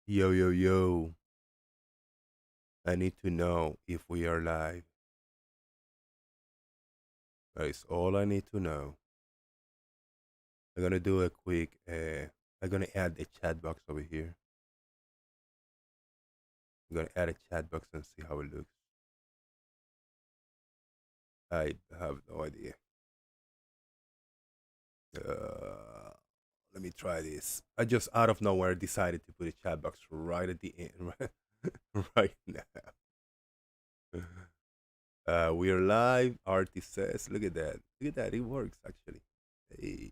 Yo, yo, yo. I need to know if we are live. That is all I need to know. I'm gonna do a quick, I'm gonna add a chat box over here. I'm gonna add a chat box and see how it looks. I have no idea. Uh, Let me try this. I just out of nowhere decided to put a chat box right at the end, right now. We are live. Artist says, look at that. Look at that. It works actually. Hey,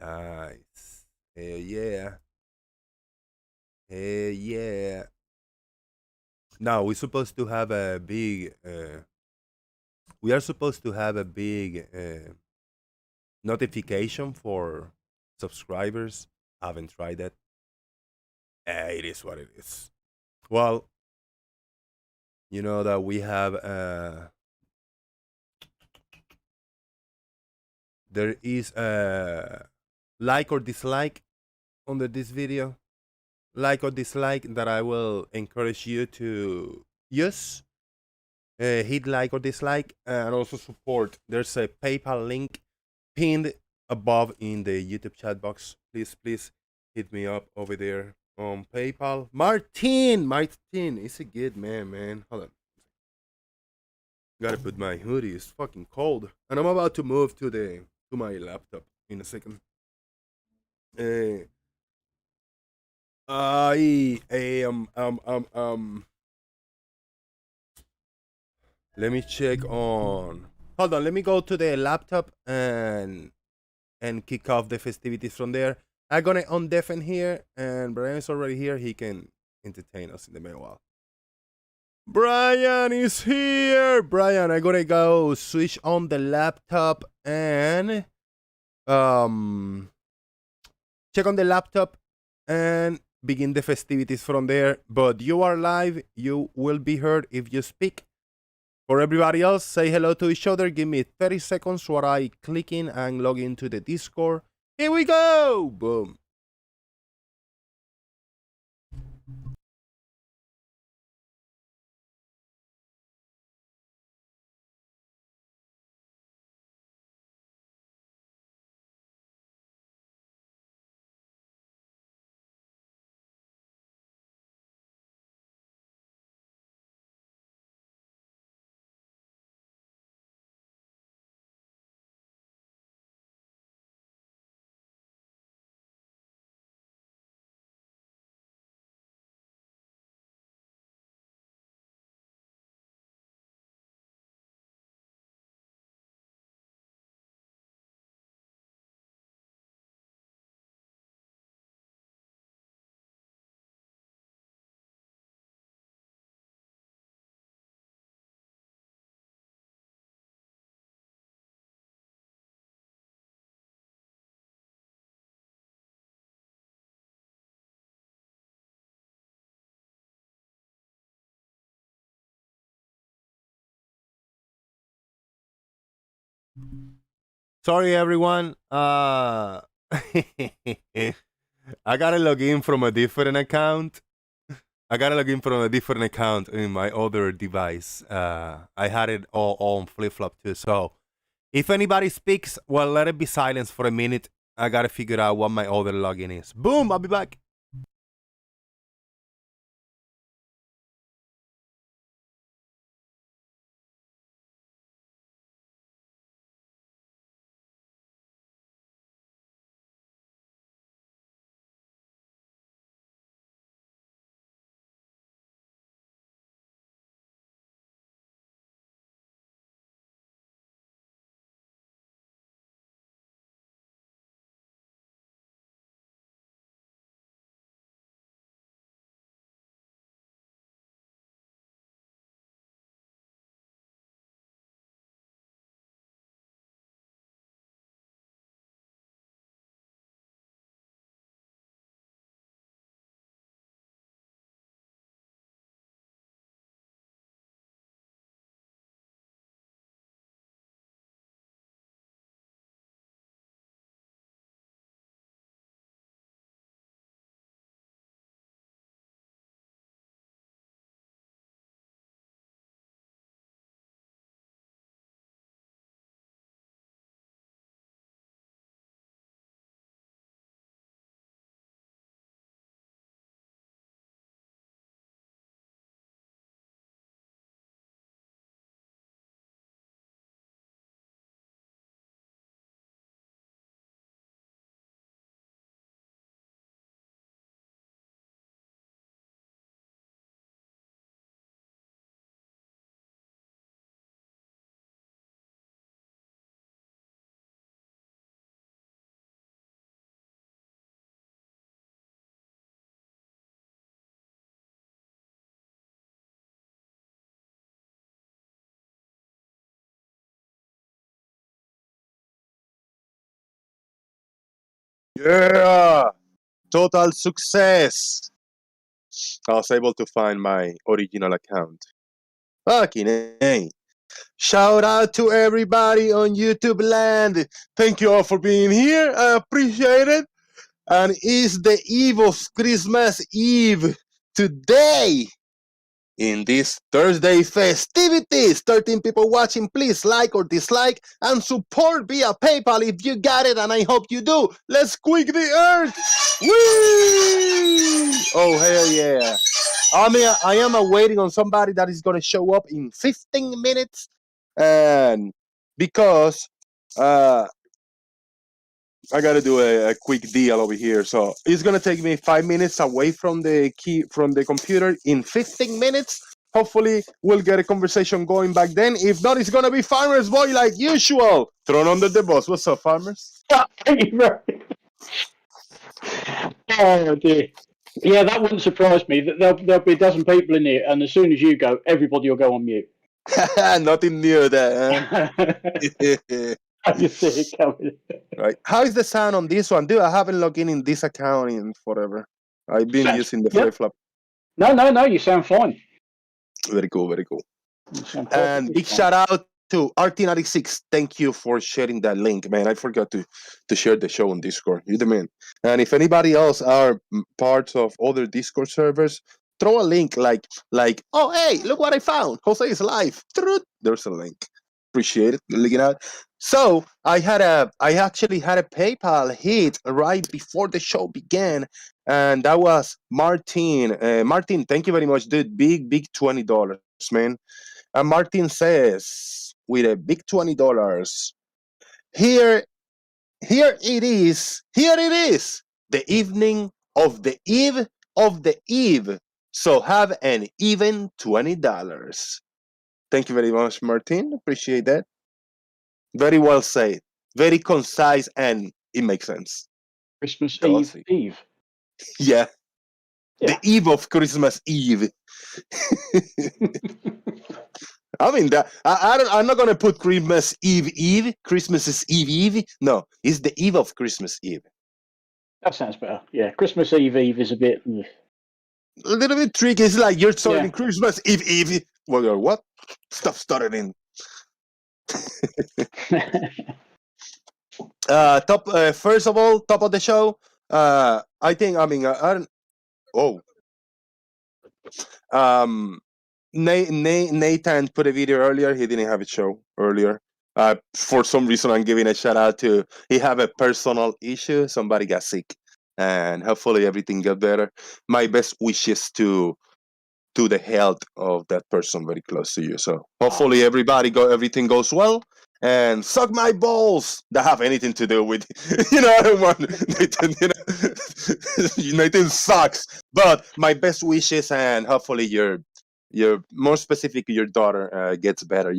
nice. Hell yeah. Hell yeah. Now we're supposed to have a big. We are supposed to have a big notification for subscribers. I haven't tried that. It is what it is. Well, you know that we have. There is a like or dislike under this video. Like or dislike that I will encourage you to use. Hit like or dislike and also support. There's a PayPal link pinned above in the YouTube chat box. Please hit me up over there on PayPal. Martin is a good man. Hold on. Gotta put my hoodie. It's fucking cold, and I'm about to move to my laptop in a second. Uh, I Let me check on. Hold on. Let me go to the laptop and kick off the festivities from there. I'm gonna undeafen here, and Brian is already here. He can entertain us in the meanwhile. Brian is here. Brian, I'm gonna go switch on the laptop and um check on the laptop and begin the festivities from there. But you are live. You will be heard if you speak. For everybody else, say hello to each other. Give me 30 seconds while I click in and log into the Discord. Here we go! Boom. Sorry, everyone. I gotta log in from a different account. I gotta log in from a different account in my other device. I had it all on flip flop too. So if anybody speaks, well, let it be silence for a minute. I gotta figure out what my other login is. Boom! I'll be back. Yeah, total success. I was able to find my original account. Fucking A. Shout out to everybody on YouTube land. Thank you all for being here. I appreciate it. And it's the eve of Christmas Eve today. In this Thursday festivities, 13 people watching, please like or dislike and support via PayPal if you got it, and I hope you do. Let's squeak the earth. Woo! Oh, hell yeah. I am waiting on somebody that is going to show up in 15 minutes. And because I gotta do a quick deal over here, so it's gonna take me 5 minutes away from the computer. In 15 minutes, hopefully we'll get a conversation going back then. If not, it's gonna be Farmers Boy like usual, thrown under the bus. What's up, Farmers? Thank you very much. Oh dear. Yeah, that wouldn't surprise me. There'll be a dozen people in here, and as soon as you go, everybody will go on mute. Nothing new there. You see it coming. Right. How is the sound on this one? Dude, I haven't logged in this account in forever. I've been using the flip-flop. No, you sound fine. Very cool, very cool. And big shout out to RT96. Thank you for sharing that link, man. I forgot to share the show on Discord. You're the man. And if anybody else are parts of other Discord servers, throw a link like, oh, hey, look what I found. Jose is live. There's a link. Appreciate it. Looking out. So I actually had a PayPal hit right before the show began, and that was Martin. Martin, thank you very much, dude. Big $20, man. And Martin says, with a big $20, here it is. The evening of the eve of the eve. So have an even $20. Thank you very much, Martin. Appreciate that. Very well said. Very concise, and it makes sense. Christmas Eve. Yeah. The eve of Christmas Eve. I mean, that I'm not gonna put Christmas Eve. Christmas is Eve. No, it's the eve of Christmas Eve. That sounds better. Yeah, Christmas Eve is a bit. A little bit tricky. It's like you're starting Christmas Eve. Well, what? Stuff started in. First of all, top of the show. I think. I mean, Nathan put a video earlier. He didn't have a show earlier. For some reason, I'm giving a shout out to. He have a personal issue. Somebody got sick, and hopefully everything get better. My best wishes to the health of that person very close to you. So hopefully everything goes well. And suck my balls. That have anything to do with, I don't want Nathan. Nathan sucks. But my best wishes, and hopefully your more specifically your daughter gets better.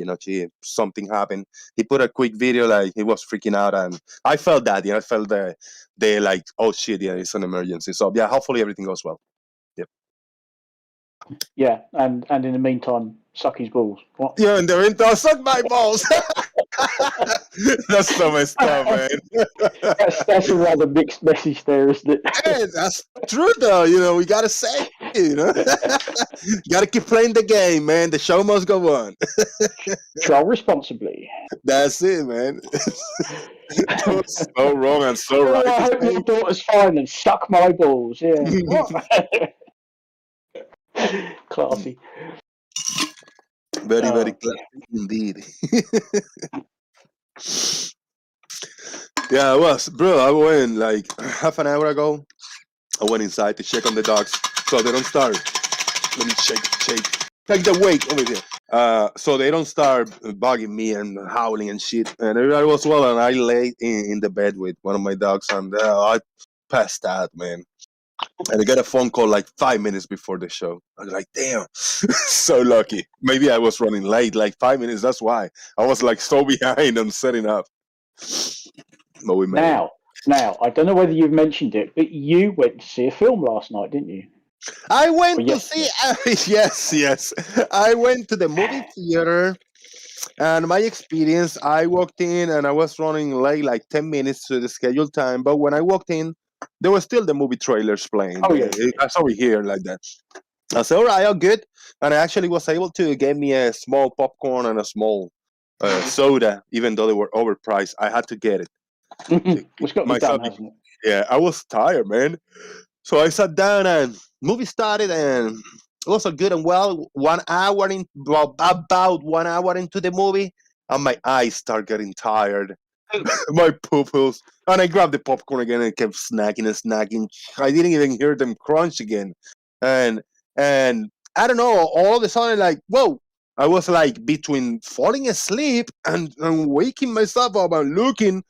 Something happened. He put a quick video like he was freaking out, and I felt that. I felt they like, oh shit, it's an emergency. So yeah, hopefully everything goes well. Yeah, and in the meantime, suck his balls. What? Yeah, in the meantime, suck my balls. That's so messed up, man. that's a rather mixed message there, isn't it? Hey, that's true, though. We gotta say, you gotta keep playing the game, man. The show must go on. Troll responsibly. That's it, man. That was so wrong and so right. I hope your daughter's fine and suck my balls. Yeah. Classy. Very, very classy indeed. Yeah, I was. Bro, I went like half an hour ago. I went inside to check on the dogs so they don't start. Let me shake. Take the weight over here. So they don't start bugging me and howling and shit. And I was well, and I lay in the bed with one of my dogs, and I passed out, man. And I got a phone call like 5 minutes before the show. I was like, damn, so lucky. Maybe I was running late, like 5 minutes. That's why. I was like so behind on setting up. But we made it. Now, I don't know whether you've mentioned it, but you went to see a film last night, didn't you? I went to see... Yes. I went to the movie theater And my experience, I walked in and I was running late, like 10 minutes to the scheduled time. But when I walked in, there were still the movie trailers playing. Oh yeah, I saw it here like that. I said, all right, all good. And I actually was able to get me a small popcorn and a small soda, even though they were overpriced. I had to get it to keep it's got to be done, myself. hasn't it? Yeah, I was tired, man. So I sat down and movie started and it was a good and well 1 hour about 1 hour into the movie and my eyes start getting tired. My pupils. And I grabbed the popcorn again and kept snacking and snacking. I didn't even hear them crunch again. And and I don't know, all of a sudden like, whoa. I was like between falling asleep and waking myself up and looking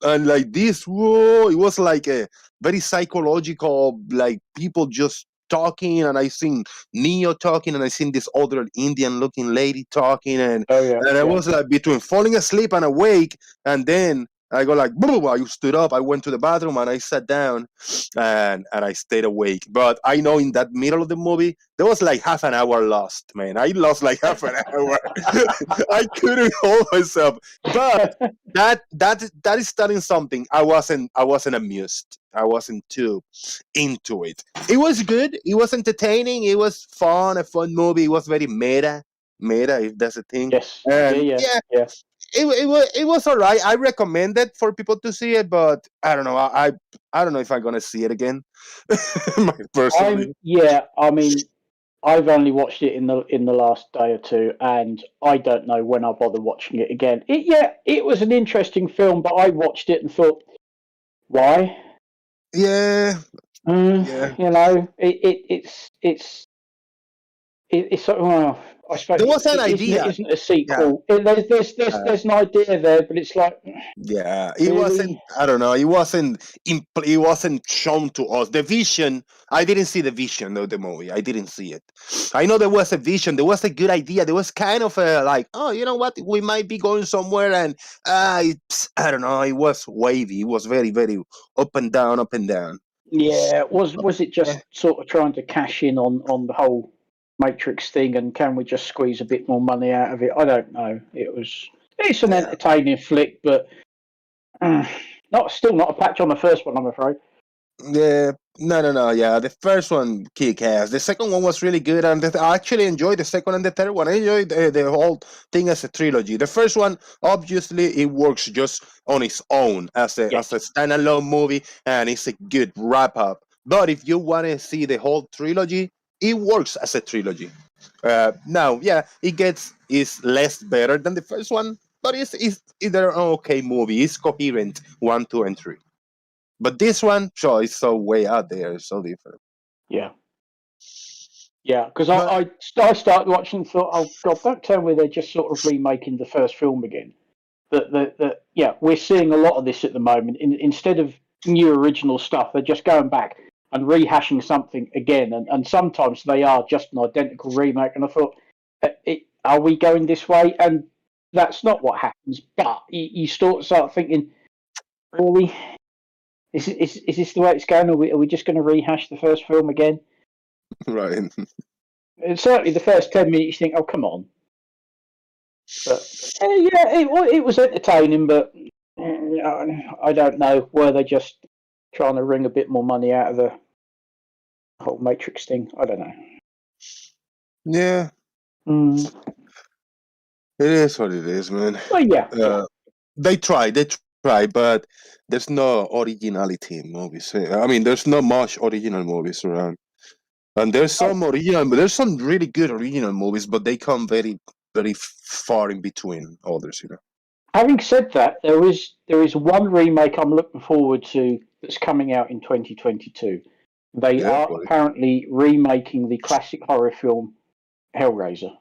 and like this, whoa, it was like a very psychological, like people just talking and I seen Neo talking and I seen this other Indian looking lady talking Oh yeah, and I was like between falling asleep and awake and then I go like, boom, I stood up, I went to the bathroom and I sat down and I stayed awake. But I know in that middle of the movie, there was like half an hour lost, man. I lost like half an hour. I couldn't hold myself. But that is telling something. I wasn't amused. I wasn't too into it. It was good. It was entertaining. It was fun, a fun movie. It was very meta, if that's a thing. yes, And yeah, yeah, yeah. it was all right. I recommend it for people to see it, but I don't know. I don't know if I'm gonna see it again. Personally, I mean, I've only watched it in the last day or two, and I don't know when I'll bother watching it again. It was an interesting film, but I watched it and thought, why? yeah, yeah. You know, it's sort of, well, I suppose There was an it idea. isn't a Yeah, sequel. uh, There's an idea there, but it's like, yeah. It wasn't. really? I don't know. It wasn't. It wasn't shown to us. The vision. I didn't see the vision of the movie. I didn't see it. I know there was a vision. There was a good idea. There was kind of a like, oh, you know what? We might be going somewhere, and I don't know. It was wavy. It was very, very up and down, up and down. Yeah, was it Yeah, just sort of trying to cash in on the whole Matrix thing, and can we just squeeze a bit more money out of it? I don't know. It's an yeah. entertaining flick, but uh, not a patch on the first one, I'm afraid. Yeah, no. Yeah, the first one kick ass. The second one was really good, and I actually enjoyed the second and the third one. I enjoyed the whole thing as a trilogy. The first one, obviously, it works just on its own as Yes. a standalone movie, and it's a good wrap up. But if you want to see the whole trilogy, it works as a trilogy. Now, yeah, is less better than the first one, but it's an okay movie. It's coherent, 1, 2, and 3. But this one, sure, it's so way out there. It's so different. Yeah. Yeah, because But I started watching and thought, oh God, don't tell me they're just sort of remaking the first film again. Yeah, we're seeing a lot of this at the moment. Instead of new original stuff, they're just going back and rehashing something again. And sometimes they are just an identical remake. And I thought, are we going this way? And that's not what happens. But you start thinking, really, is this the way it's going? Are we just going to rehash the first film again? right. And certainly, the first 10 minutes, you think, oh, come on. But yeah, it was entertaining, but I don't know. Were they just trying to wring a bit more money out of the whole Matrix thing? I don't know. Yeah, Mm. it is what it is, man. Well, yeah. They try, but there's no originality in movies. I mean, there's not much original movies around, and there's some really good original movies, but they come very, very far in between others. Having said that, there is one remake I'm looking forward to that's coming out in 2022. They Yeah, are but apparently remaking the classic horror film Hellraiser.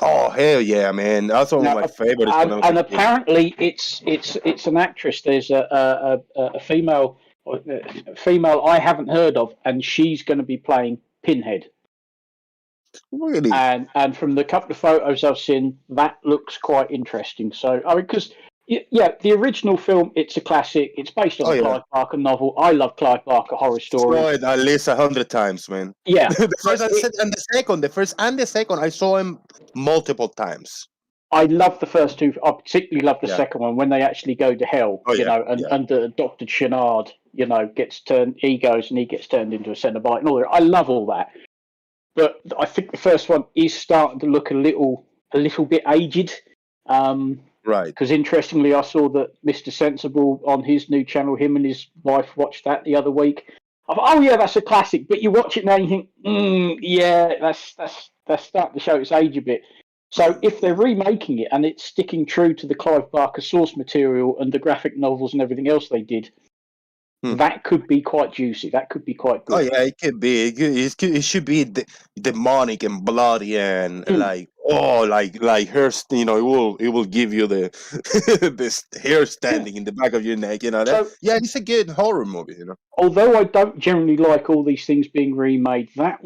oh hell yeah, man, that's one of Now, my favorites when I was a and kid. apparently it's an actress. There's a female I haven't heard of, and she's going to be playing Pinhead. Really? And from the couple of photos I've seen, that looks quite interesting. So I mean, because yeah, the original film, it's a classic. It's based on Oh a yeah, Clive Barker novel. I love Clive Barker horror saw stories. it at least 100 times, man. Yeah, The but first and the second, the first and the second, I saw him multiple times. I love the first two. I particularly love the second one when they actually go to hell, and Dr. Chenard, gets turned. He goes and he gets turned into a Cenobite and all that. I love all that, but I think the first one is starting to look a little bit aged. Right. Because interestingly, I saw that Mr. Sensible on his new channel, him and his wife watched that the other week. I thought, oh yeah, that's a classic. But you watch it now, and you think, yeah, that's starting to show its age a bit. So if they're remaking it and it's sticking true to the Clive Barker source material and the graphic novels and everything else they did, that could be quite juicy. That could be quite good. Oh yeah, it could be. It should be demonic and bloody and like hair. It will give you the this hair standing in the back of your neck. It's a good horror movie. Although I don't generally like all these things being remade, that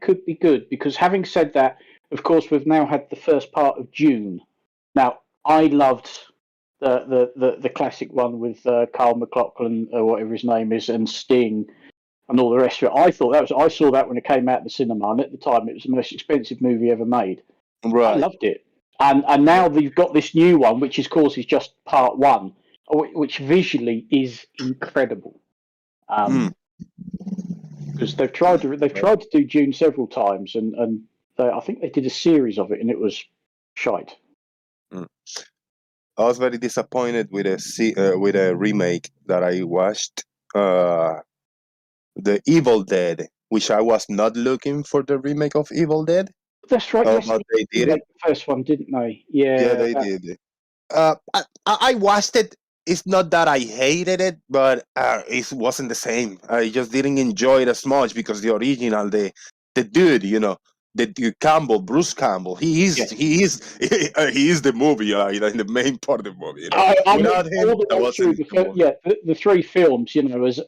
could be good, because having said that, of course, we've now had the first part of June. Now, I loved the classic one with Carl McLaughlin, or whatever his name is, and Sting, and all the rest of it. I saw that when it came out in the cinema, and at the time, it was the most expensive movie ever made. Right. I loved it, and now they've got this new one, which of course is just part one, which visually is incredible. Because they've tried to do June several times, and I think they did a series of it, and it was shite. I was very disappointed with a remake that I watched, The Evil Dead, which I was not looking for the remake of Evil Dead. That's right. Yes, but they did it. The first one, didn't they? Yeah, they did. I watched it. It's not that I hated it, but it wasn't the same. I just didn't enjoy it as much because the original, the dude, the Bruce Campbell, he is the movie, in the main part of the movie. Without him, the three films,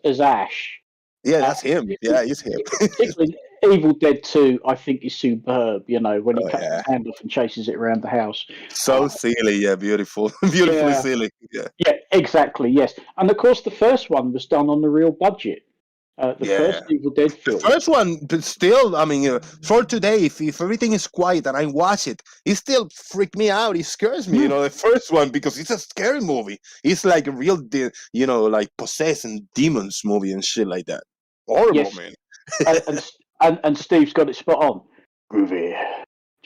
as Ash. Yeah, that's him. Yeah, he's him. Particularly Evil Dead 2, I think, is superb. When he cuts his hand off and chases it around the house. So silly, beautiful, beautifully silly. Yeah, exactly. Yes, and of course the first one was done on the real budget. The first Evil Dead film. The first one, but still, I mean, for today, if everything is quiet and I watch it, it still freaks me out. It scares me, the first one, because it's a scary movie. It's like a real, like possessed and demons movie and shit like that. Horrible, man. and Steve's got it spot on. Groovy.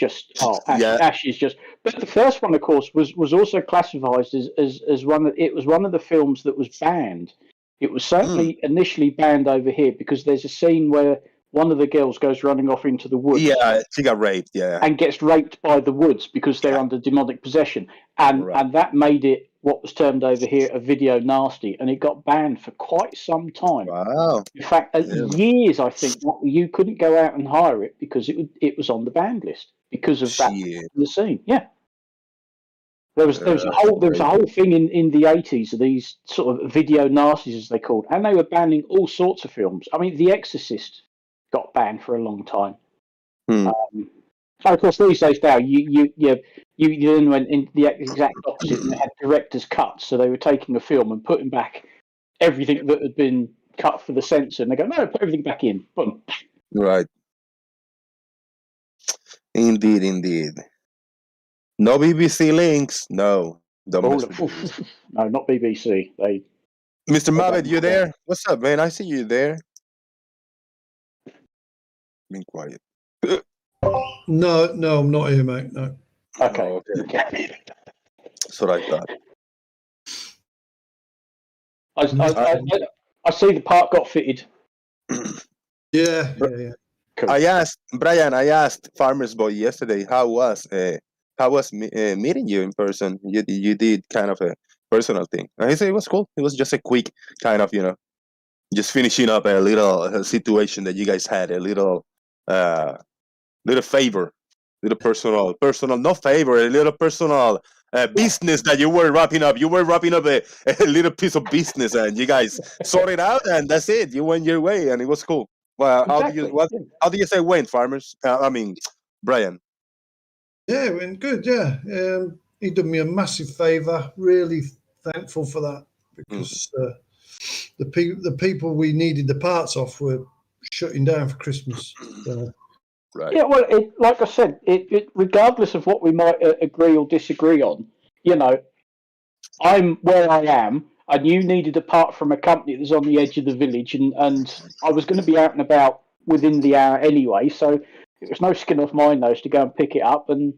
Ash is just. But the first one, of course, was also classified as one. It was one of the films that was banned. It was certainly initially banned over here because there's a scene where one of the girls goes running off into the woods. Yeah, she got raped, and gets raped by the woods because they're under demonic possession. And that made it what was termed over here a video nasty, and it got banned for quite some time. Wow. In fact, years, I think, you couldn't go out and hire it because it was on the banned list because of the scene. Yeah. There was a whole thing in the 80s of these sort of video nasties, as they called, and they were banning all sorts of films. I mean, The Exorcist got banned for a long time. Of course, these days now you then went in the exact opposite, and they had director's cuts, so they were taking a film and putting back everything that had been cut for the censor, and they go, no, put everything back in. Boom. Right. Indeed. No BBC links. No. No, not BBC. Mr. Mavitt, you there? What's up, man? I see you there. Being quiet. No, I'm not here, mate. No. Okay. That's what I thought. I see the part got fitted. Yeah. Cool. I asked Farmer's Boy yesterday how was meeting you in person. You did kind of a personal thing. And he said it was cool. It was just a quick kind of, just finishing up a little situation that you guys had, a little favor, little personal, no favor, a little personal business that you were wrapping up. You were wrapping up a little piece of business, and you guys sorted out, and that's it. You went your way, and it was cool. Well, exactly. How do you say went, Farmers? Brian. Yeah, it went good. Yeah, he did me a massive favour. Really thankful for that, because the people we needed the parts off were shutting down for Christmas. So Right. Yeah, well, like I said, regardless of what we might agree or disagree on, you know, I'm where I am, and you needed a part from a company that was on the edge of the village, and I was going to be out and about within the hour anyway, so it was no skin off my nose to go and pick it up and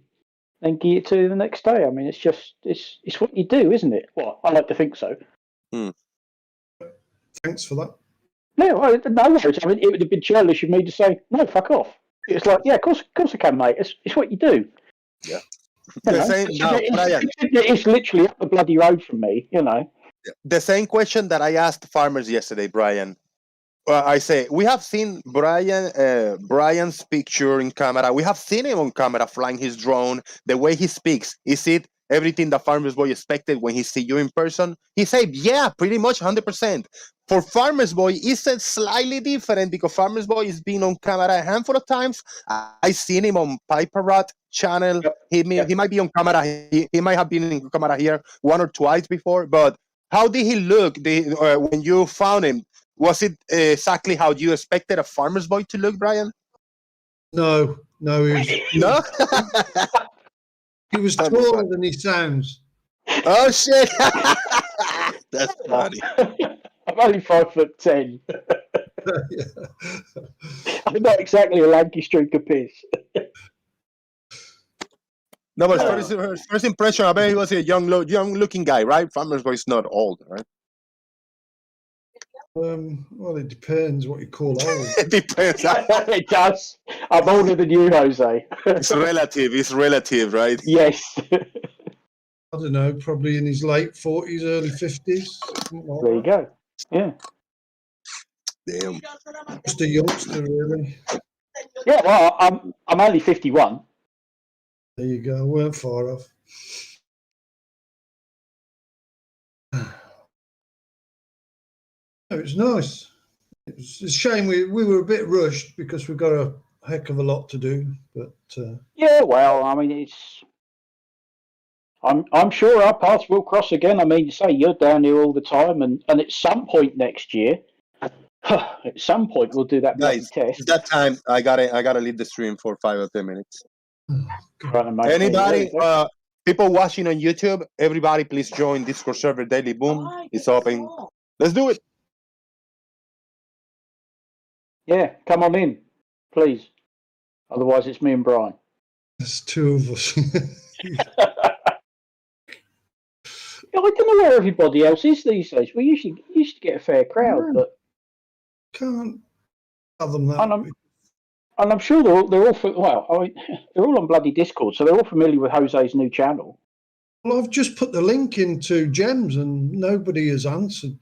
then give it to you the next day. I mean, it's just it's what you do, isn't it? Well, I like to think so. Thanks for that. No, no worries. I mean, it would have been churlish of me to say no, fuck off. It's like, yeah, of course I can, mate. It's what you do. Yeah. You The know? same now, Brian. It's literally up the bloody road from me, you know. The same question that I asked farmers yesterday, Brian. I say we have seen Brian's picture in camera. We have seen him on camera flying his drone. The way he speaks, is it everything that Farmer's Boy expected when he see you in person? He said, "Yeah, pretty much 100%." For Farmer's Boy, it's slightly different because Farmer's Boy has been on camera a handful of times. I seen him on Piper Rat channel. Yep. He might be on camera. He might have been in camera here one or twice before. But how did he look when you found him? Was it exactly how you expected a Farmer's Boy to look, Brian? No, No. he was taller than he sounds. Oh shit! That's funny. I'm only 5'10". Yeah. I'm not exactly a lanky streak of piss. No, but first impression, I bet he was a young looking guy, right? Farmer's Boy is not old, right? Well, it depends what you call old. It depends. It does. I'm older than you, Jose. It's relative. It's relative, right? Yes. I don't know, probably in his late 40s, early 50s. There you go. Yeah. Damn. Just a youngster, really. Yeah. Well, I'm only 51. There you go. Weren't far off. It was nice. It was a shame we were a bit rushed because we've got a heck of a lot to do. But Yeah. Well, I mean, I'm sure our paths will cross again. I mean, you say you're down here all the time, and at some point next year, at some point we'll do that bloody Guys, test. it's that time. I gotta leave the stream for 5 or 10 minutes. Trying to make Anybody, people watching on YouTube, everybody, please join Discord server Daily Boom. It's open. Let's do it. Yeah, come on in, please. Otherwise, it's me and Brian. there's two of us. I don't know where everybody else is these days. We used to get a fair crowd, but Can't fathom that. and I'm sure they're all well. I mean, they're all on bloody Discord, so they're all familiar with Jose's new channel. Well, I've just put the link into Gems and nobody has answered.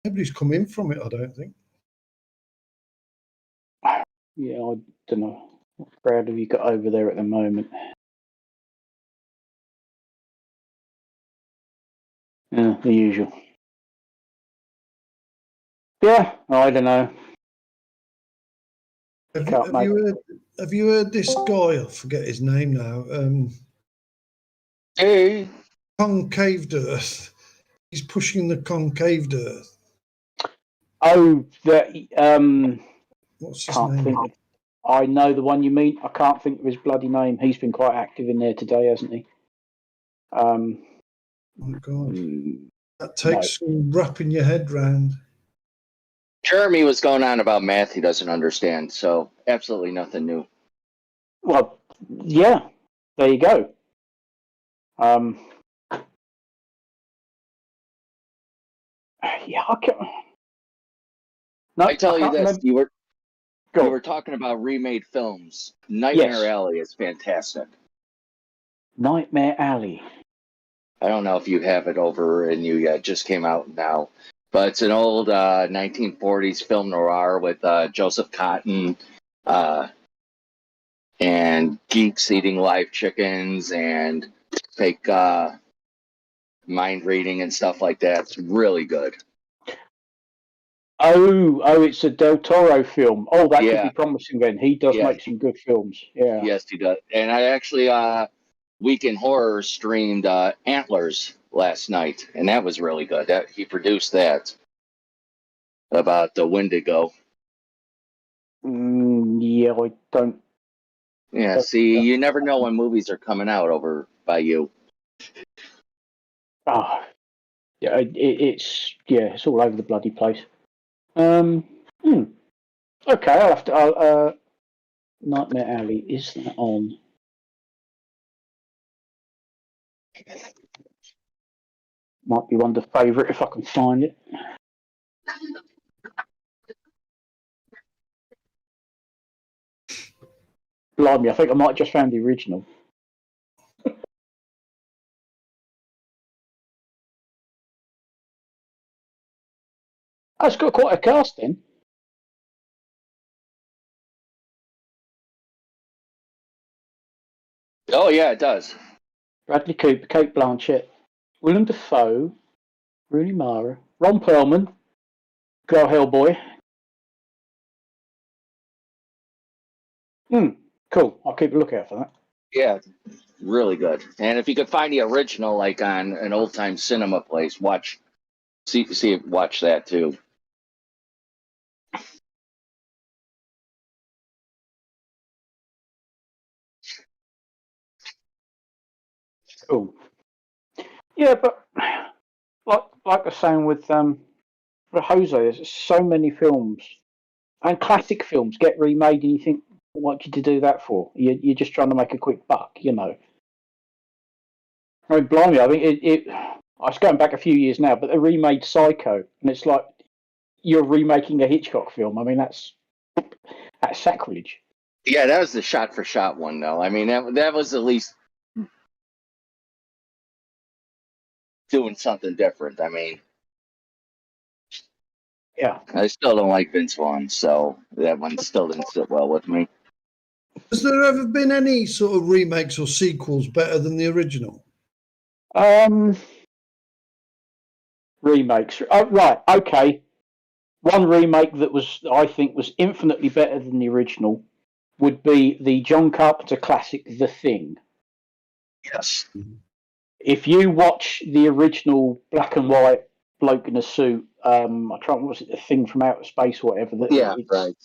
Nobody's come in from it, I don't think. Yeah, I don't know. What crowd have you got over there at the moment? Yeah, the usual. Yeah, I don't know. Have you heard this guy? I forget his name now. Hey. Concaved Earth. He's pushing the concaved Earth. Oh, What's his can't name? think. I know the one you mean. I can't think of his bloody name. He's been quite active in there today, hasn't he? Oh God, that takes some wrapping your head round. Jeremy was going on about math he doesn't understand, so absolutely nothing new. Well, yeah, there you go. Yeah, I can't. No, I tell you this, remember. you Go. were talking about remade films. Nightmare Yes. Alley is fantastic. Nightmare Alley. I don't know if you have it over in you yet. It just came out now. But it's an old 1940s film noir with Joseph Cotton and geeks eating live chickens and fake mind reading and stuff like that. It's really good. Oh, it's a Del Toro film. Oh, that could Yeah. be promising then. He does Yeah. make some good films. Yeah. Yes, he does. And I actually, Weekend Horror streamed Antlers last night, and that was really good. He produced that about the Wendigo. Yeah, I don't Yeah, see, you never know when movies are coming out over by you. Oh, yeah, it's all over the bloody place. Okay, I'll have to. Nightmare Alley, is that on? Might be one of the favourite if I can find it. Blimey, I think I might have just found the original. Oh, it's got quite a cast then. Oh yeah, it does. Bradley Cooper, Kate Blanchett, Willem Dafoe, Rooney Mara, Ron Perlman, Girl Hellboy. Cool. I'll keep a lookout for that. Yeah, really good. And if you could find the original, like on an old time cinema place, watch that too. Cool. Yeah, but like I was saying with Jose, there's so many films and classic films get remade, and you think, what did you do that for? You're just trying to make a quick buck, you know. I mean, blimey, I think I was going back a few years now, but they remade Psycho, and it's like you're remaking a Hitchcock film. I mean, that's sacrilege. Yeah, that was the shot for shot one, though. I mean, that was at least doing something different. I mean, Yeah. I still don't like Vince Vaughn, so that one still didn't sit well with me. Has there ever been any sort of remakes or sequels better than the original? Remakes. Oh, right. Okay. One remake that I think was infinitely better than the original would be the John Carpenter classic, The Thing. Yes. If you watch the original black and white bloke in a suit, I can't remember, was it The Thing from Outer Space or whatever?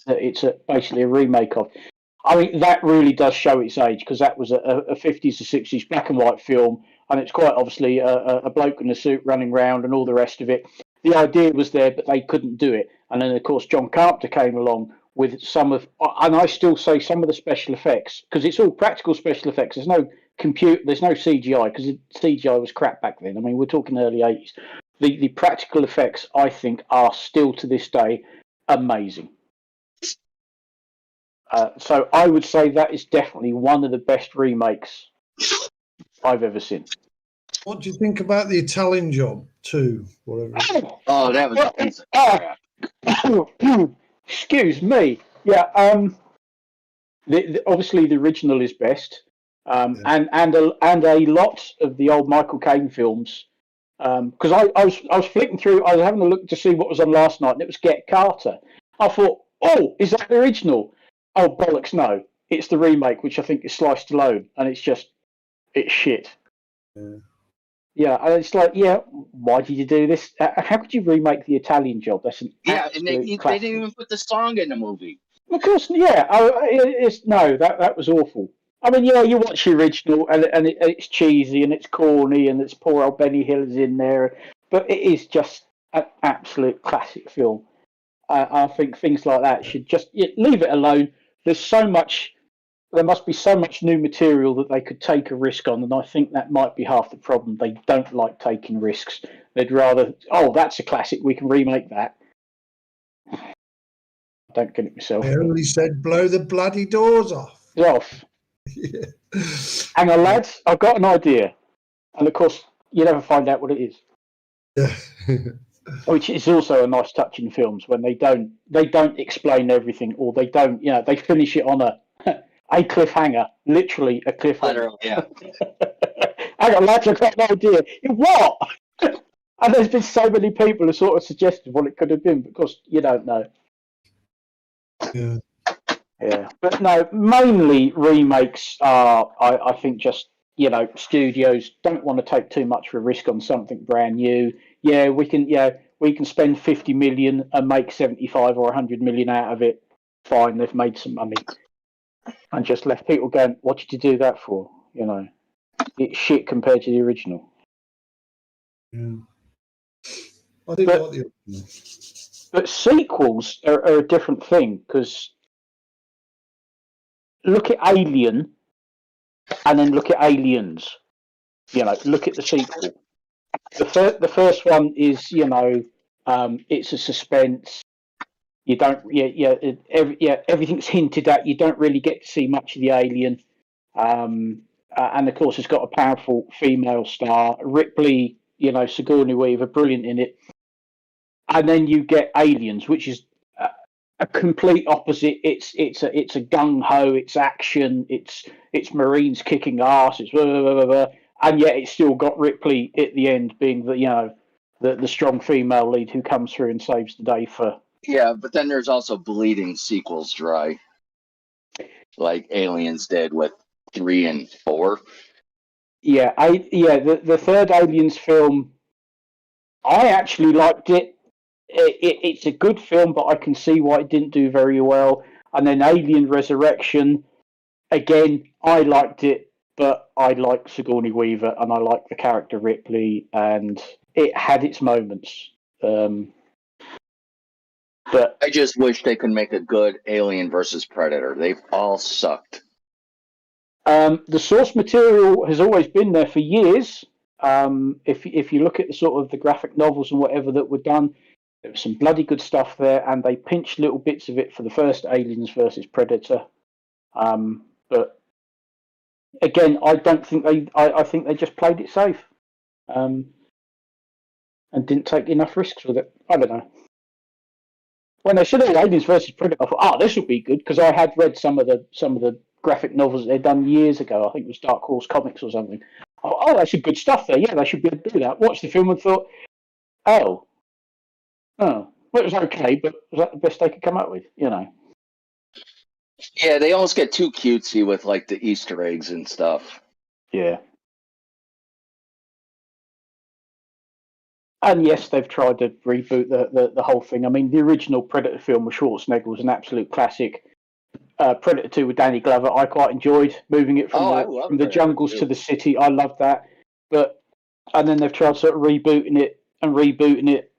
It's basically a remake of. I mean, that really does show its age, because that was a 50s to 60s black and white film, and it's quite obviously a bloke in a suit running around and all the rest of it. The idea was there, but they couldn't do it. And then, of course, John Carpenter came along with some of, and I still say some of the special effects, because it's all practical special effects. There's no there's no CGI, because CGI was crap back then. I mean, we're talking early 80s. The practical effects, I think, are still to this day amazing. So I would say that is definitely one of the best remakes I've ever seen. What do you think about the Italian Job too? Whatever. Oh, that was a piece of crap. Excuse me. Yeah. Obviously the original is best. And a lot of the old Michael Caine films. Because I was flicking through. I was having a look to see what was on last night, and it was Get Carter. I thought, oh, is that the original? Oh, bollocks, no. It's the remake, which I think is Sly Stallone, and it's shit. Yeah, and it's like, why did you do this? How could you remake the Italian Job? That's an and they didn't even put the song in the movie. Of course, yeah. That was awful. I mean, you watch the original, and it's cheesy, and it's corny, and it's poor old Benny Hill is in there, but it is just an absolute classic film. I think things like that should just leave it alone. There must be so much new material that they could take a risk on, and I think that might be half the problem. They don't like taking risks. They'd rather, that's a classic, we can remake that. I don't get it myself. I only said blow the bloody doors off. Off. Yeah. Hang on, lads, I've got an idea. And of course, you never find out what it is. Yeah. Which is also a nice touch in films when they don't explain everything, or they don't, they finish it on a cliffhanger, literally a cliffhanger. Yeah. Hang on, lads, I've got an idea. What? And there's been so many people who sort of suggested what it could have been, because you don't know. Yeah. Yeah, but no, mainly remakes are, I think, just studios don't want to take too much of a risk on something brand new. Yeah, we can spend 50 million and make 75 or 100 million out of it. Fine, they've made some money. and just left people going, "What did you do that for?" You know, it's shit compared to the original. Yeah. I didn't But- like the original. But sequels are a different thing, because look at Alien and then look at Aliens. You know, look at the sequel. The first one is, you know, it's a suspense. You don't, everything's hinted at. You don't really get to see much of the alien. And of course, it's got a powerful female star, Ripley. You know, Sigourney Weaver, brilliant in it. And then you get Aliens, which is a complete opposite. It's a gung ho. It's action. It's Marines kicking ass. It's blah, blah, blah, blah, and yet it's still got Ripley at the end being the strong female lead who comes through and saves the day for. Yeah, but then there's also bleeding sequels dry, like Aliens did with 3 and 4. Yeah, the third Aliens film, I actually liked it. It's a good film, but I can see why it didn't do very well. And then Alien Resurrection, again, I liked it, but I like Sigourney Weaver and I like the character Ripley, and it had its moments. But I just wish they could make a good Alien versus Predator. They've all sucked. the source material has always been there for years. If you look at the sort of the graphic novels and whatever that were done, there was some bloody good stuff there, and they pinched little bits of it for the first Aliens versus Predator. But again, I don't think I think they just played it safe, and didn't take enough risks with it. I don't know. When they said Aliens versus Predator, I thought, this will be good, because I had read some of the graphic novels that they'd done years ago. I think it was Dark Horse Comics or something. Oh, that's some good stuff there. Yeah, they should be able to do that. Watched the film and thought, well, it was okay, but was that the best they could come up with? You know. Yeah, they almost get too cutesy with like the Easter eggs and stuff. Yeah. And yes, they've tried to reboot the whole thing. I mean, the original Predator film with Schwarzenegger was an absolute classic. Predator 2 with Danny Glover, I quite enjoyed moving it from the jungles to the city. I loved that. And then they've tried sort of rebooting it.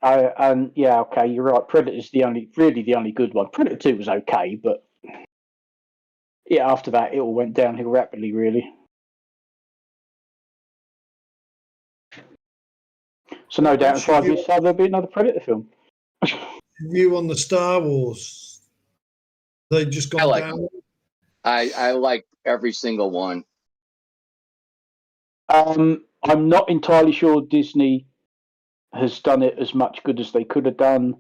And yeah, okay, you're right. Predator's really the only good one. Predator 2 was okay, but yeah, after that it all went downhill rapidly, really. So no doubt in 5 years' time there'll be another Predator film. View on the Star Wars. They just gone down. I like every single one. I'm not entirely sure Disney has done it as much good as they could have done.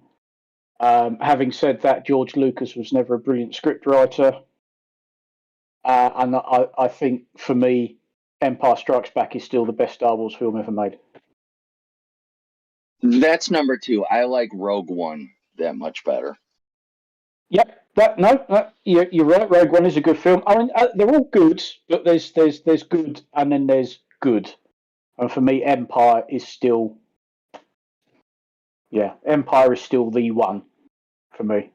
Having said that, George Lucas was never a brilliant script writer. And I think, for me, Empire Strikes Back is still the best Star Wars film ever made. That's number 2. I like Rogue One that much better. Yep. You're right. Rogue One is a good film. I mean, they're all good, but there's good and then there's good. And for me, Empire is still the one for me.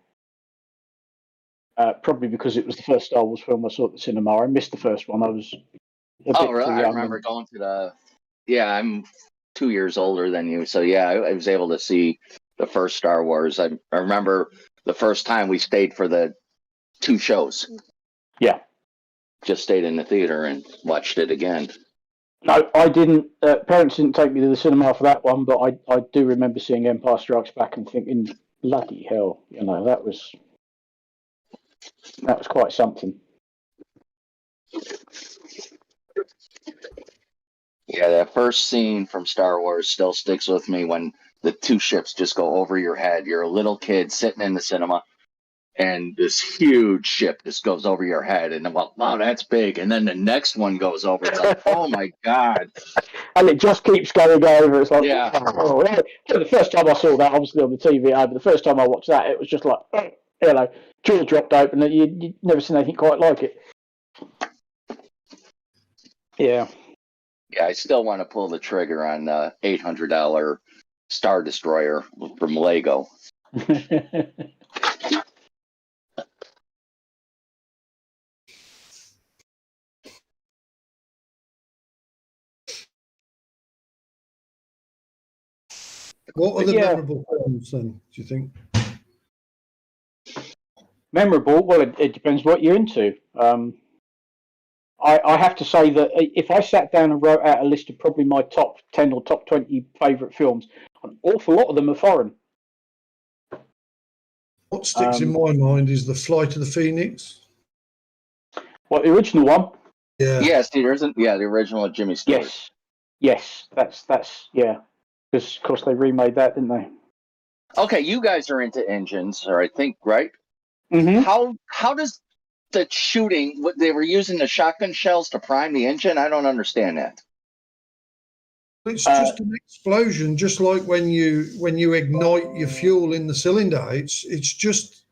Probably because it was the first Star Wars film I saw at the cinema. I missed the first one. I was a bit too young. I remember going to I'm 2 years older than you, so yeah, I was able to see the first Star Wars. I remember the first time we stayed for the 2 shows. Yeah. Just stayed in the theater and watched it again. No, I didn't. Parents didn't take me to the cinema for that one, but I do remember seeing Empire Strikes Back and thinking, bloody hell, that was quite something. Yeah, that first scene from Star Wars still sticks with me, when the 2 ships just go over your head. You're a little kid sitting in the cinema, and this huge ship just goes over your head, and I'm like, wow, that's big. And then the next one goes over. It's like, oh my God. And it just keeps going over. It's like, yeah. Oh, the first time I saw that, obviously on the TV, but the first time I watched that, it was just like, jaw dropped open. You'd never seen anything quite like it. Yeah. Yeah, I still want to pull the trigger on the $800 Star Destroyer from Lego. What are the Yeah. memorable films then, do you think? Memorable? Well, it depends what you're into. I have to say that if I sat down and wrote out a list of probably my top 10 or top 20 favourite films, an awful lot of them are foreign. What sticks in my mind is The Flight of the Phoenix. What, the original one? Yeah. Yes, the original with Jimmy Stewart. Yes, that's yeah. Because of course they remade that, didn't they? Okay, you guys are into engines, or I think, right? Mm-hmm. How does the shooting? What they were using the shotgun shells to prime the engine? I don't understand that. It's just an explosion, just like when you ignite your fuel in the cylinder. It's just,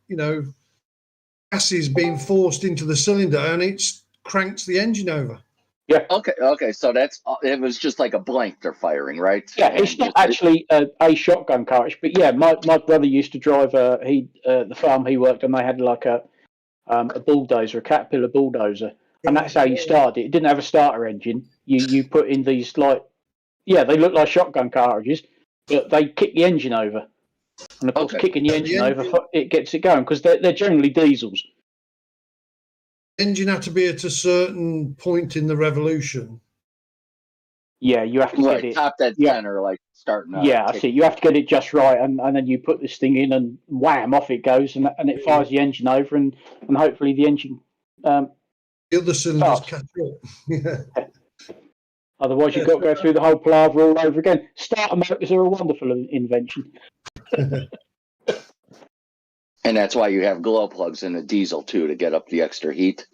gases being forced into the cylinder, and it cranks the engine over. Yeah. Okay. So it was just like a blank they're firing, right? Yeah, it's not actually a shotgun cartridge, but yeah, my brother used to drive the farm he worked on. They had like a bulldozer, a Caterpillar bulldozer, and that's how you started it. It didn't have a starter engine. You put in these they look like shotgun cartridges, but they kick the engine over, and of course, kicking the engine over, it gets it going because they're generally diesels. Engine had to be at a certain point in the revolution. Yeah, you have to get it top dead center, like starting. I see. You have to get it just right, and then you put this thing in, and wham, off it goes, and it fires the engine over, and hopefully the engine. The other cylinders catch up. Yeah. Otherwise, you've got to go through the whole palaver all over again. Starter motors are a wonderful invention. And that's why you have glow plugs in the diesel too, to get up the extra heat.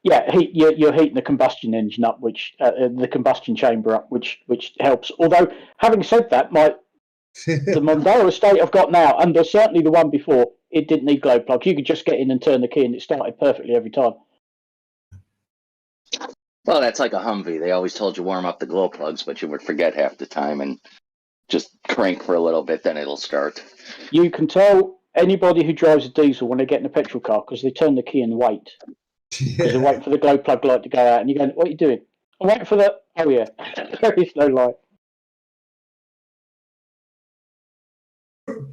Yeah, you're heating the combustion engine up, which the combustion chamber up, which helps. Although, having said that, the Mondeo estate I've got now, and certainly the one before, it didn't need glow plugs. You could just get in and turn the key, and it started perfectly every time. Well, that's like a Humvee. They always told you warm up the glow plugs, but you would forget half the time and just crank for a little bit, then it'll start. You can tell anybody who drives a diesel when they get in a petrol car because they turn the key and wait. Because they're waiting for the glow plug light to go out, and you're going, "What are you doing?" I'm waiting for the. Oh yeah, there is no light.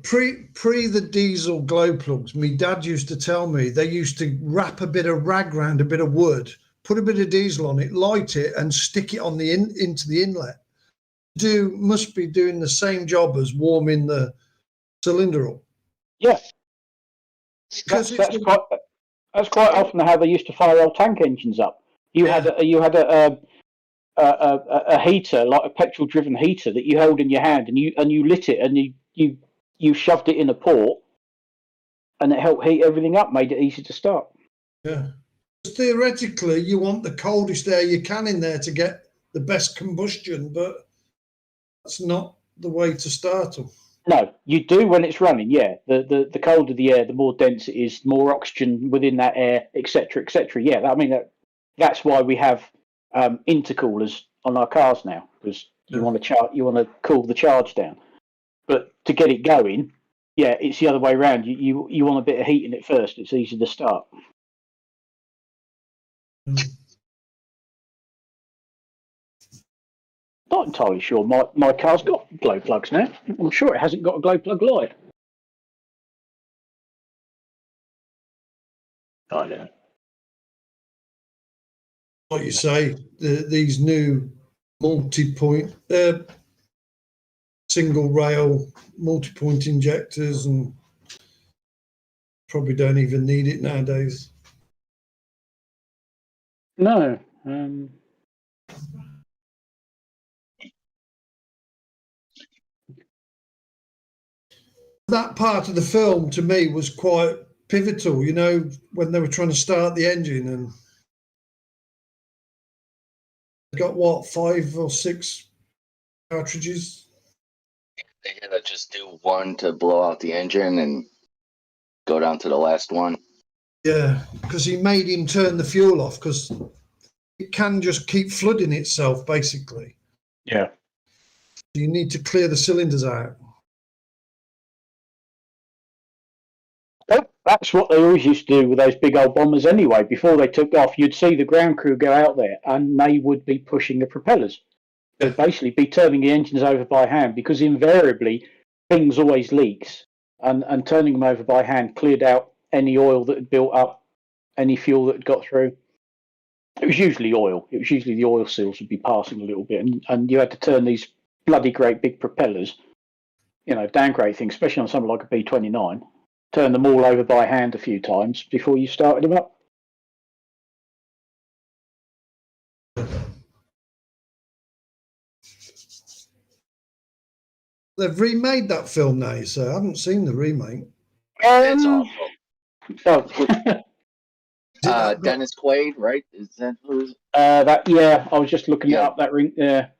Pre the diesel glow plugs, my dad used to tell me they used to wrap a bit of rag around a bit of wood, put a bit of diesel on it, light it, and stick it on the into the inlet. Must be doing the same job as warming the cylinder up. Yeah, that's quite often how they used to fire old tank engines up. You had a heater, like a petrol-driven heater, that you held in your hand, and you lit it, and you shoved it in a port, and it helped heat everything up, made it easy to start. Yeah. Theoretically, you want the coldest air you can in there to get the best combustion, but that's not the way to start them. No, you do when it's running. Yeah, the colder the air, the more dense it is, more oxygen within that air, etc., etc. Yeah, I mean that's why we have intercoolers on our cars now, because you want to cool the charge down. But to get it going, yeah, it's the other way around. You want a bit of heat in it first. It's easy to start. Not entirely sure my car's got glow plugs now. I'm sure it hasn't got a glow plug light. I don't know. Like you say, these new multi-point, single rail multi-point injectors, and probably don't even need it nowadays. No. That part of the film to me was quite pivotal, when they were trying to start the engine, and they got 5 or 6 cartridges. They had to just do one to blow out the engine and go down to the last one. Yeah, because he made him turn the fuel off, because it can just keep flooding itself, basically. Yeah. You need to clear the cylinders out. Well, that's what they always used to do with those big old bombers anyway. Before they took off, you'd see the ground crew go out there, and they would be pushing the propellers. They'd basically be turning the engines over by hand because invariably things always leaks, and turning them over by hand cleared out any oil that had built up, any fuel that had got through. It was usually oil. It was usually the oil seals would be passing a little bit, and you had to turn these bloody great big propellers, downgrade things, especially on something like a B-29, turn them all over by hand a few times before you started them up. They've remade that film now, so I haven't seen the remake. It's awful. Dennis Quaid, right? Is that who's? Yeah, I was just looking it up. That ring, yeah.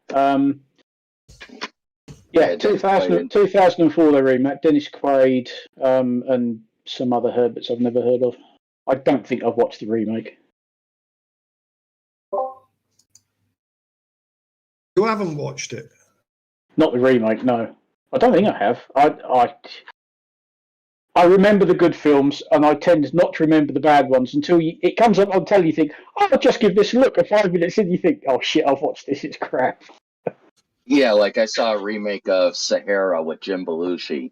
2004 they remade Dennis Quaid, and some other Herberts I've never heard of. I don't think I've watched the remake. You haven't watched it? Not the remake, no. I don't think I have. I remember the good films, and I tend not to remember the bad ones until it comes up on telly. You think, I'll just give this a look. And 5 minutes in, you think, oh shit, I've watched this. It's crap. Yeah, like I saw a remake of Sahara with Jim Belushi.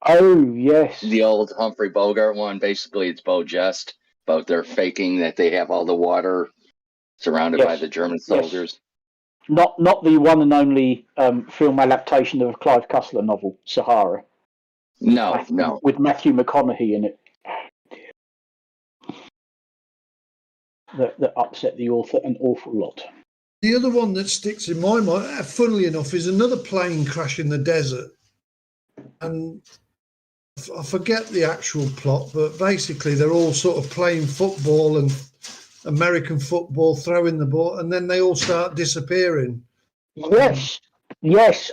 Oh yes, the old Humphrey Bogart one. Basically, it's Beau Jest, but they're faking that they have all the water surrounded by the German soldiers. Not the one and only film adaptation of a Clive Cussler novel, Sahara. No. With Matthew McConaughey in it. That upset the author an awful lot. The other one that sticks in my mind, funnily enough, is another plane crash in the desert. And I forget the actual plot, but basically they're all sort of playing football and American football, throwing the ball, and then they all start disappearing. Yes,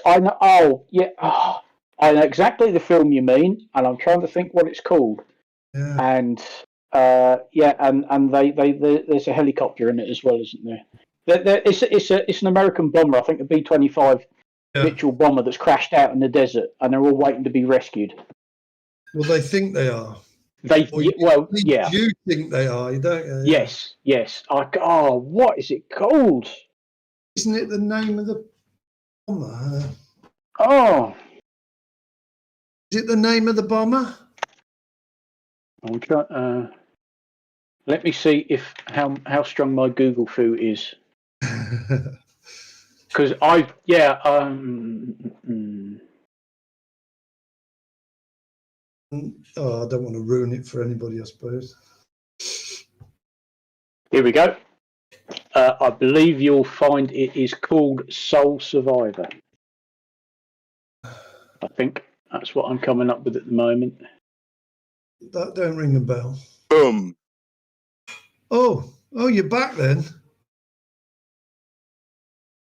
I know. Oh, yeah. Oh, I know exactly the film you mean, and I'm trying to think what it's called. Yeah. And and there's a helicopter in it as well, isn't there? It's an American bomber, I think a B-25 Mitchell bomber that's crashed out in the desert, and they're all waiting to be rescued. Well, they think they are. You think they are, don't you? Yes. What is it called? Isn't it the name of the bomber? Is it the name of the bomber? I'm trying. Let me see how strong my Google foo is. Because I don't want to ruin it for anybody, I suppose. Here we go. I believe you'll find it is called Soul Survivor. I think that's what I'm coming up with at the moment. That don't ring a bell. Boom. Oh, you're back then.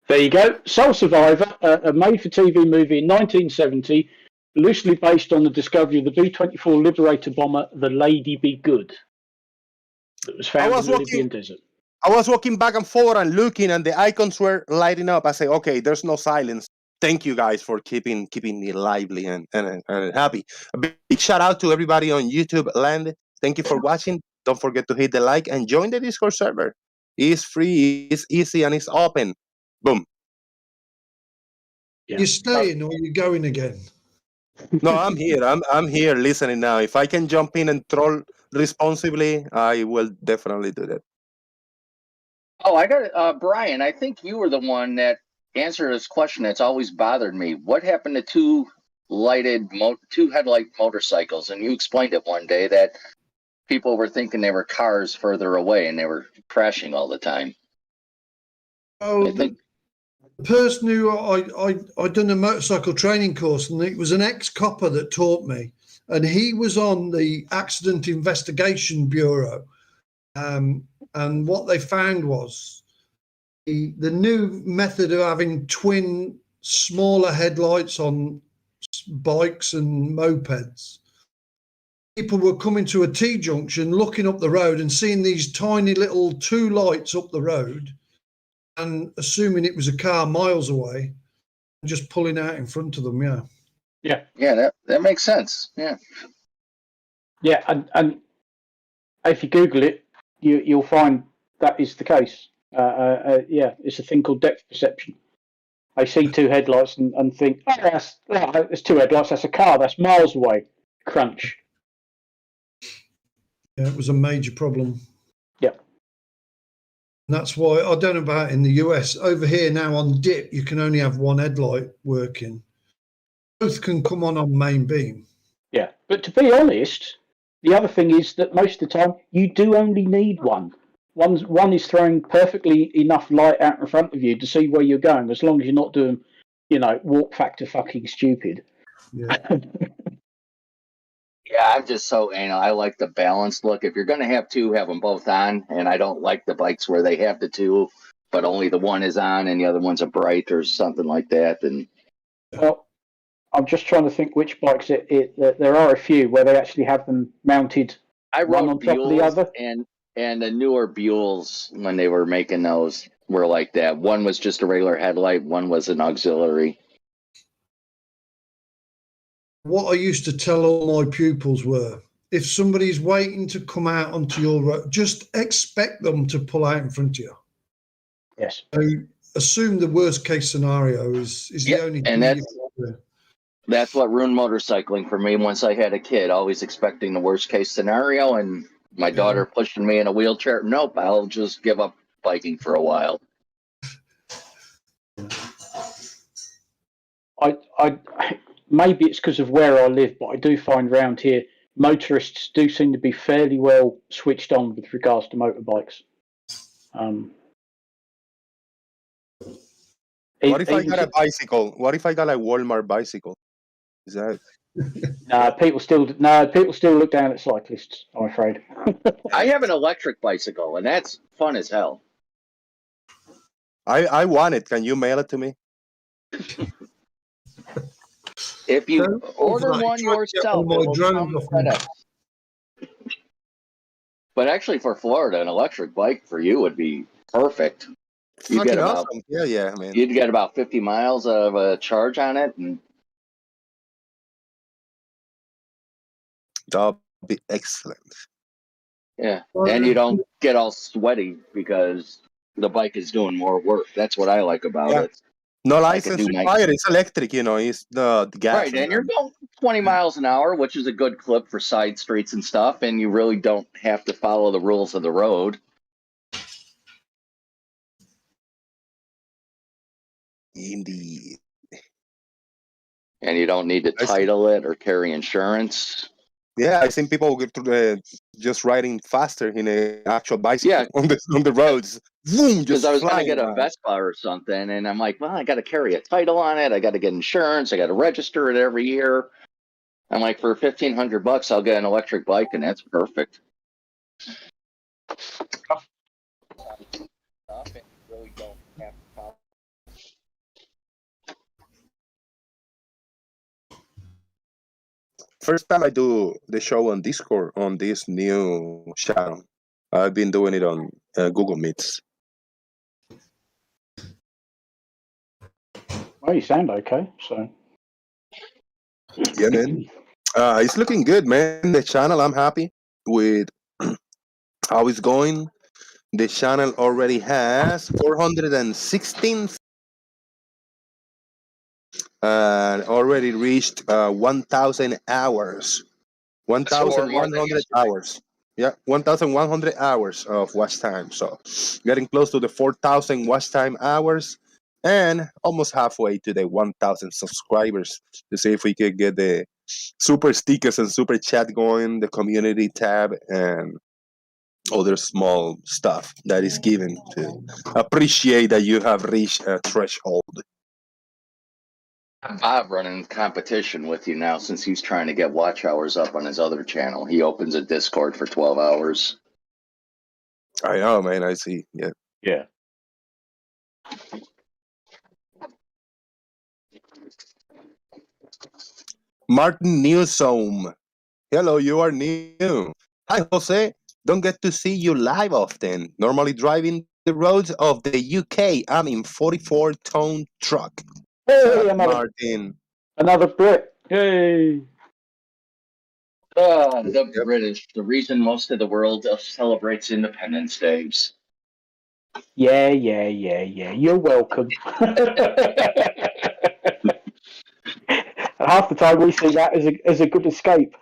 There you go. Soul Survivor, a made-for-TV movie in 1970, loosely based on the discovery of the B-24 Liberator bomber, the Lady Be Good, that was found in the Libyan desert. I was walking back and forth and looking, and the icons were lighting up. I say, okay, there's no silence. Thank you guys for keeping me lively and happy. A big shout out to everybody on YouTube land. Thank you for watching. Don't forget to hit the like and join the Discord server. It's free, it's easy, and it's open. Boom. Yeah. You're staying or you're going again? No, I'm here. I'm here listening now. If I can jump in and troll responsibly, I will definitely do that. Oh, I got it. Brian, I think you were the one that answered this question that's always bothered me. What happened to two headlight motorcycles? And you explained it one day that people were thinking they were cars further away and they were crashing all the time. Oh, the person who I done a motorcycle training course, and it was an ex-copper that taught me, and he was on the Accident Investigation Bureau, and what they found was the new method of having twin smaller headlights on bikes and mopeds. People were coming to a T-junction, looking up the road and seeing these tiny little two lights up the road and assuming it was a car miles away and just pulling out in front of them. Yeah, that makes sense. Yeah, and if you Google it, you'll find that is the case. Yeah, it's a thing called depth perception. They see two headlights and think, oh, there's two headlights, that's a car, that's miles away. Crunch. Yeah, it was a major problem. Yeah. And that's why, I don't know about in the US, over here now on dip, you can only have one headlight working. Both can come on main beam. Yeah, but to be honest, the other thing is that most of the time you do only need one. One is throwing perfectly enough light out in front of you to see where you're going, as long as you're not doing, warp factor fucking stupid. Yeah. Yeah, I'm just so anal. I like the balanced look. If you're going to have two, have them both on. And I don't like the bikes where they have the two, but only the one is on and the other one's a bright or something like that. And well, I'm just trying to think which bikes there are a few where they actually have them mounted. I one rode on top of the Buells other. and the newer Buells when they were making those were like that. One was just a regular headlight. One was an auxiliary. What I used to tell all my pupils were, if somebody's waiting to come out onto your road, just expect them to pull out in front of you. Yes. So assume the worst case scenario is the only and thing you can do. That's what ruined motorcycling for me once I had a kid, always expecting the worst case scenario, and my daughter pushing me in a wheelchair. Nope, I'll just give up biking for a while. I maybe it's because of where I live, but I do find around here motorists do seem to be fairly well switched on with regards to motorbikes. What if I got a bicycle? What if I got a Walmart bicycle? Is that? People still look down at cyclists, I'm afraid. I have an electric bicycle, and that's fun as hell. I want it. Can you mail it to me? If you order one yourself, it will come FedEx. But actually, for Florida, an electric bike for you would be perfect. You get about awesome. Yeah, man. You'd get about 50 miles of a charge on it, and that'll be excellent. Yeah, and you don't get all sweaty because the bike is doing more work. That's what I like about it. No license required. It's electric, it's the gas. Right, and you're going 20 miles an hour, which is a good clip for side streets and stuff, and you really don't have to follow the rules of the road. Indeed. And you don't need to title it or carry insurance. Yeah, I think people get just riding faster in an actual bicycle on the roads. Because I was going to get a Vespa or something, and I'm like, well, I got to carry a title on it. I got to get insurance. I got to register it every year. I'm like, for $1,500, I'll get an electric bike, and that's perfect. First time I do the show on Discord on this new channel. I've been doing it on Google Meets. Well, you sound okay, so. Yeah, man. It's looking good, man. The channel, I'm happy with how it's going. The channel already has 416 and already reached 1,000 hours. 1,100 hours. Yeah, 1,100 hours of watch time. So getting close to the 4,000 watch time hours and almost halfway to the 1,000 subscribers to see if we could get the super stickers and super chat going, the community tab, and other small stuff that is given to appreciate that you have reached a threshold. Bob running competition with you now since he's trying to get watch hours up on his other channel. He opens a Discord for 12 hours. I know, man. I see. Yeah. Yeah. Martin Newsom. Hello, you are new. Hi, Jose. Don't get to see you live often. Normally driving the roads of the UK. I'm in 44-ton truck. Hey, Martin. Another Brit. Yay. The British, the reason most of the world celebrates Independence Days. Yeah. You're welcome. Half the time we see that as a good escape.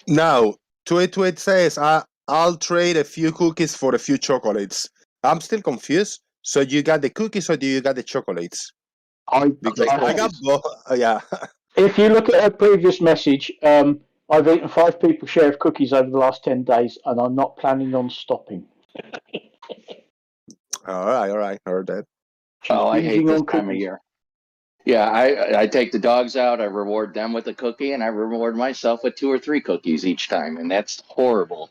Now, Tweet says, I'll trade a few cookies for a few chocolates. I'm still confused. So you got the cookies or do you got the chocolates? Because I got both. Yeah. If you look at her previous message, I've eaten 5 people's share of cookies over the last 10 days, and I'm not planning on stopping. All right. Heard that. I hate Binging this on time of cookies. year. Yeah, I take the dogs out. I reward them with a cookie, and I reward myself with 2 or 3 cookies each time, and that's horrible.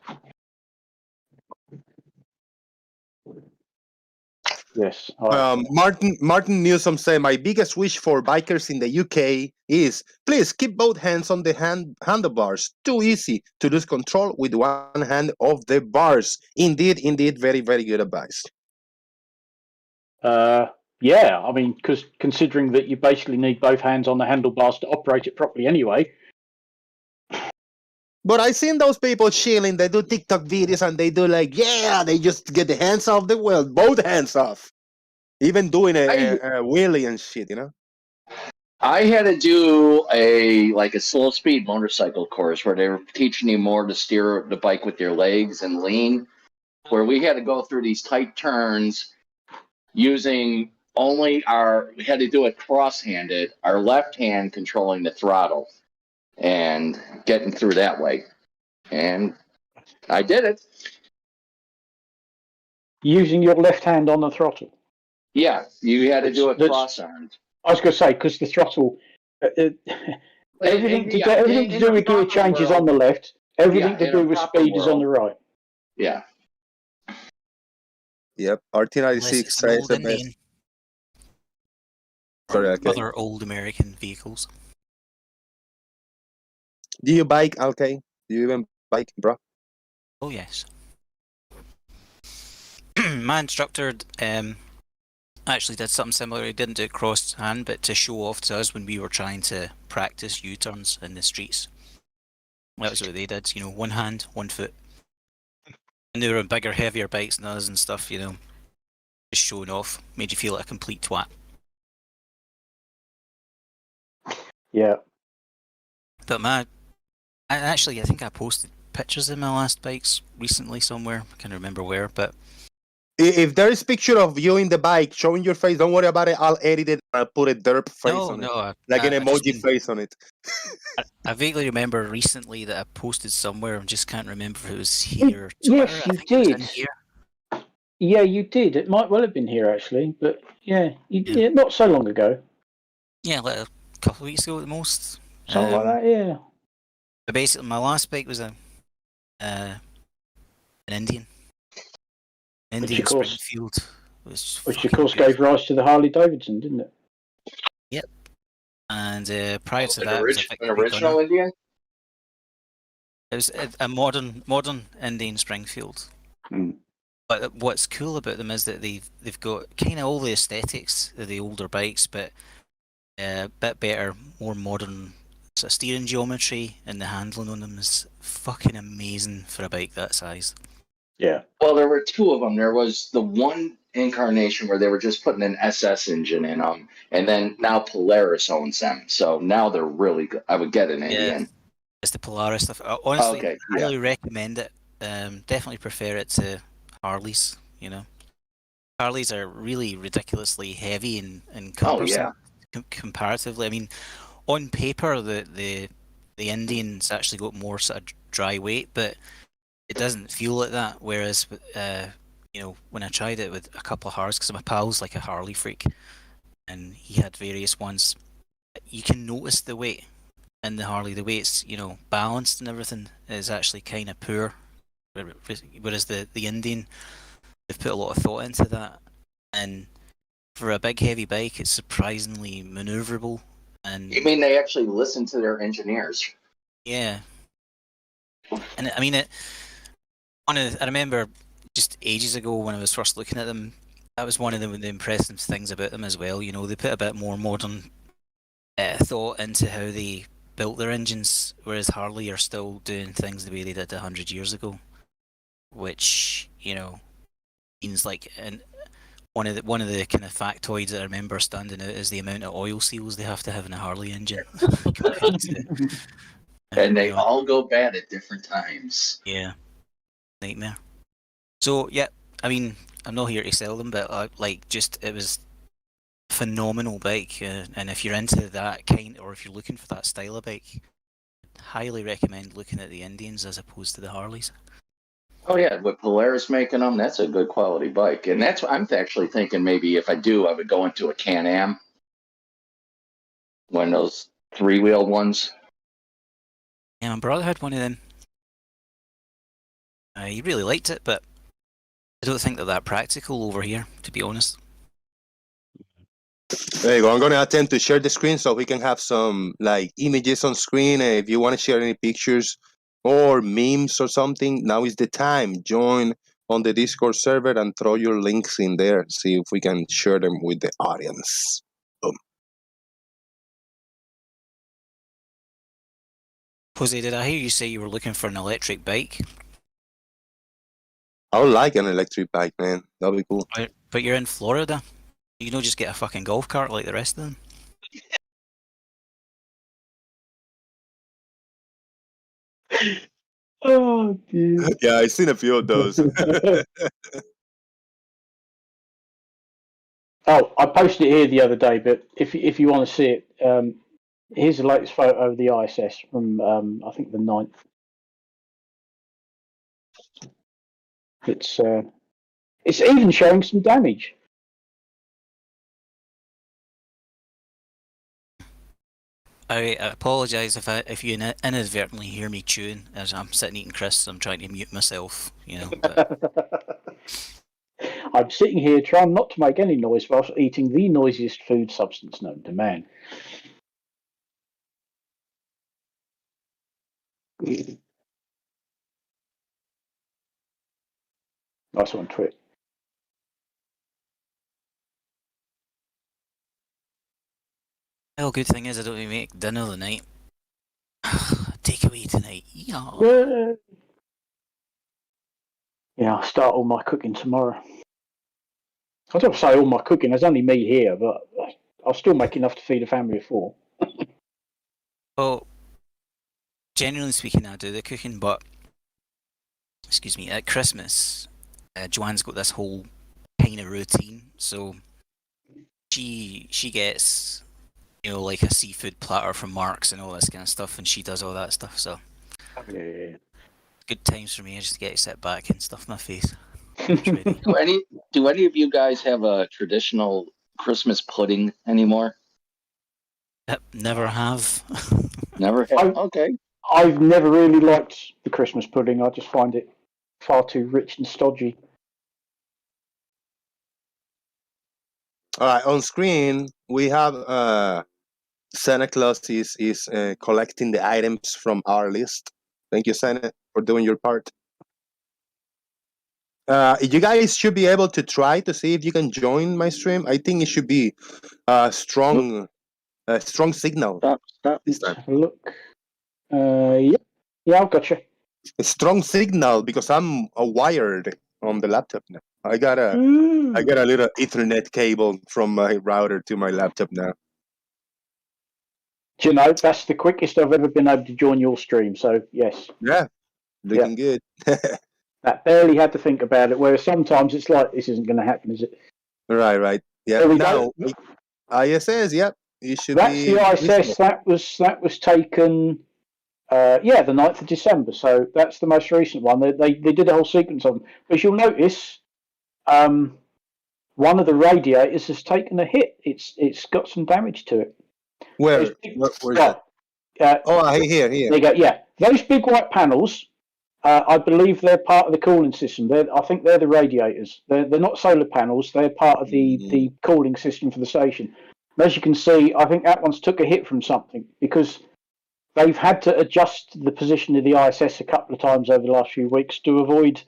Yes. Martin Newsom said, my biggest wish for bikers in the UK is, please keep both hands on the handlebars. Too easy to lose control with one hand of the bars. Indeed, very, very good advice. Yeah, I mean, because considering that you basically need both hands on the handlebars to operate it properly anyway. But I've seen those people chilling, they do TikTok videos and they do like, yeah, they just get the hands off the wheel, both hands off. Even doing a wheelie and shit, you know? I had to do a slow speed motorcycle course where they were teaching you more to steer the bike with your legs and lean, where we had to go through these tight turns using we had to do it cross-handed, our left hand controlling the throttle and getting through that way. And I did it. Using your left hand on the throttle. Yeah, you had to do it cross-armed. I was going to say, because the throttle, everything to do with gear changes on the left, everything to do with speed is on the right. Yeah. Yep, RT96 says the best. Sorry, okay. Other old American vehicles. Do you bike, okay? Do you even bike, bro? Oh, yes. My instructor actually did something similar. He didn't do it cross-hand, but to show off to us when we were trying to practice U-turns in the streets. That was what they did, you know, one hand, one foot. And they were on bigger, heavier bikes than us and stuff, you know. Just showing off. Made you feel like a complete twat. Yeah. But I think I posted pictures of my last bikes recently somewhere. I can't remember where, but if there is picture of you in the bike showing your face, don't worry about it. I'll edit it. I'll put a derp face on it, like an emoji face on it. I vaguely remember recently that I posted somewhere. I just can't remember if it was here or Twitter. Yes, you did. Yeah, you did. It might well have been here actually, but yeah, yeah, not so long ago. Yeah, like a couple of weeks ago at the most. Something like that, yeah. But basically, my last bike was an Indian. Indian Springfield. Which of course gave rise to the Harley Davidson, didn't it? Yep. And prior to that, an original Indian. It was a modern Indian Springfield. Mm. But what's cool about them is that they've got kind of all the aesthetics of the older bikes, but a bit better, more modern sort of steering geometry, and the handling on them is fucking amazing for a bike that size. Yeah. Well, there were 2 of them. There was the one incarnation where they were just putting an SS engine in them, and then now Polaris owns them. So now they're really good. I would get an Indian. Yeah, it's the Polaris stuff. Honestly, I highly recommend it. Definitely prefer it to Harleys. You know, Harleys are really ridiculously heavy and cumbersome comparatively. I mean, on paper, the Indian's actually got more sort of dry weight, but it doesn't feel like that. Whereas, you know, when I tried it with a couple of Harleys, because my pal's like a Harley freak, and he had various ones, you can notice the weight in the Harley. The way it's, you know, balanced and everything is actually kind of poor. Whereas the Indian, they've put a lot of thought into that, and for a big heavy bike, it's surprisingly maneuverable. And you mean they actually listen to their engineers? Yeah. And I mean, I remember just ages ago when I was first looking at them, that was one of the impressive things about them as well. You know, they put a bit more modern thought into how they built their engines, whereas Harley are still doing things the way they did 100 years ago, which means like one of the kind of factoids that I remember standing out is the amount of oil seals they have to have in a Harley engine. And they all go bad at different times. Yeah, nightmare. So yeah, I mean, I'm not here to sell them, but it was a phenomenal bike, and if you're into that kind, or if you're looking for that style of bike, highly recommend looking at the Indians as opposed to the Harleys. Oh yeah, with Polaris making them, that's a good quality bike, and that's I'm actually thinking maybe if I do, I would go into a Can-Am, one of those 3-wheeled ones. Yeah, my brother had one of them. He really liked it, but I don't think they're that practical over here, to be honest. There you go. I'm going to attempt to share the screen so we can have some like images on screen. And if you want to share any pictures or memes or something, now is the time. Join on the Discord server and throw your links in there. See if we can share them with the audience. Boom. Jose, did I hear you say you were looking for an electric bike? I would like an electric bike, man. That'd be cool. But you're in Florida. You just get a fucking golf cart like the rest of them. Oh, dear. Yeah, I've seen a few of those. Oh, I posted it here the other day, but if you want to see it, here's the latest photo of the ISS from I think the 9th. It's even showing some damage. I apologise if you inadvertently hear me chewing as I'm sitting eating crisps. I'm trying to mute myself, But... I'm sitting here trying not to make any noise whilst eating the noisiest food substance known to man. Nice one, Twit. Well, good thing is I don't even make dinner tonight. Takeaway tonight. Yeah. Yeah, I'll start all my cooking tomorrow. I don't say all my cooking. There's only me here, but I'll still make enough to feed a family of 4. Well, generally speaking, I do the cooking, but excuse me, at Christmas, Joanne's got this whole kind of routine. So she gets like a seafood platter from Mark's and all this kind of stuff, and she does all that stuff. So yeah. Good times for me. I just get to sit back and stuff my face. Do any of you guys have a traditional Christmas pudding anymore? Yep, never have. Never have. Okay. I've never really liked the Christmas pudding. I just find it far too rich and stodgy. All right, on screen we have Santa Claus is collecting the items from our list. Thank you, Santa, for doing your part. You guys should be able to try to see if you can join my stream. I think it should be a strong signal. Stop. Let's have a look. Yeah, I've got you. A strong signal because I'm wired on the laptop now. I got a little Ethernet cable from my router to my laptop now. Do you know, that's the quickest I've ever been able to join your stream, so yes. Yeah, looking good. That barely had to think about it, whereas sometimes it's like, this isn't going to happen, is it? Right. Yeah, now, ISS, yep. It should that's be the ISS, that was taken, the 9th of December, so that's the most recent one. They did a whole sequence of them. But as you'll notice, one of the radiators has taken a hit. It's got some damage to it. Where is that? Here. There you go. Yeah, those big white panels. I believe they're part of the cooling system. I think they're the radiators. They're not solar panels. They're part of the cooling system for the station. And as you can see, I think that one's took a hit from something because they've had to adjust the position of the ISS a couple of times over the last few weeks to avoid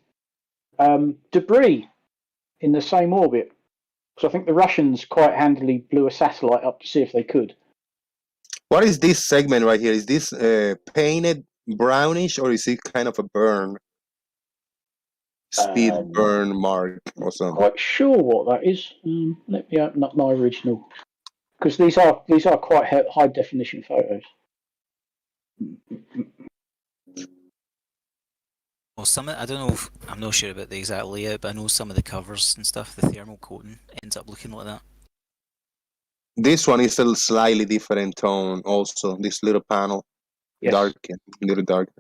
debris in the same orbit. So I think the Russians quite handily blew a satellite up to see if they could. What is this segment right here? Is this painted brownish or is it kind of a burn? speed burn mark or something. Quite sure what that is. Let me open up my original, because these are quite high definition photos. Well, I don't know if, I'm not sure about the exact layout, but I know some of the covers and stuff, the thermal coating ends up looking like that. This one is a slightly different tone also, this little panel. Yes. Darker, a little darker.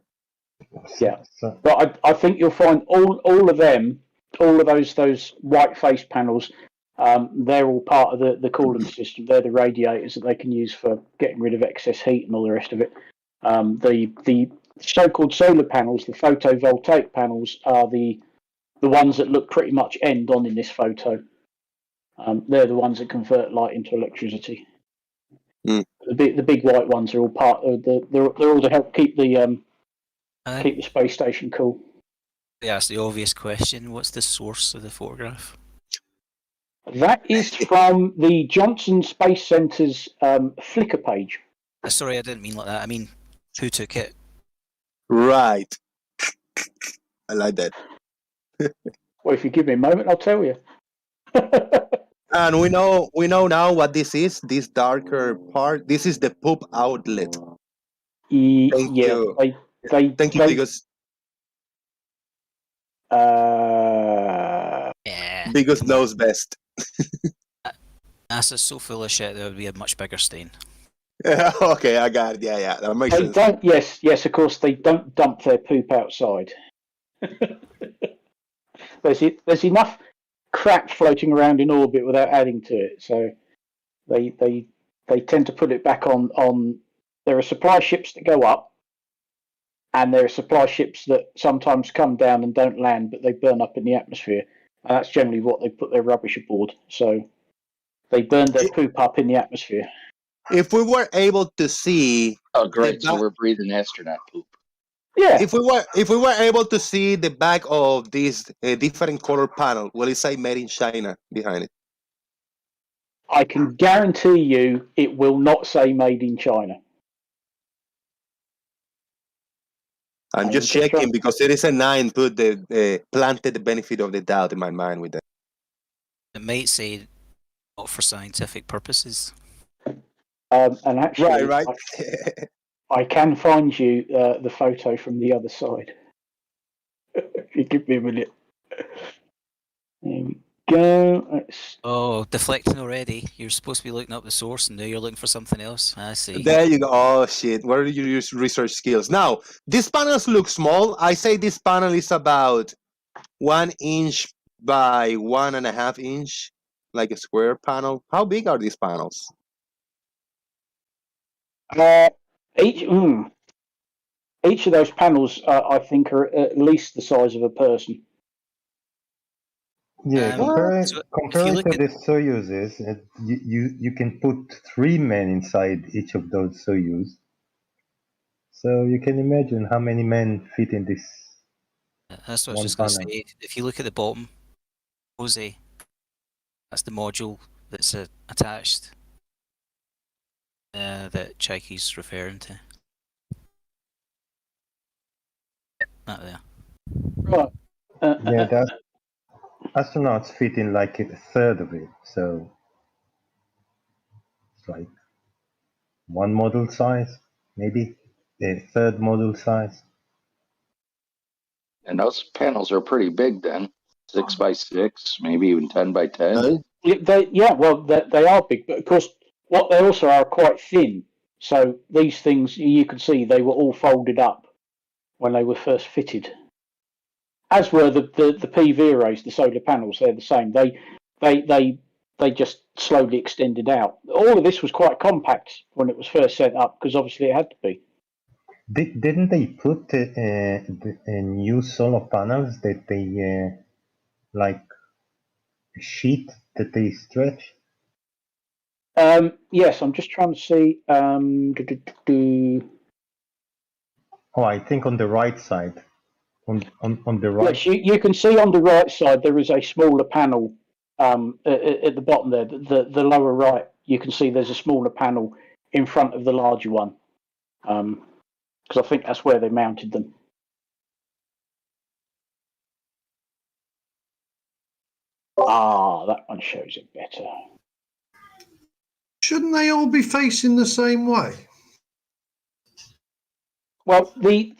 Yeah. But I think you'll find all of them, all of those white face panels, they're all part of the cooling system. They're the radiators that they can use for getting rid of excess heat and all the rest of it. The so-called solar panels, the photovoltaic panels, are the ones that look pretty much end on in this photo. They're the ones that convert light into electricity. Mm. The big white ones are all part of they're all to help keep the space station cool. Yeah, that's the obvious question. What's the source of the photograph? That is from the Johnson Space Centre's Flickr page. Sorry, I didn't mean like that. I mean, who took it? Right. I like that. Well, if you give me a moment, I'll tell you. And we know now what this is. This darker part. This is the poop outlet. Thank you. Thank you, because Biggest knows best. NASA's so full of shit, there would be a much bigger stain. Okay, I got it. Yeah, that makes sense. Don't. Yes. Of course, they don't dump their poop outside. There's enough crap floating around in orbit without adding to it, so they tend to put it back on. There are supply ships that go up, and there are supply ships that sometimes come down and don't land, but they burn up in the atmosphere, and that's generally what they put their rubbish aboard. So they burn their poop up in the atmosphere. If we were able to see, oh great, so we're breathing astronaut poop. Yeah. If we were able to see the back of this different color panel, will it say "Made in China" behind it? I can guarantee you, it will not say "Made in China." I'm just checking because it is a 9. Put planted the benefit of the doubt in my mind with that. It might say not for scientific purposes. And actually, right. I can find you the photo from the other side. If you give me a minute. There we go. Oh, deflecting already. You're supposed to be looking up the source, and now you're looking for something else. I see. There you go. Oh shit! Where do you use research skills? Now, these panels look small. I say this panel is about 1 inch by 1.5 inch, like a square panel. How big are these panels? Each of those panels, I think, are at least the size of a person. Yeah, comparing to the Soyuzes, you can put 3 men inside each of those Soyuz. So you can imagine how many men fit in this. That's what I was just going to say. If you look at the bottom, Jose, that's the module that's attached that Chaiki's referring to. That there. Right. Yeah, that astronauts fit in like a third of it, so it's like 1 model size, maybe a third model size. And those panels are pretty big then. 6 by 6, maybe even 10 by 10. They are big, but of course, what they also are quite thin. So these things, you can see, they were all folded up when they were first fitted. As were the PV arrays, the solar panels. They're the same. They just slowly extended out. All of this was quite compact when it was first set up, because obviously it had to be. Didn't they put new solar panels that they like a sheet that they stretch? Yes, I'm just trying to see. Oh, I think on the right side. On the right. Yes, you can see on the right side there is a smaller panel at the bottom there. The lower right, you can see there's a smaller panel in front of the larger one. Because I think that's where they mounted them. Ah, that one shows it better. Shouldn't they all be facing the same way? Well, the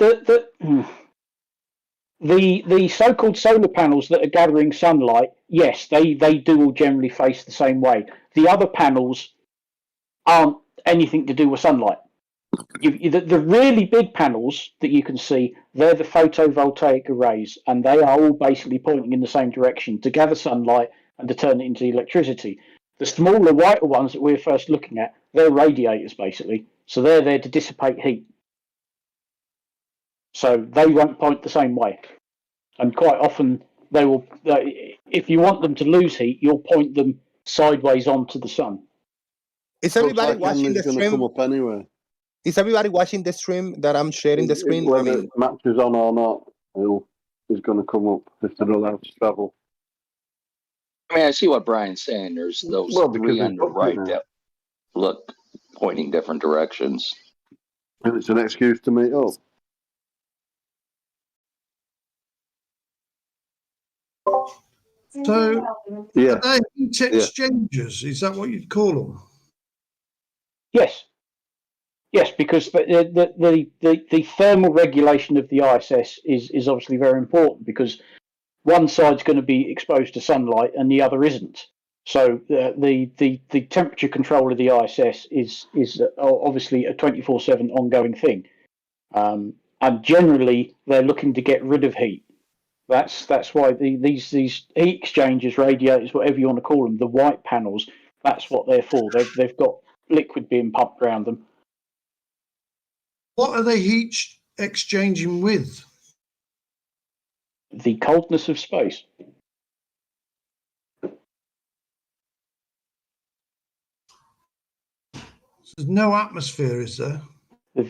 so-called solar panels that are gathering sunlight, yes, they do all generally face the same way. The other panels aren't anything to do with sunlight. The really big panels that you can see, they're the photovoltaic arrays, and they are all basically pointing in the same direction to gather sunlight and to turn it into electricity. The smaller, whiter ones that we're first looking at, they're radiators, basically. So they're there to dissipate heat. So they won't point the same way. And quite often, they will. If you want them to lose heat, you'll point them sideways onto the sun. Is everybody watching the stream? Come up anyway. Is everybody watching the stream that I'm sharing the screen? Whether match is on or not, it's going to come up if they're allowed to travel. I mean, I see what Brian's saying. There's those three on the right that look pointing different directions. And it's an excuse to meet up. So, yeah, are they heat exchangers? Is that what you'd call them? Yes. Yes, because the thermal regulation of the ISS is obviously very important, because one side's going to be exposed to sunlight and the other isn't. So the temperature control of the ISS is obviously a 24/7 ongoing thing, and generally they're looking to get rid of heat. That's why these heat exchangers, radiators, whatever you want to call them, the white panels, that's what they're for. They've got liquid being pumped around them. What are they heat exchanging with? The coldness of space. There's no atmosphere, is there? There's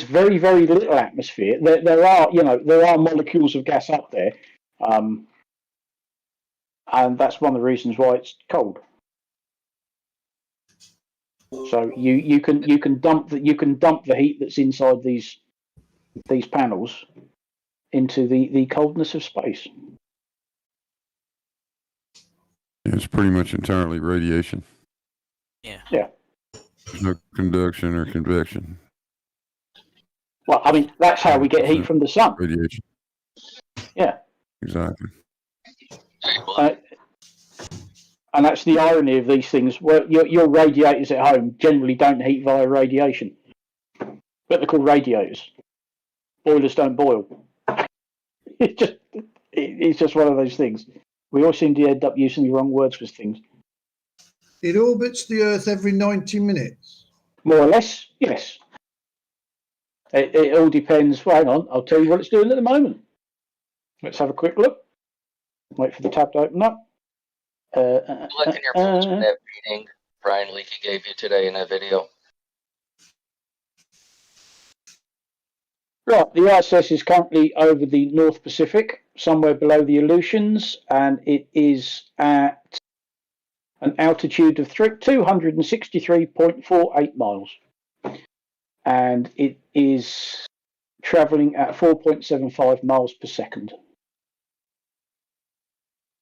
very, very little atmosphere. There are molecules of gas up there, and that's one of the reasons why it's cold. So you can dump the heat that's inside these panels into the coldness of space. It's pretty much entirely radiation. Yeah. Yeah. There's no conduction or convection. Well, I mean, that's how we get heat from the sun. Radiation. Yeah. Exactly. And that's the irony of these things. Well, your radiators at home generally don't heat via radiation, but they're called radiators. Boilers don't boil. It's just one of those things. We all seem to end up using the wrong words for things. It orbits the Earth every 90 minutes. More or less, yes. It all depends. Well, hang on, I'll tell you what it's doing at the moment. Let's have a quick look. Wait for the tab to open up. Look in your phones for that reading Brian Leakey gave you today in that video. Right, the ISS is currently over the North Pacific, somewhere below the Aleutians, and it is at an altitude of 263.48 miles. And it is traveling at 4.75 miles per second.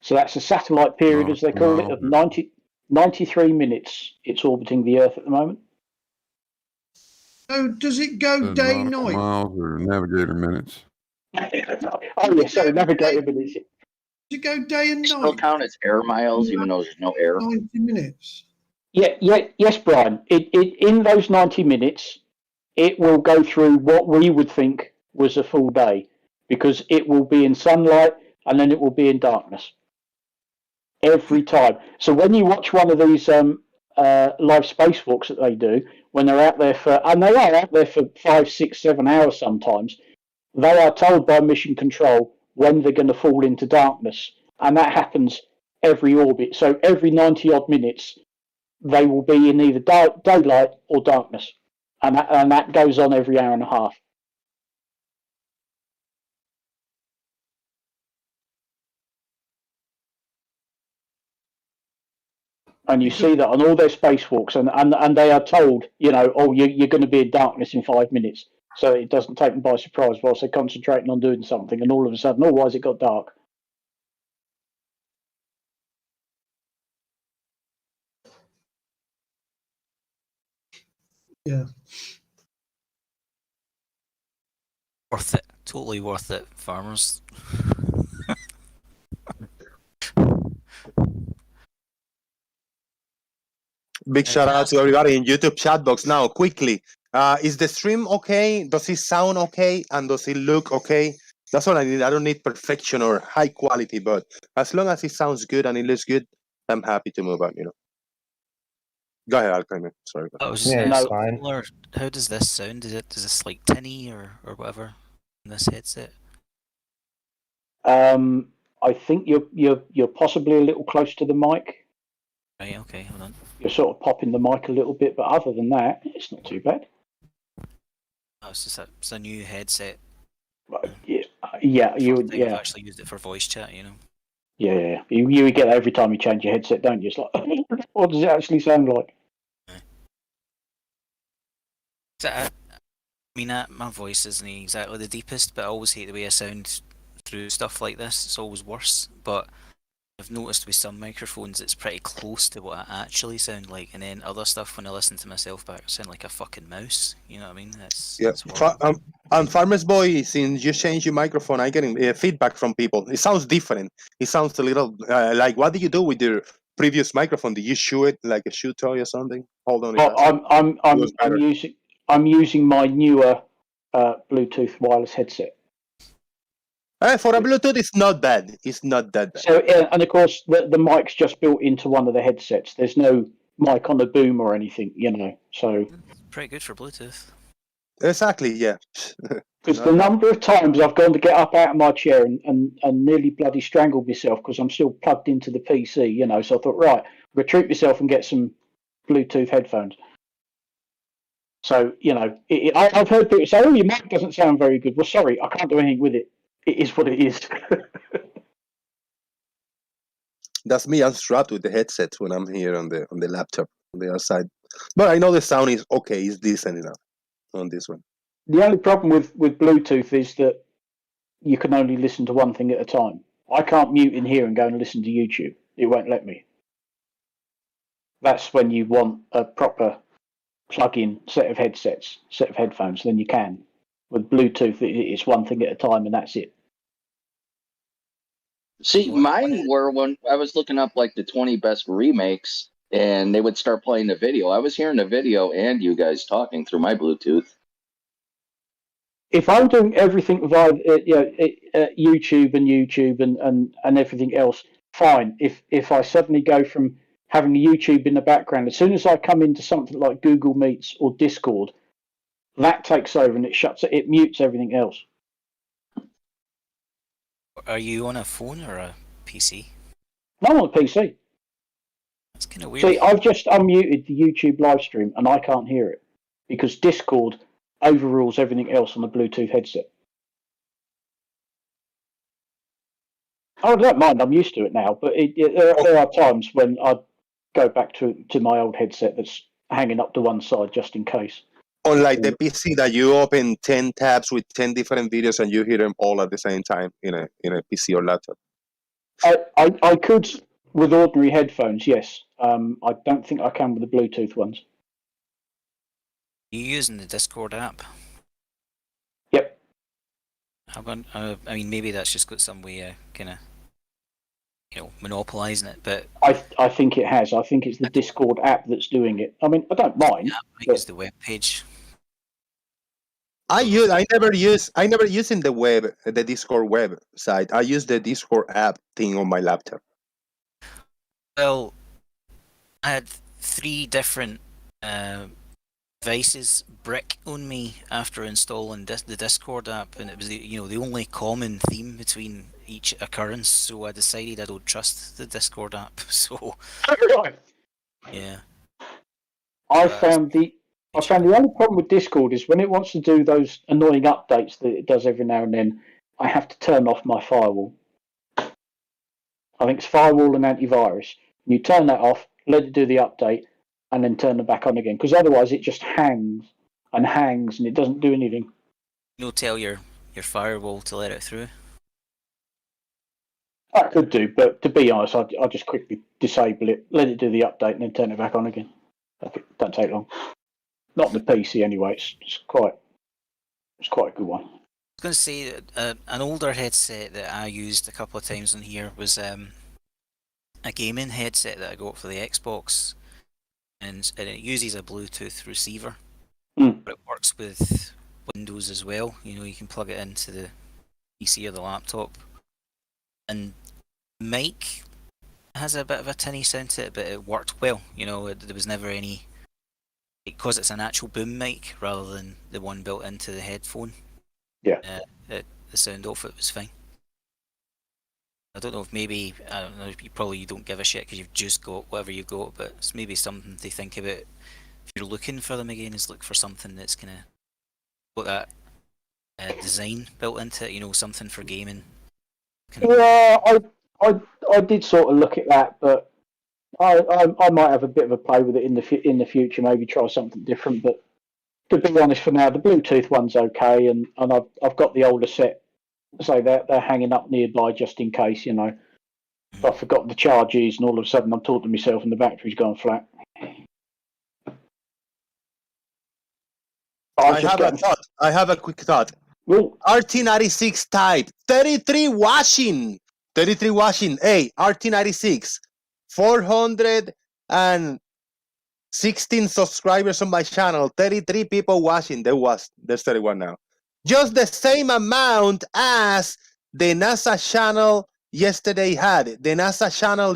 So that's a satellite period, as they call it, of 93 minutes. It's orbiting the Earth at the moment. So does it go day night? Miles or navigator minutes? Oh yeah, sorry, navigator minutes. Does it go day and night? Still count as air miles, even though there's no air. 90 minutes. Yes, Brian. It in those 90 minutes, it will go through what we would think was a full day, because it will be in sunlight and then it will be in darkness every time. So when you watch one of these live spacewalks that they do, when they're out there and they are out there for 5, 6, 7 hours sometimes, they are told by mission control when they're going to fall into darkness, and that happens every orbit. So every 90 odd minutes, they will be in either daylight or darkness, and that goes on every hour and a half. And you see that on all their spacewalks, and they are told, you're going to be in darkness in 5 minutes, so it doesn't take them by surprise whilst they're concentrating on doing something, and all of a sudden, why has it got dark? Yeah. Worth it. Totally worth it, farmers. Big shout out to everybody in YouTube chat box now. Quickly, is the stream okay? Does it sound okay? And does it look okay? That's all I need. I don't need perfection or high quality, but as long as it sounds good and it looks good, I'm happy to move on. Go ahead, Alcaiman. Sorry. Similar. How does this sound? Does this like tinny or whatever in this headset? I think you're possibly a little close to the mic. Right. Okay. Hold on. You're sort of popping the mic a little bit, but other than that, it's not too bad. Oh, it's a new headset. Yeah. I've actually used it for voice chat. Yeah. You get that every time you change your headset, don't you? It's like, what does it actually sound like? I mean, my voice isn't exactly the deepest, but I always hate the way I sound through stuff like this. It's always worse. But I've noticed with some microphones, it's pretty close to what I actually sound like, and then other stuff, when I listen to myself back, I sound like a fucking mouse. You know what I mean? That's And Farmer's Boy, since you changed your microphone, I'm getting feedback from people. It sounds different. It sounds a little like, what did you do with your previous microphone? Did you shoe it like a shoe toy or something? Hold on. I'm using my newer Bluetooth wireless headset. For a Bluetooth, it's not bad. It's not that bad. So, and of course, the mic's just built into one of the headsets. There's no mic on the boom or anything, So it's pretty good for Bluetooth. Exactly, yeah. Because the number of times I've gone to get up out of my chair and nearly bloody strangled myself because I'm still plugged into the PC, So I thought, right, I'm going to treat myself and get some Bluetooth headphones. So, I've heard people say, oh, your mic doesn't sound very good. Well, sorry, I can't do anything with it. It is what it is. That's me. I'm strapped with the headset when I'm here on the laptop on the other side. But I know the sound is okay. It's decent enough on this one. The only problem with Bluetooth is that you can only listen to one thing at a time. I can't mute in here and go and listen to YouTube. It won't let me. That's when you want a proper plug-in set of headphones, then you can. With Bluetooth, it's one thing at a time, and that's it. See, mine were when I was looking up like the 20 best remakes, and they would start playing the video. I was hearing the video and you guys talking through my Bluetooth. If I'm doing everything via YouTube and everything else, fine. If I suddenly go from having YouTube in the background, as soon as I come into something like Google Meets or Discord, that takes over and it mutes everything else. Are you on a phone or a PC? I'm on a PC. That's kind of weird. See, I've just unmuted the YouTube live stream and I can't hear it because Discord overrules everything else on the Bluetooth headset. I don't mind. I'm used to it now, but there are times when I go back to my old headset that's hanging up to one side just in case. Unlike the PC that you open 10 tabs with 10 different videos and you hear them all at the same time in a PC or laptop. I could with ordinary headphones, yes. I don't think I can with the Bluetooth ones. Are you using the Discord app? Yep. I mean, maybe that's just got some way of kind of, monopolising it, but I think it has. I think it's the Discord app that's doing it. I mean, I don't mind. I use the web page. I never use in the Discord web site. I use the Discord app thing on my laptop. Well, I had 3 different devices brick on me after installing the Discord app, and it was the only common theme between each occurrence. So I decided I don't trust the Discord app. So yeah, I found the only problem with Discord is when it wants to do those annoying updates that it does every now and then, I have to turn off my firewall. I think it's firewall and antivirus. You turn that off, let it do the update, and then turn it back on again. Because otherwise it just hangs, and it doesn't do anything. Tell your firewall to let it through. I could do, but to be honest, I'll just quickly disable it, let it do the update, and then turn it back on again. Don't take long. Not on the PC anyway. It's quite a good one. I was going to say an older headset that I used a couple of times on here was a gaming headset that I got for the Xbox, and it uses a Bluetooth receiver, but it works with Windows as well. You can plug it into the PC or the laptop, and mic has a bit of a tinny sound to it, but it worked well. There was never any, because it's an actual boom mic rather than the one built into the headphone. Yeah. The sound off it was fine. I don't know if maybe, I don't know, you don't give a shit because you've just got whatever you got, but it's maybe something to think about if you're looking for them again, is look for something that's going to put that design built into it, something for gaming. Yeah, I did sort of look at that, but I might have a bit of a play with it in the future, maybe try something different, but to be honest, for now, the Bluetooth one's okay, and I've got the older set, so they're hanging up nearby just in case, If I forgot the charges, and all of a sudden I'm talking to myself and the battery's gone flat. I have a quick thought. Well, RT96 type 33 watching. Hey, RT96, 416 subscribers on my channel, 33 people watching. There's 31 now. Just the same amount as the NASA channel yesterday had. The NASA channel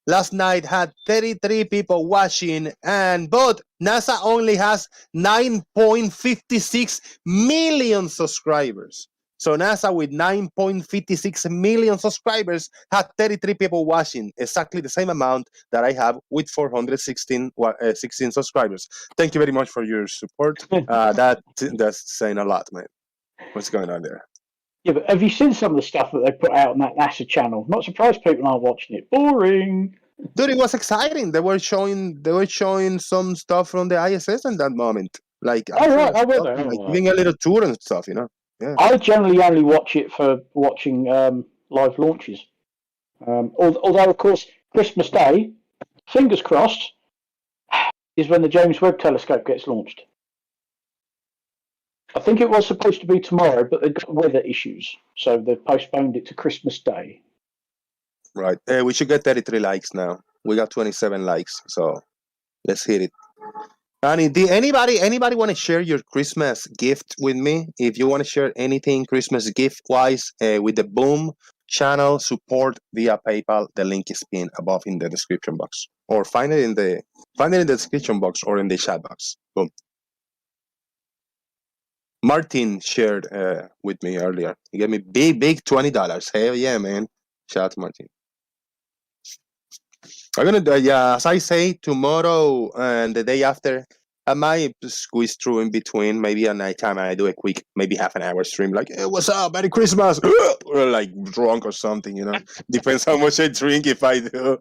last night had 33 people watching, but NASA only has 9.56 million subscribers. So NASA with 9.56 million subscribers had 33 people watching, exactly the same amount that I have with 416 subscribers. Thank you very much for your support. That's saying a lot, man. What's going on there? Yeah, but have you seen some of the stuff that they put out on that NASA channel? Not surprised people aren't watching it. Boring. Dude, it was exciting. They were showing some stuff from the ISS in that moment. Like, giving a little tour and stuff, Yeah. I generally only watch it for watching live launches. Although, of course, Christmas Day, fingers crossed, is when the James Webb Telescope gets launched. I think it was supposed to be tomorrow, but they've got weather issues, so they've postponed it to Christmas Day. Right. We should get 33 likes now. We got 27 likes, so let's hit it. Annie, anybody want to share your Christmas gift with me? If you want to share anything Christmas gift-wise with the Boom channel, support via PayPal. The link is pinned above in the description box, or find it in the description box or in the chat box. Boom. Martin shared with me earlier. He gave me big $20. Hell yeah, man! Shout out to Martin. I'm gonna do, as I say, tomorrow and the day after, I might squeeze through in between, maybe at night time, and I do a quick, maybe half an hour stream, like, hey, what's up, Merry Christmas, or like drunk or something, Depends how much I drink, if I do,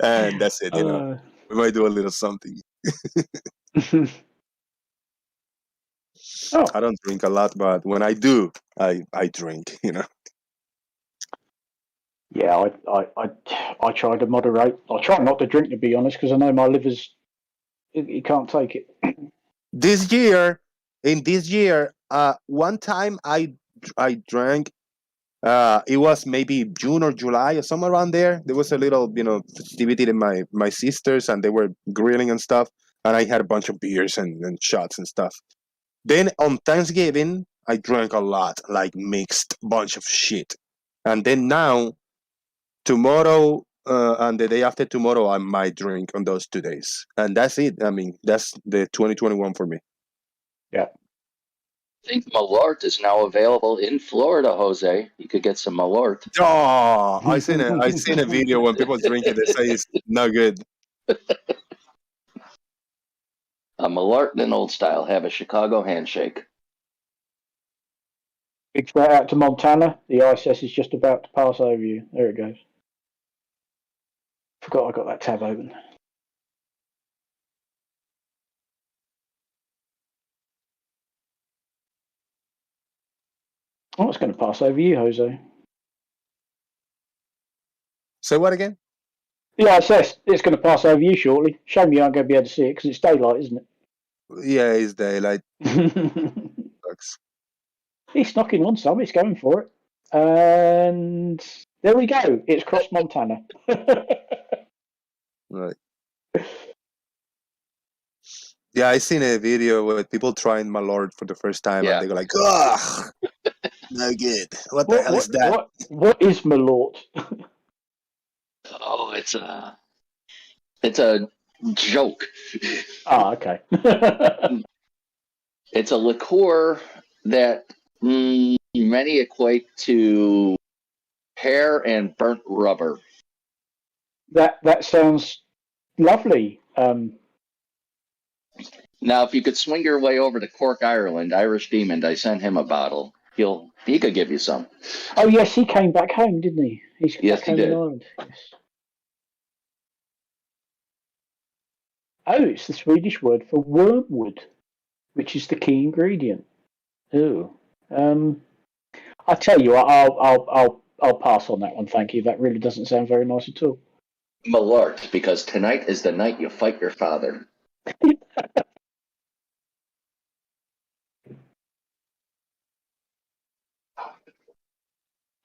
and that's it, We might do a little something. I don't drink a lot, but when I do, I drink, Yeah, I try to moderate. I try not to drink, to be honest, because I know my liver's, you can't take it. In this year, one time I drank. It was maybe June or July or somewhere around there. There was a little, festivity in my sisters, and they were grilling and stuff. And I had a bunch of beers and shots and stuff. Then on Thanksgiving, I drank a lot, like mixed bunch of shit. And then now, tomorrow and the day after tomorrow, I might drink on those 2 days. And that's it. I mean, that's the 2021 for me. Yeah. I think Malort is now available in Florida, Jose. You could get some Malort. Oh, I seen a video when people drink it, they say it's not good. A Malort in old style. Have a Chicago handshake. Big shout out to Montana. The ISS is just about to pass over you. There it goes. Forgot I got that tab open. Oh, it's going to pass over you, Jose. Say what again? The ISS, it's going to pass over you shortly. Shame you aren't going to be able to see it because it's daylight, isn't it? Yeah, it's daylight. He's knocking on some. He's going for it. And there we go. It's cross Montana. Right. Yeah, I seen a video with people trying Malort for the first time, and they go like, "Ugh, no good. What the hell is that?" What is Malort? Oh, it's a joke. Ah, okay. It's a liqueur that many equate to hair and burnt rubber. That sounds lovely. Now, if you could swing your way over to Cork, Ireland, Irish Demon, I sent him a bottle. He could give you some. Oh yes, he came back home, didn't he? Yes, he did. In Ireland. Yes. Oh, it's the Swedish word for wormwood, which is the key ingredient. Oh, I tell you what, I'll pass on that one. Thank you. That really doesn't sound very nice at all. Malort, because tonight is the night you fight your father.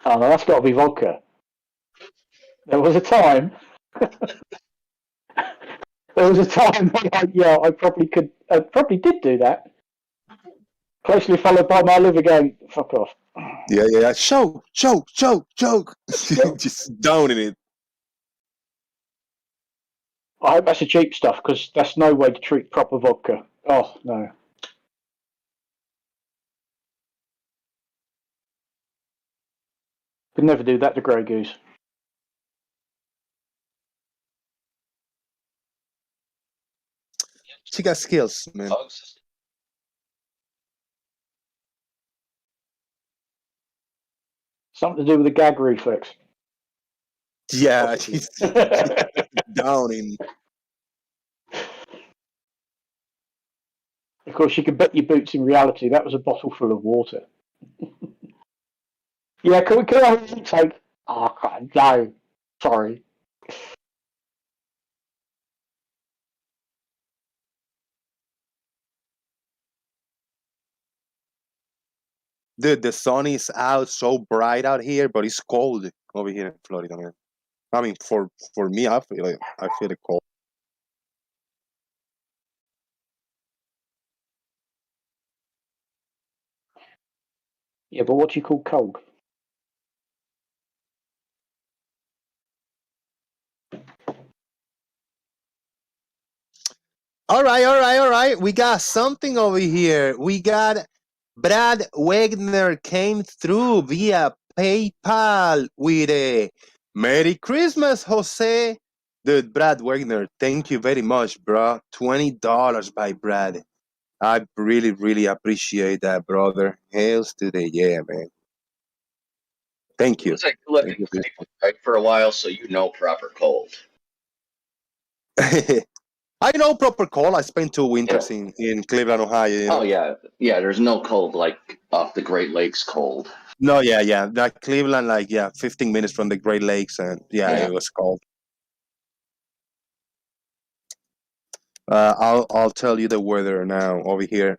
Oh no, that's got to be vodka. There was a time. There was a time when I probably did do that. Closely followed by my liver going, fuck off. Yeah. Choke. Just down in it. I hope that's a cheap stuff, because that's no way to treat proper vodka. Oh, no. Could never do that to Grey Goose. She got skills, man. Something to do with the gag reflex. Yeah, she's down in. Of course, you could bet your boots in reality that was a bottle full of water. Yeah, can I have a take? Oh, no. Sorry. Dude, the sun is out, so bright out here, but it's cold over here in Florida, man. I mean, for me, I feel it cold. Yeah, but what do you call cold? All right. We got something over here. We got Brad Wegner came through via PayPal with a Merry Christmas, Jose. Dude, Brad Wegner, thank you very much, bro. $20 by Brad. I really, really appreciate that, brother. Hails to the yeah, man. Thank you. It's like living right for a while, so you know proper cold. I know proper cold. I spent 2 winters in Cleveland, Ohio. You know? Oh yeah. There's no cold like off the Great Lakes cold. No, yeah. That Cleveland, 15 minutes from the Great Lakes, and it was cold. I'll tell you the weather now over here.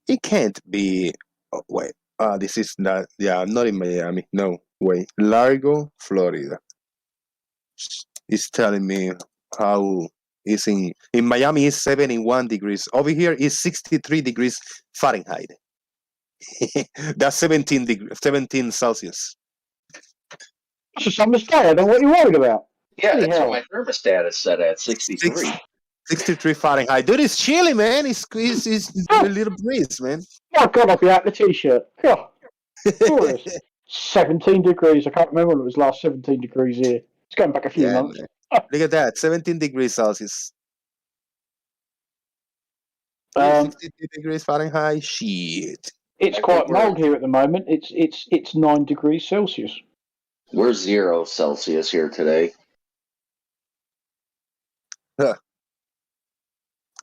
It can't be. Oh, wait. This is not. Yeah, I'm not in Miami. No way. Largo, Florida. It's telling me how it's in Miami is 71 degrees. Over here is 63 degrees Fahrenheit. That's 17 Celsius. It's a summer's day. I don't know what you're worried about. Yeah, that's what my thermostat is set at, 63. 63 Fahrenheit. Dude, it's chilly, man. It's a little breeze, man. Oh, God, I'll be out in a t-shirt. God. 17 degrees. I can't remember when it was last 17 degrees here. It's going back a few months. Look at that. 17 degrees Celsius. 62 degrees Fahrenheit. Shit. It's quite mild here at the moment. It's 9 degrees Celsius. We're 0 Celsius here today. Huh.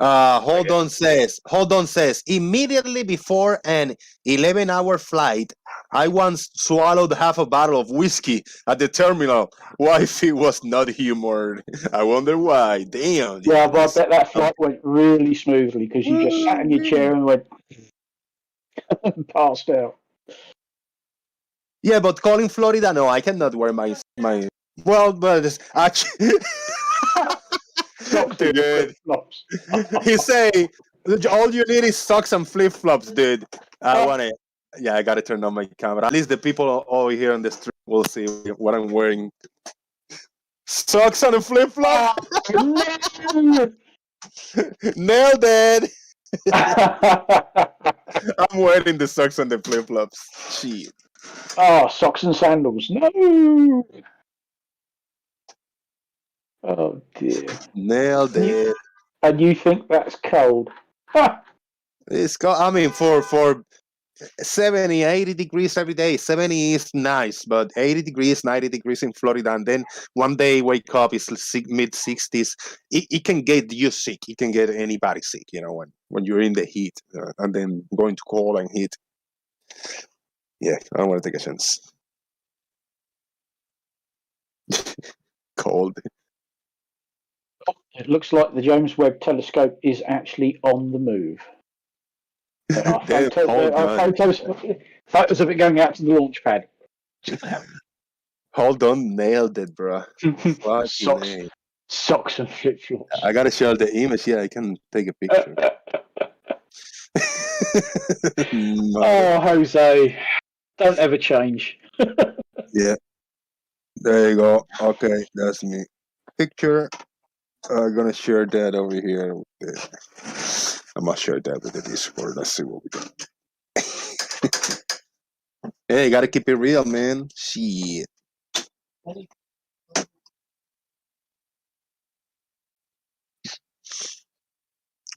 Hold on says, immediately before an 11-hour flight, I once swallowed half a bottle of whiskey at the terminal. Wifey was not humored. I wonder why. Damn. Yeah, but I bet that flight went really smoothly because you just sat in your chair and went passed out. Yeah, but calling Florida, no, I cannot wear my. Well, but it's actually. Dude, he say all you need is socks and flip flops, dude. I want it. Yeah, I gotta turn on my camera. At least the people over here on the street will see what I'm wearing. Socks and a flip flop. Nailed it. I'm wearing the socks and the flip flops. Shit. Oh, socks and sandals. No. Oh dear. Nailed it. And you think that's cold? It's cold. I mean, for 70, 80 degrees every day. 70 is nice, but 80 degrees, 90 degrees in Florida, and then one day wake up, it's mid-60s. It can get you sick. It can get anybody sick, when you're in the heat, and then going to cold and heat. Yeah, I don't want to take a chance. Cold. It looks like the James Webb Telescope is actually on the move. Photos of it going out to the launch pad. Hold on, nailed it, bro. Socks and flip flops. I gotta share the image. Yeah, I can take a picture. Oh, Jose, don't ever change. Yeah, there you go. Okay, that's me. Picture. I'm gonna share that over here. I'm gonna share that with the Discord. Let's see what we got. Hey, gotta keep it real, man. Shit.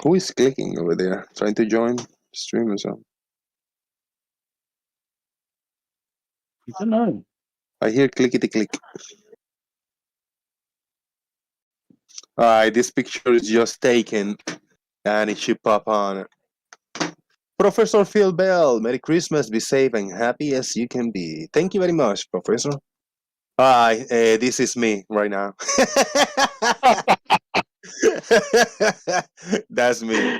Who is clicking over there? Trying to join stream or something? I don't know. I hear clickety click. Alright, this picture is just taken and it should pop on. Professor Phil Bell, Merry Christmas, be safe and happy as you can be. Thank you very much, Professor. Hi, this is me right now. That's me.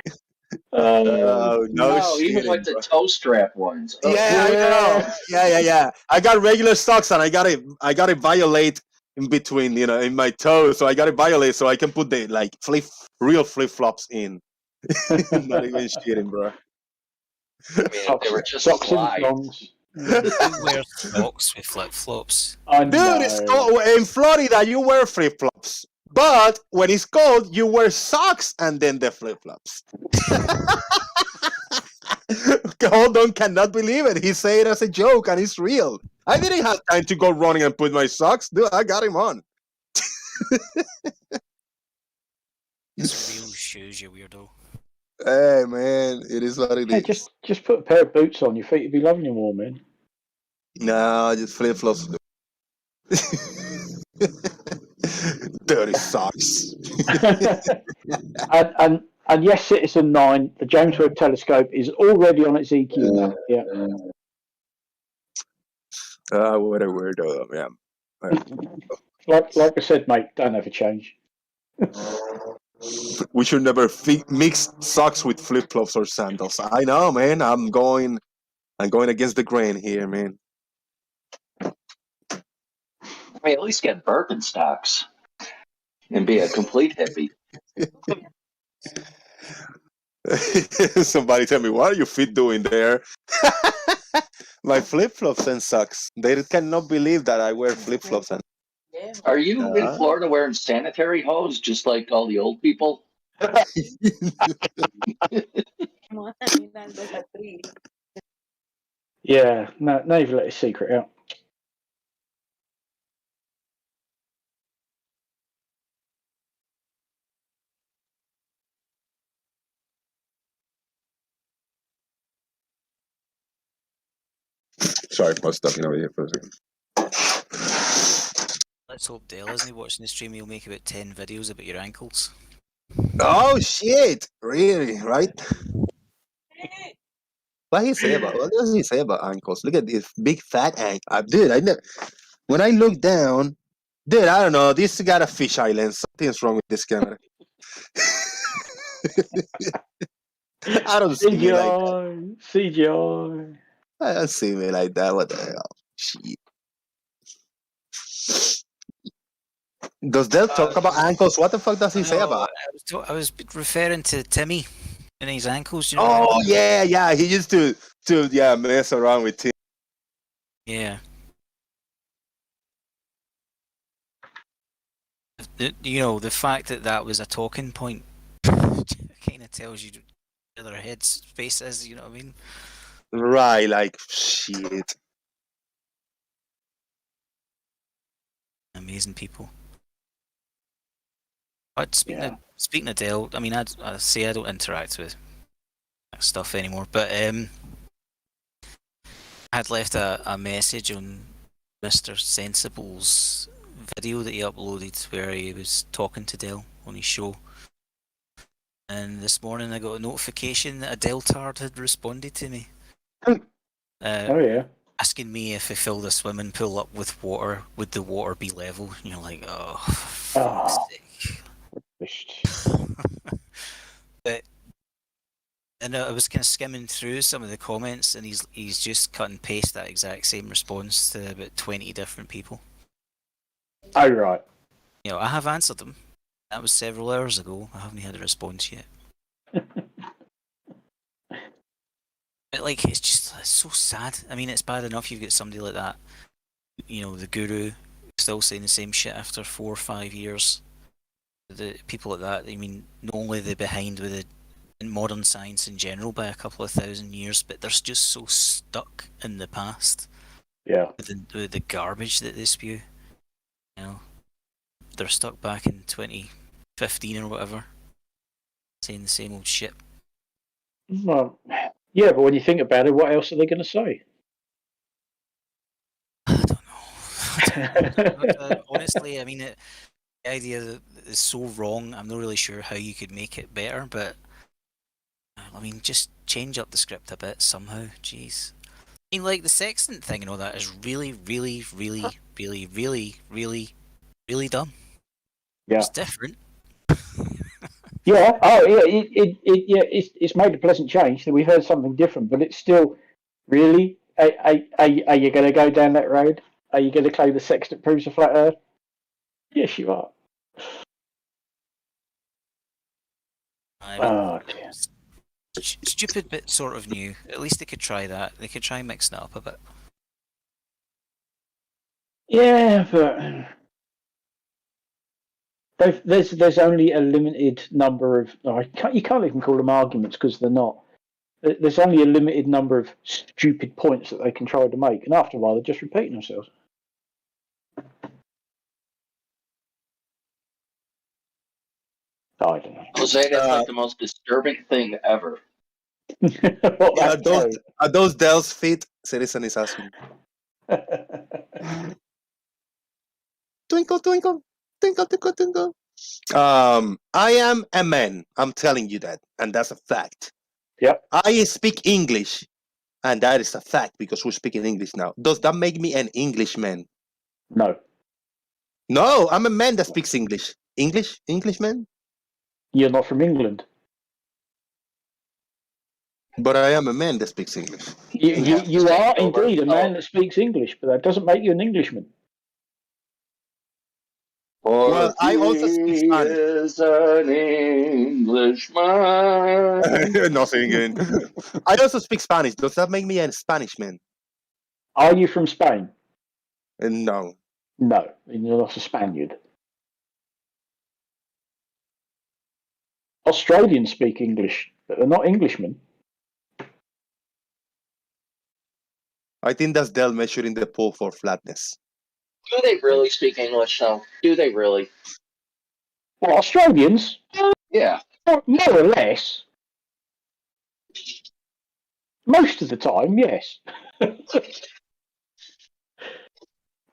No, even like the toe strap ones. Yeah, I know. Yeah. I got regular socks and I gotta violate in between, in my toes. So I gotta violate so I can put the real flip flops in. Not even shitting, bro. They were just socks and slides. thongs. You wear socks with flip flops. Dude, it's cold. In Florida, you wear flip flops. But when it's cold, you wear socks and then the flip flops. Hold on, cannot believe it. He said it as a joke and it's real. I didn't have time to go running and put my socks. Dude, I got him on. It's real shoes, you weirdo. Hey, man, it is what it is. Just put a pair of boots on. Your feet would be lovely and warm, man. No, just flip flops. Dirty socks. and yes, Citizen 9, the James Webb Telescope is already on its EQ. Yeah. What a weirdo, man. Like I said, mate, don't ever change. We should never mix socks with flip flops or sandals. I know, man. I'm going against the grain here, man. I mean, at least get Birkenstocks and be a complete hippie. Somebody tell me, what are your feet doing there? My flip flops and socks. They cannot believe that I wear flip flops. Are you in Florida wearing sanitary hose just like all the old people? Yeah, now you've let his secret out. Sorry, I was stepping over here for a second. Let's hope Dale isn't watching the stream. He'll make about 10 videos about your ankles. Oh shit! Really? Right? What does he say about ankles? Look at this big fat ankle, dude. When I look down, dude, I don't know. This got a fisheye lens. Something's wrong with this camera. I don't see me like that. CGI. I don't see me like that. What the hell? Shit. Does Del talk about ankles? What the fuck does he say about? I was referring to Timmy and his ankles. You know Oh yeah. He used to mess around with Tim. Yeah. The fact that was a talking point kind of tells you where their head space is. You know what I mean? Right, like shit. Amazing people. But speaking of Dell, I mean, I say I don't interact with that stuff anymore, but I had left a message on Mr. Sensible's video that he uploaded where he was talking to Dell on his show. And this morning I got a notification that a Deltard had responded to me. Oh yeah. Asking me if I filled a swimming pool up with water, would the water be level? And you're like, oh, for fuck's sake. But and I was kind of skimming through some of the comments, and he's just cut and paste that exact same response to about 20 different people. Oh right. I have answered them. That was several hours ago. I haven't had a response yet. But it's so sad. I mean, it's bad enough you've got somebody like that, the guru, still saying the same shit after 4 or 5 years. The people like that, I mean, not only are they behind with in modern science in general by a couple of thousand years, but they're just so stuck in the past. Yeah. With the garbage that they spew. They're stuck back in 2015 or whatever, saying the same old shit. Well, yeah, but when you think about it, what else are they going to say? I don't know. Honestly, I mean, the idea that is so wrong. I'm not really sure how you could make it better, but I mean, just change up the script a bit somehow. Jeez. I mean, the sextant thing and all that is really, really, really, really, really, really, really dumb. Yeah. It's different. Yeah. Oh, yeah. It's made a pleasant change. That we've heard something different, but it's still really. Are you going to go down that road? Are you going to claim the sextant proves a flat Earth? Yes, you are. Oh dear. Stupid, but sort of new. At least they could try that. They could try mixing it up a bit. Yeah, but there's only a limited number of. You can't even call them arguments because they're not. There's only a limited number of stupid points that they can try to make, and after a while, they're just repeating themselves. I don't know. Jose, that's the most disturbing thing ever. Are those Dell's feet? Citizen is asking. Twinkle, twinkle, twinkle, twinkle, twinkle. I am a man. I'm telling you that, and that's a fact. Yep. I speak English, and that is a fact because we're speaking English now. Does that make me an Englishman? No. No, I'm a man that speaks English. Englishman? You're not from England. But I am a man that speaks English. You are indeed a man that speaks English, but that doesn't make you an Englishman. Well, I also speak Spanish. Is an Englishman. Nothing again. I also speak Spanish. Does that make me a Spanish man? Are you from Spain? No. No, you're not a Spaniard. Australians speak English, but they're not Englishmen. I think that's Dell measuring the pool for flatness. Do they really speak English, though? Do they really? Well, Australians? Yeah. More or less. Most of the time, yes. Well,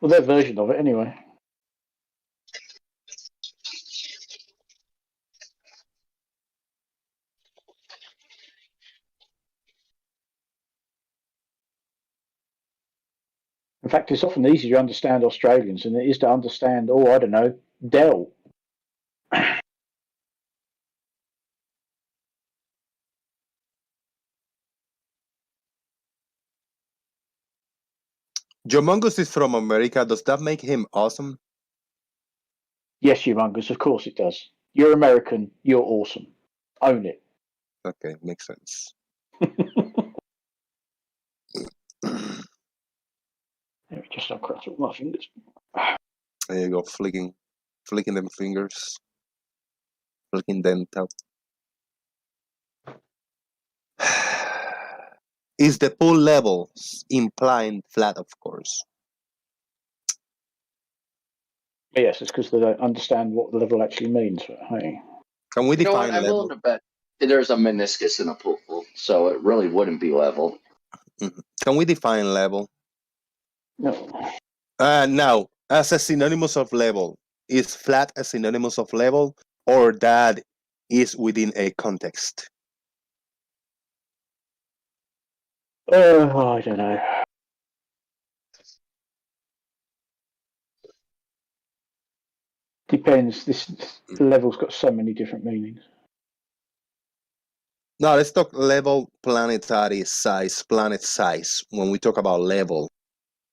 their version of it, anyway. In fact, it's often easier to understand Australians than it is to understand, I don't know, Dell. Jomongus is from America. Does that make him awesome? Yes, Humongous, of course it does. You're American, you're awesome. Own it. Okay, makes sense. Let me just uncross all my fingers. There you go, flicking them fingers, flicking them top. Is the pool level implying flat? Of course. Yes, it's because they don't understand what the level actually means. Hey. Can we define I'm level? willing to bet there's a meniscus in a pool, so it really wouldn't be level. Mm-hmm. Can we define level? No. Now, as a synonymous of level, is flat a synonymous of level, or that is within a context? I don't know. Depends. This level's got so many different meanings. No, let's talk level planetary size, planet size. When we talk about level,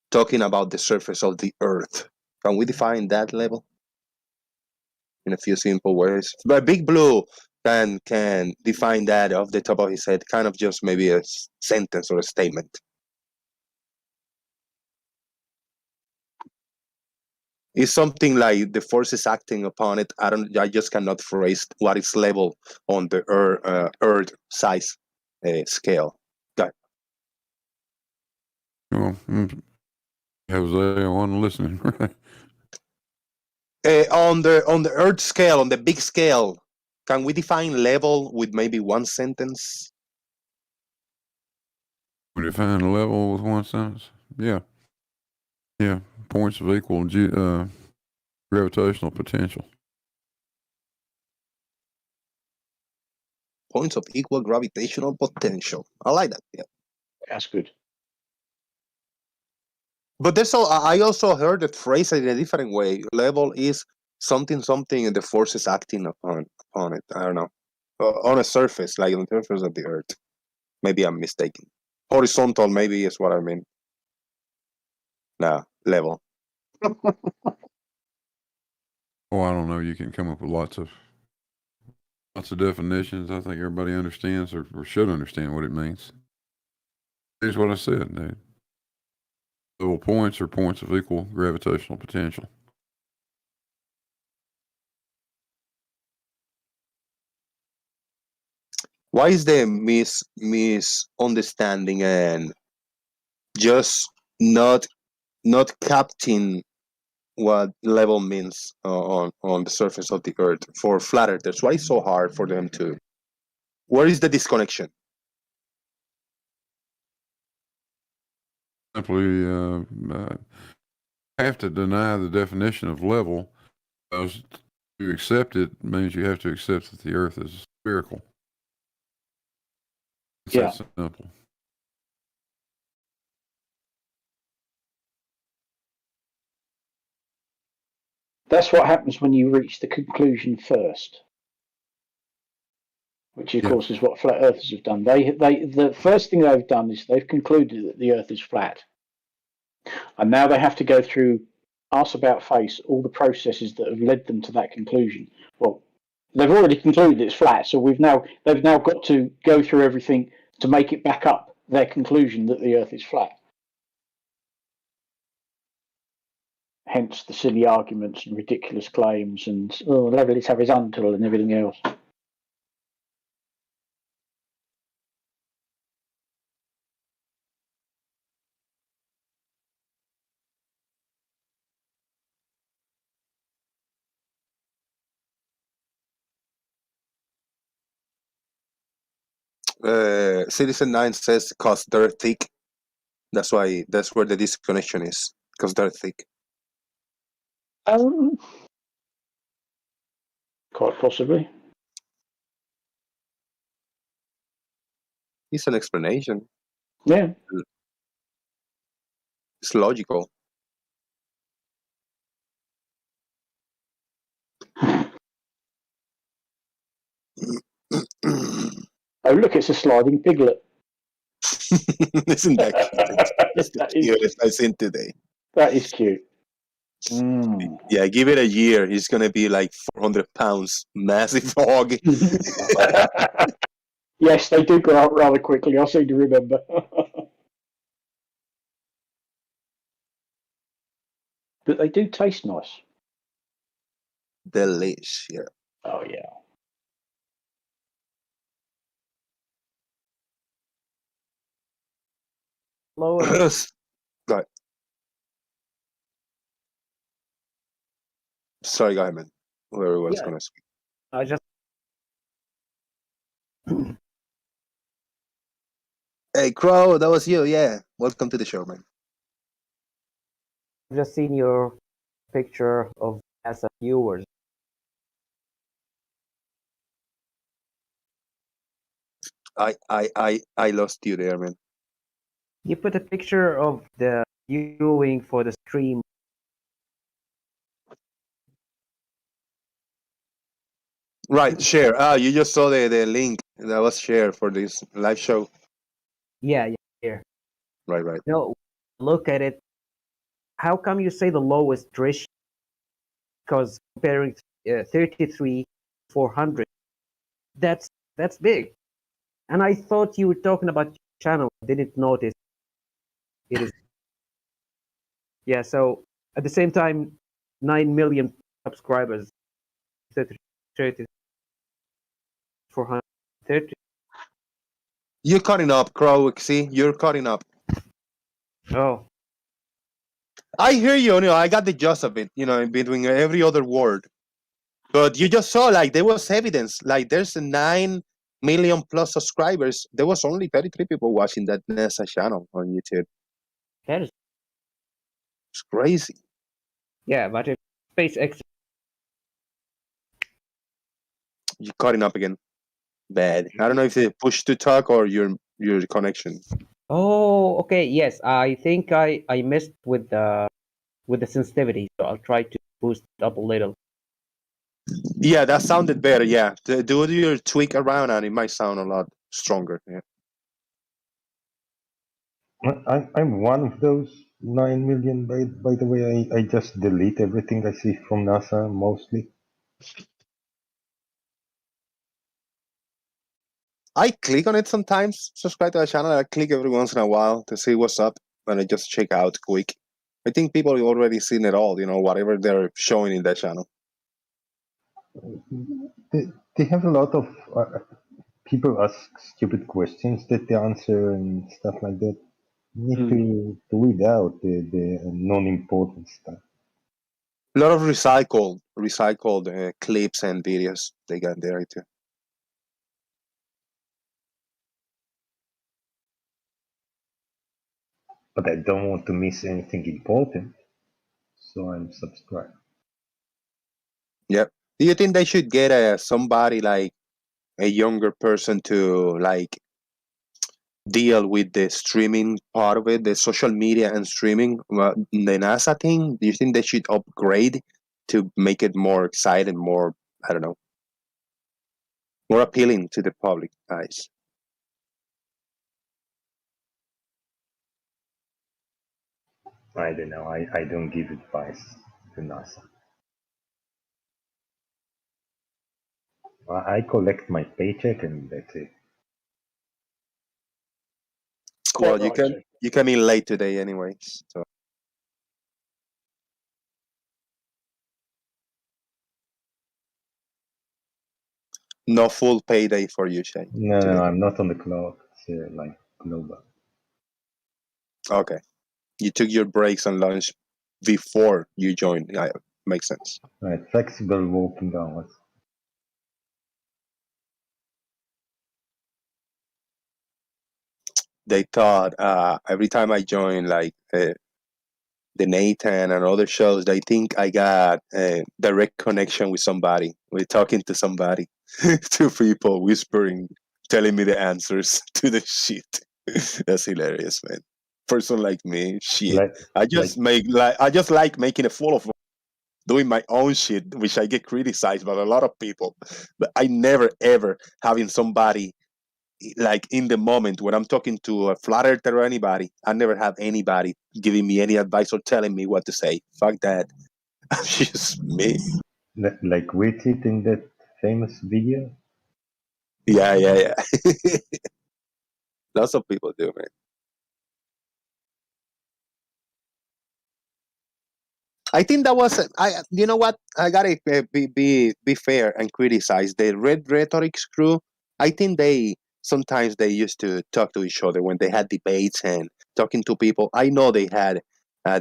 talking about the surface of the Earth, can we define that level in a few simple ways? But Big Blue can define that off the top of his head, kind of just maybe a sentence or a statement. It's something like the forces acting upon it. I just cannot phrase what is level on the Earth size scale. Got Well, Jose, I wasn't listening. on the Earth scale, on the big scale, can we define level with maybe one sentence? We define a level with one sentence. Yeah. Points of equal gravitational potential. Points of equal gravitational potential. I like that. Yeah, that's good. But I also heard the phrase in a different way. Level is something, and the forces acting upon it. I don't know. On a surface, like on the surface of the Earth. Maybe I'm mistaken. Horizontal, maybe is what I mean. No, level. I don't know. You can come up with lots of definitions. I think everybody understands or should understand what it means. Here's what I said, dude. Level points are points of equal gravitational potential. Why is the misunderstanding and just not capturing what level means on the surface of the Earth for flat earthers? Why is it so hard for them to? Where is the disconnection? Simply have to deny the definition of level, because to accept it means you have to accept that the Earth is spherical. It's that simple. That's what happens when you reach the conclusion first, which of course is what flat earthers have done. The first thing they've done is they've concluded that the Earth is flat, and now they have to go through arse about face all the processes that have led them to that conclusion. Well, they've already concluded it's flat, so they've now got to go through everything to make it back up their conclusion that the Earth is flat. Hence the silly arguments and ridiculous claims and level is horizontal and everything else. Citizen 9 says because they're thick. That's where the disconnection is, because they're thick. Quite possibly. It's an explanation. Yeah. It's logical. Oh, look, it's a sliding piglet. Isn't that cute? It's the cutest I've seen today. That is cute. Mm. Yeah, give it a year. He's gonna be like 400 pounds, massive hog. Yes, they do grow up rather quickly. I seem to remember. But they do taste nice. Delish, yeah. Oh yeah. Lois. Go ahead. Sorry, go ahead, man. Whoever was gonna speak. I just Hey, Crow, that was you. Yeah, welcome to the show, man. just seen your picture of as a viewers. I lost you there, man. You put a picture of the viewing for the stream. Right, share. You just saw the link that was shared for this live show. Yeah, here. Right. No, look at it. How come you say the lowest ratio? Because comparing 33 400, that's big. And I thought you were talking about your channel. I didn't notice. It is. Yeah. So at the same time, 9 million subscribers. 30, 430. You're cutting up, Crow. See, you're cutting up. Oh. I hear you. I got the gist of it. In between every other word. But you just saw, like, there was evidence. Like, there's 9 million plus subscribers. There was only 33 people watching that NASA channel on YouTube. That is. It's crazy. Yeah, but if SpaceX. You're cutting up again. Bad. I don't know if it's push to talk or your connection. Oh, okay. Yes, I think I missed with the sensitivity, so I'll try to boost it up a little. Yeah, that sounded better. Yeah, do your tweak around, and it might sound a lot stronger. Yeah. I'm one of those 9 million. By the way, I just delete everything I see from NASA mostly. I click on it sometimes, subscribe to the channel. I click every once in a while to see what's up, and I just check out quick. I think people have already seen it all, whatever they're showing in that channel. They have a lot of people ask stupid questions that they answer and stuff like that. You need to weed out the non-important stuff. A lot of recycled clips and videos they got there too. But I don't want to miss anything important, so I'm subscribed. Yep. Do you think they should get somebody like a younger person to like deal with the streaming part of it, the social media and streaming, the NASA thing? Do you think they should upgrade to make it more exciting, more, I don't know, more appealing to the public eyes? I don't know. I don't give advice to NASA. I collect my paycheck and that's it. Well, you came in late today anyways, so. No full payday for you, Shane. No, I'm not on the clock. It's like global. Okay. You took your breaks and lunch before you joined. Yeah, makes sense. Right, flexible working hours. They thought every time I join, like the Nathan and other shows, they think I got a direct connection with somebody. We're talking to somebody, two people whispering, telling me the answers to the shit. That's hilarious, man. person like me. Shit. Like, I just like making a fool of doing my own shit, which I get criticized by a lot of people. But I never ever having somebody like in the moment when I'm talking to a flat earther or anybody, I never have anybody giving me any advice or telling me what to say. Fuck that. I'm just me. like Witted in that famous video. Yeah. Lots of people do, man. I think that was you know what, I gotta be fair and criticize the Red Rhetoric's crew. I think they sometimes they used to talk to each other when they had debates and talking to people. I know they had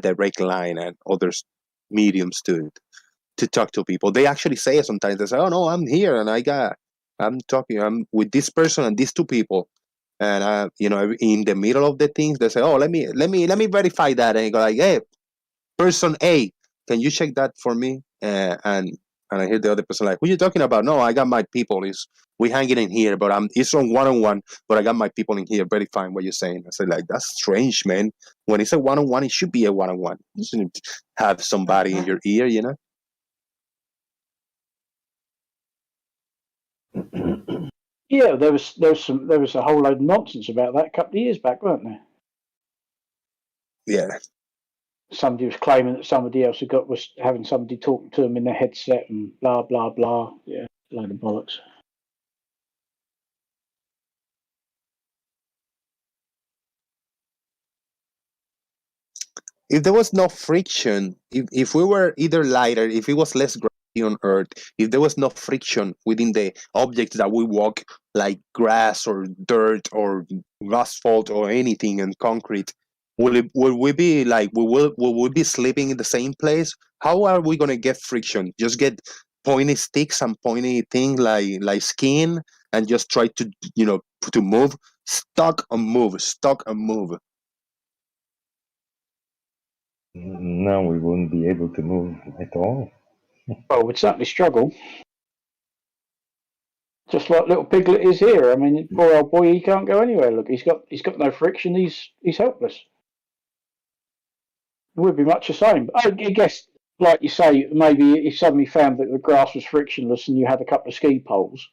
direct line and other mediums to talk to people. They actually say it sometimes. They say, "Oh no, I'm here and I'm with this person and these two people." And in the middle of the things, they say, "Oh, let me verify that," and you go like, "Hey, person A, can you check that for me?" And I hear the other person like, "Who you talking about?" "No, I got my people. We hanging in here, but it's on one-on-one, but I got my people in here verifying what you're saying." I say like, that's strange, man. When it's a one-on-one, it should be a one-on-one. You shouldn't have somebody in your ear, you know? Yeah, there was a whole load of nonsense about that a couple of years back, weren't there? Yeah. Somebody was claiming that somebody else was having somebody talking to them in their headset and blah blah blah. Yeah, load of bollocks. If there was no friction, if we were either lighter, if it was less gravity on Earth, if there was no friction within the objects that we walk, like grass or dirt or asphalt or anything and concrete, will we be like will we be sleeping in the same place? How are we gonna get friction? Just get pointy sticks and pointy thing like skin and just try to move, stuck and move. No, we wouldn't be able to move at all. Well, we'd certainly struggle. Just like little Piglet is here. I mean, poor old boy, he can't go anywhere. Look, he's got no friction. He's helpless. It would be much the same. I guess, like you say, maybe if suddenly found that the grass was frictionless and you had a couple of ski poles,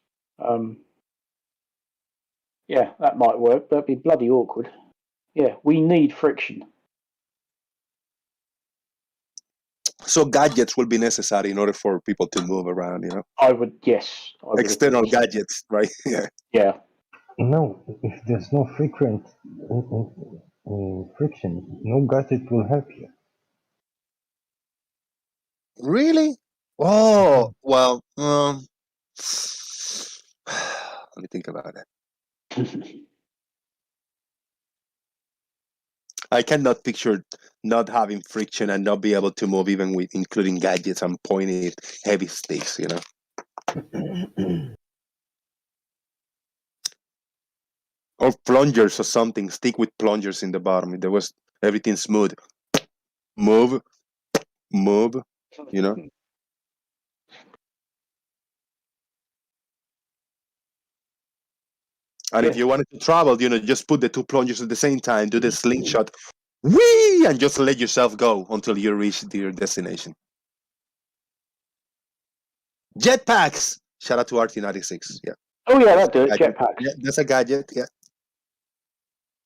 yeah, that might work. That'd be bloody awkward. Yeah, we need friction. So gadgets will be necessary in order for people to move around, I would, yes. External gadgets, right? Yeah. Yeah. No, if there's no friction, no gadget will help you. Really? Oh, well, let me think about it. I cannot picture not having friction and not be able to move even with including gadgets and pointy heavy sticks, Or plungers or something. Stick with plungers in the bottom. If there was everything smooth. Move. And if you wanted to travel, just put the two plungers at the same time, do the slingshot, whee, and just let yourself go until you reach your destination. Jetpacks! Shout out to RT96. Yeah. Oh, yeah, that'd do it. Jetpacks. Yeah, that's a gadget, yeah.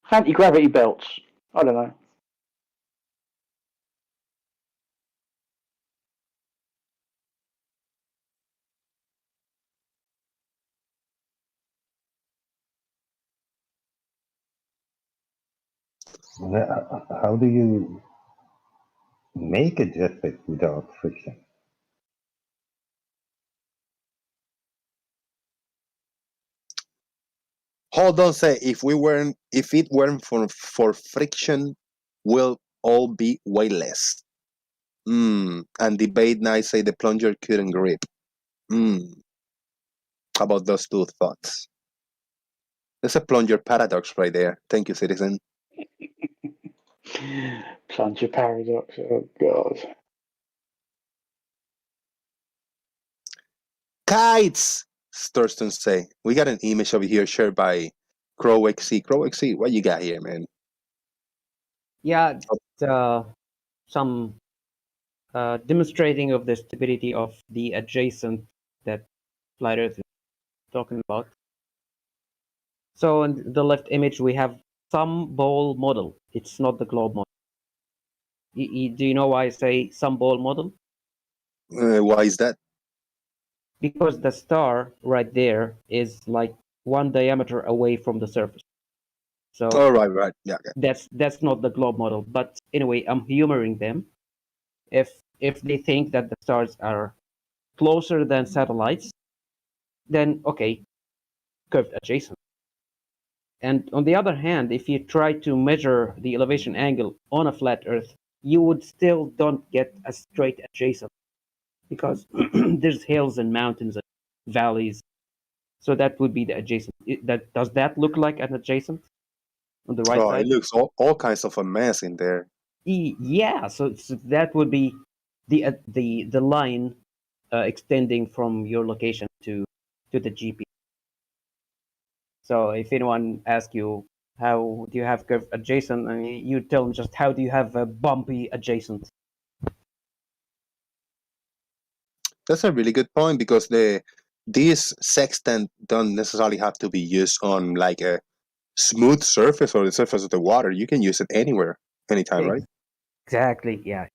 Anti-gravity belts. I don't know. How do you make a jetpack without friction? Hold on, say if it weren't for friction, we'll all be weightless. And debate night say the plunger couldn't grip. How about those two thoughts? There's a plunger paradox right there. Thank you, citizen. Plunger paradox. Oh God. Kites, Thurston say. We got an image over here shared by Crow XC. Crow XC, what you got here, man? Yeah, some demonstrating of the stability of the adjacent that flat Earth is talking about. So in the left image, we have some ball model. It's not the globe model. Do you know why I say some ball model? Why is that? Because the star right there is like one diameter away from the surface. So right. Yeah. That's not the globe model. But anyway, I'm humoring them. If they think that the stars are closer than satellites, then okay, curved adjacent. And on the other hand, if you try to measure the elevation angle on a flat Earth, you would still don't get a straight adjacent because there's hills and mountains and valleys. So that would be the adjacent. Does that look like an adjacent on the right side? It looks all kinds of a mess in there. Yeah, so that would be the line extending from your location to the GP. So if anyone asks you how do you have curved adjacent, I mean, you tell them just how do you have a bumpy adjacent. That's a really good point because this sextant don't necessarily have to be used on like a smooth surface or the surface of the water. You can use it anywhere, anytime, right? Exactly. Yeah.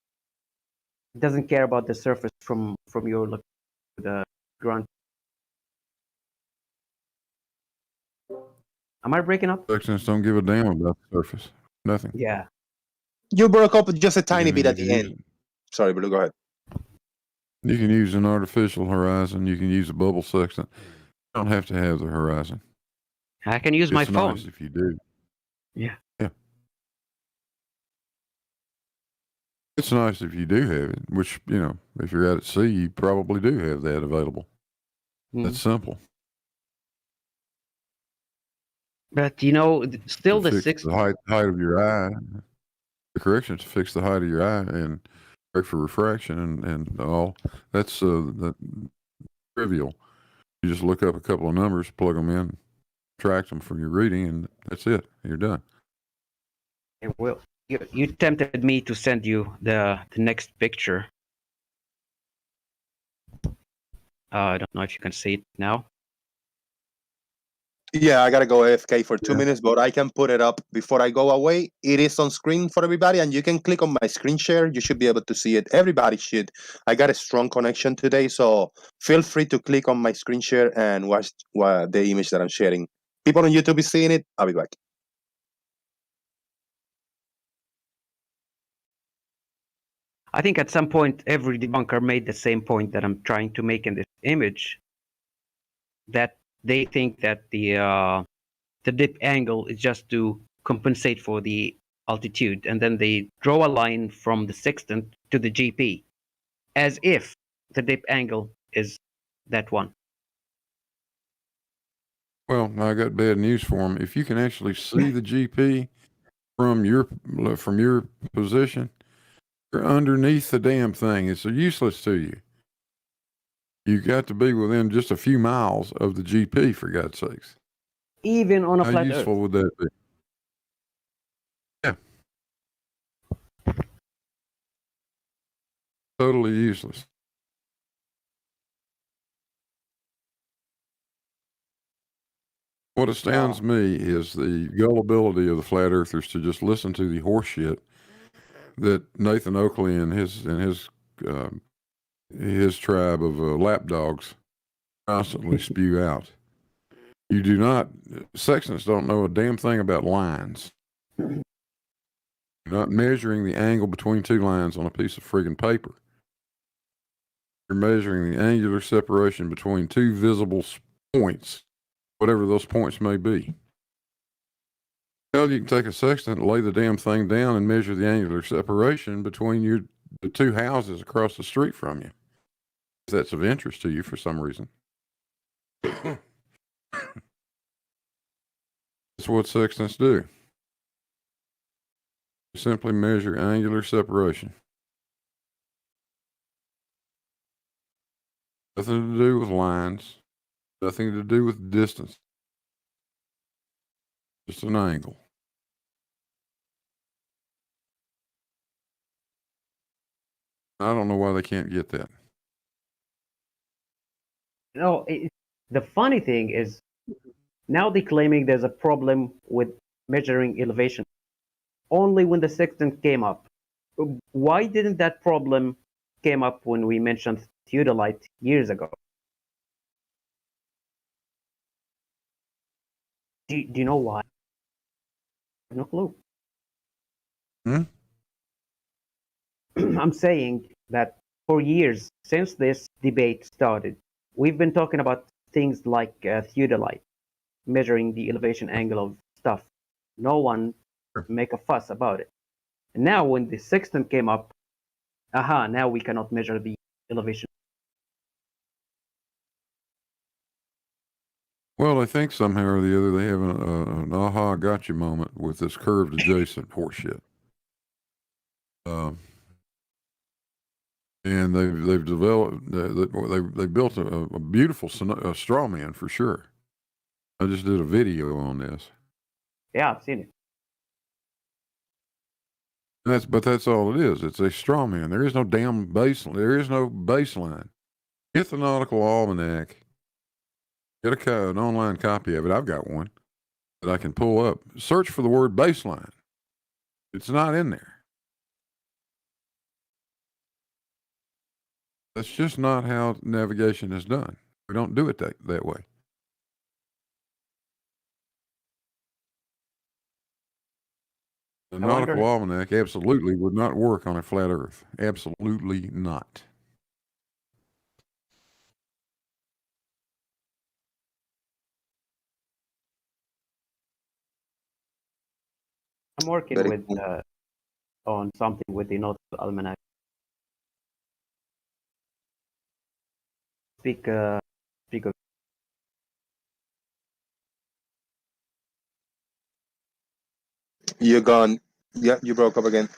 It doesn't care about the surface from your look to the ground. Am I breaking up? Sextants don't give a damn about the surface. Nothing. Yeah. You broke up just a tiny bit at the end. Sorry, but go ahead. You can use an artificial horizon. You can use a bubble sextant. You don't have to have the horizon. I can use my phone. It's nice if you do. Yeah. Yeah. It's nice if you do have it, which, if you're out at sea, you probably do have that available. That's simple. But, still the height of your eye. The correction is to fix the height of your eye and correct for refraction and all. That's trivial. You just look up a couple of numbers, plug them in, subtract them from your reading, and that's it. You're done. Well, you tempted me to send you the next picture. I don't know if you can see it now. Yeah, I gotta go AFK for 2 minutes, but I can put it up before I go away. It is on screen for everybody, and you can click on my screen share. You should be able to see it. Everybody should. I got a strong connection today, so feel free to click on my screen share and watch the image that I'm sharing. People on YouTube is seeing it. I'll be back. I think at some point every debunker made the same point that I'm trying to make in this image, that they think that the dip angle is just to compensate for the altitude, and then they draw a line from the sextant to the GP as if the dip angle is that one. Well, I got bad news for them. If you can actually see the GP from your position, you're underneath the damn thing. It's useless to you. You got to be within just a few miles of the GP, for God's sakes. Even on a flat Earth. How useful would that be? Yeah. Totally useless. What astounds me is the gullibility of the flat earthers to just listen to the horseshit that Nathan Oakley and his tribe of lapdogs constantly spew out. Sextants don't know a damn thing about lines. You're not measuring the angle between two lines on a piece of friggin' paper. You're measuring the angular separation between two visible points, whatever those points may be. Hell, you can take a sextant and lay the damn thing down and measure the angular separation between the two houses across the street from you, if that's of interest to you for some reason. That's what sextants do. They simply measure angular separation. Nothing to do with lines, nothing to do with distance. Just an angle. I don't know why they can't get that. No, the funny thing is now they're claiming there's a problem with measuring elevation only when the sextant came up. Why didn't that problem came up when we mentioned theodolite years ago? Do you know why? No clue. I'm saying that for years since this debate started, we've been talking about things like theodolite, measuring the elevation angle of stuff. No one make a fuss about it. And now when the sextant came up, now we cannot measure the elevation. Well, I think somehow or the other they have an aha gotcha moment with this curved adjacent horseshit. And they've developed they built a beautiful straw man for sure. I just did a video on this. Yeah, I've seen it. But that's all it is. It's a straw man. There is no damn baseline. There is no baseline. Get the Nautical Almanac. Get an online copy of it. I've got one that I can pull up. Search for the word baseline. It's not in there. That's just not how navigation is done. We don't do it that way. The Nautical Almanac absolutely would not work on a flat Earth. Absolutely not. I'm working with on something with the Nautical Almanac. Speak of. You're gone. Yeah, you broke up again.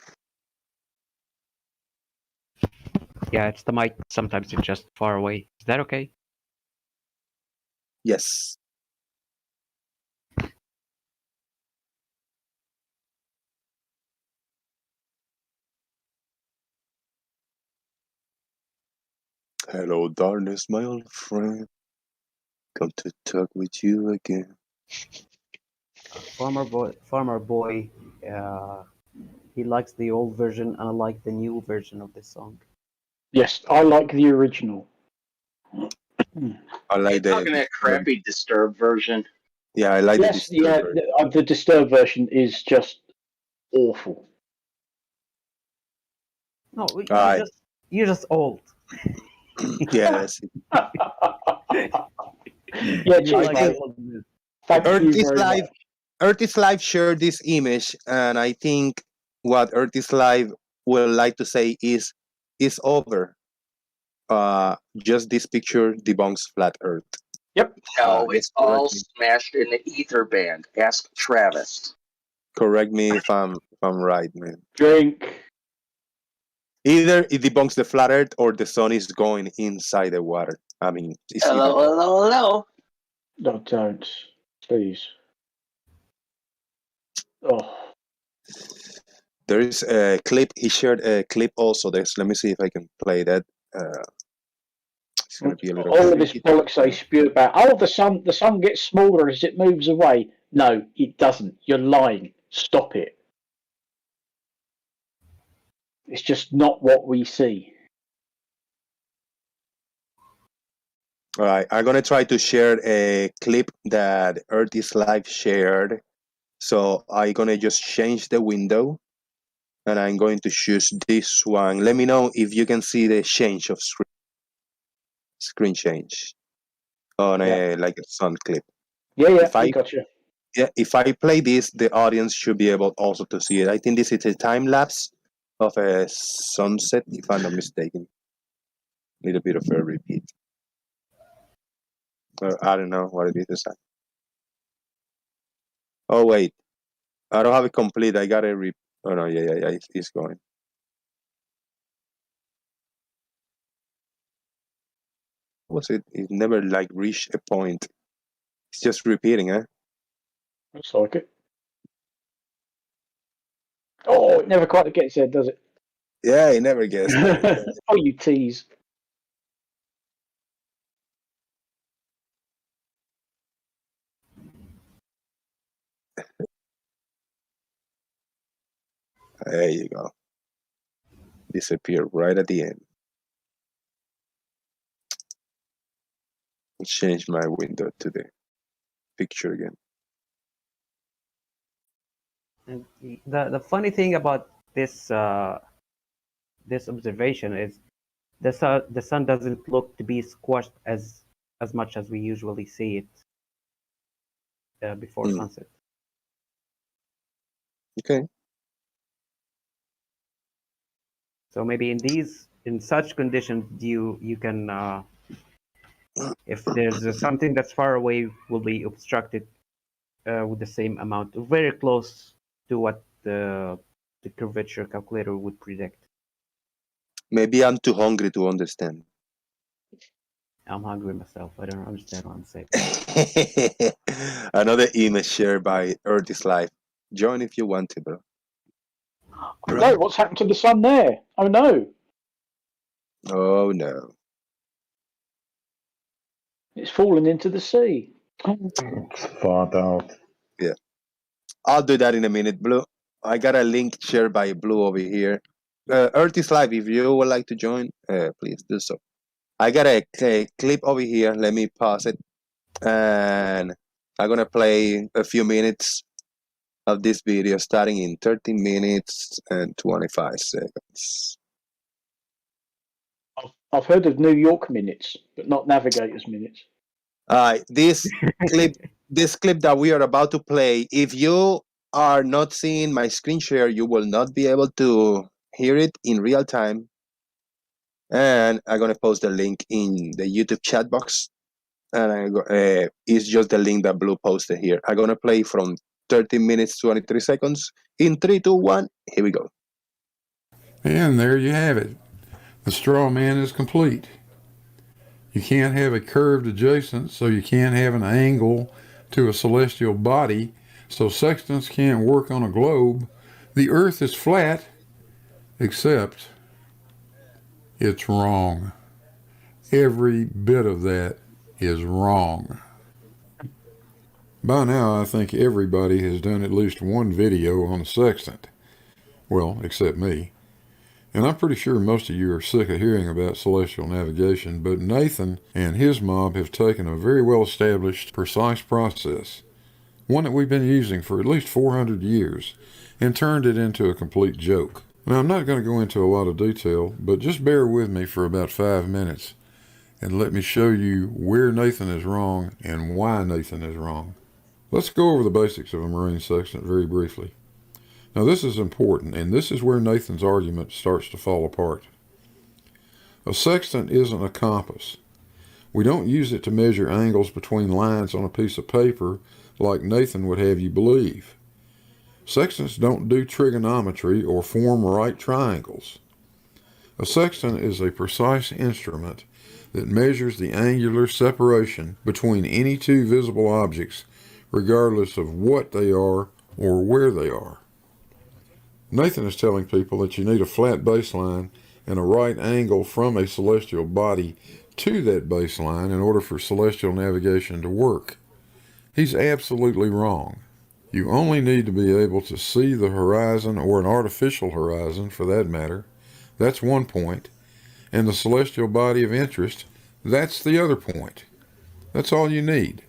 Yeah, it's the mic. Sometimes it's just far away. Is that okay? Yes. Hello, darkness, my old friend. Come to talk with you again. Farmer boy, he likes the old version, and I like the new version of this song. Yes, I like the original. I like that crappy Disturbed version. Yeah, I like the Disturbed version. The Disturbed version is just awful. No, you're just old. Yes. Earth is Live shared this image, and I think what Earth is Live would like to say is over. Just this picture debunks flat Earth. Yep. No, it's all smashed in the ether band. Ask Travis. Correct me if I'm right, man. Drink. Either it debunks the flat Earth or the sun is going inside the water. I mean, it's hello. No, don't. Please. Oh. There is a clip. He shared a clip also. Let me see if I can play that. It's going to be a little. All of this bollocks they spew about. Oh, the sun gets smaller as it moves away. No, it doesn't. You're lying. Stop it. It's just not what we see. All right, I'm going to try to share a clip that Earth is Live shared. So I'm going to just change the window, and I'm going to choose this one. Let me know if you can see the change of screen change on a sun clip. Yeah, I got you. Yeah, if I play this, the audience should be able also to see it. I think this is a time lapse of a sunset, if I'm not mistaken. A little bit of a repeat. I don't know what it is. Oh wait, I don't have it complete. I got it. Oh no, yeah, it's going. Was it? It never like reached a point. It's just repeating, eh? Looks like it. Oh, it never quite gets there, does it? Yeah, he never guessed. Oh, you tease. There you go. Disappear right at the end. Let's change my window to the picture again. And the funny thing about this this observation is the sun doesn't look to be squashed as much as we usually see it before sunset. Okay. So maybe in such conditions, you can if there's something that's far away will be obstructed with the same amount, very close to what the curvature calculator would predict. Maybe I'm too hungry to understand. I'm hungry myself. I don't understand what I'm saying. Another image shared by Earth is Life. Join if you want to, bro. No, what's happened to the sun there? Oh no. Oh no. It's fallen into the sea. It's far out. Yeah. I'll do that in a minute, Blue. I got a link shared by Blue over here. Earth is Live. If you would like to join, please do so. I got a clip over here. Let me pause it. And I'm going to play a few minutes of this video starting in 13 minutes and 25 seconds. I've heard of New York minutes, but not Navigator's minutes. This clip that we are about to play, if you are not seeing my screen share, you will not be able to hear it in real time. And I'm going to post the link in the YouTube chat box. And it's just the link that Blue posted here. I'm going to play from 13 minutes, 23 seconds. In 3, 2, 1, here we go. And there you have it. The straw man is complete. You can't have a curved adjacent, so you can't have an angle to a celestial body, so sextants can't work on a globe. The Earth is flat, except it's wrong. Every bit of that is wrong. By now, I think everybody has done at least one video on the sextant. Well, except me. And I'm pretty sure most of you are sick of hearing about celestial navigation, but Nathan and his mob have taken a very well-established, precise process, one that we've been using for at least 400 years, and turned it into a complete joke. Now, I'm not going to go into a lot of detail, but just bear with me for about 5 minutes, and let me show you where Nathan is wrong and why Nathan is wrong. Let's go over the basics of a marine sextant very briefly. Now this is important, and this is where Nathan's argument starts to fall apart. A sextant isn't a compass. We don't use it to measure angles between lines on a piece of paper like Nathan would have you believe. Sextants don't do trigonometry or form right triangles. A sextant is a precise instrument that measures the angular separation between any two visible objects, regardless of what they are or where they are. Nathan is telling people that you need a flat baseline and a right angle from a celestial body to that baseline in order for celestial navigation to work. He's absolutely wrong. You only need to be able to see the horizon, or an artificial horizon for that matter. That's one point. And the celestial body of interest, that's the other point. That's all you need.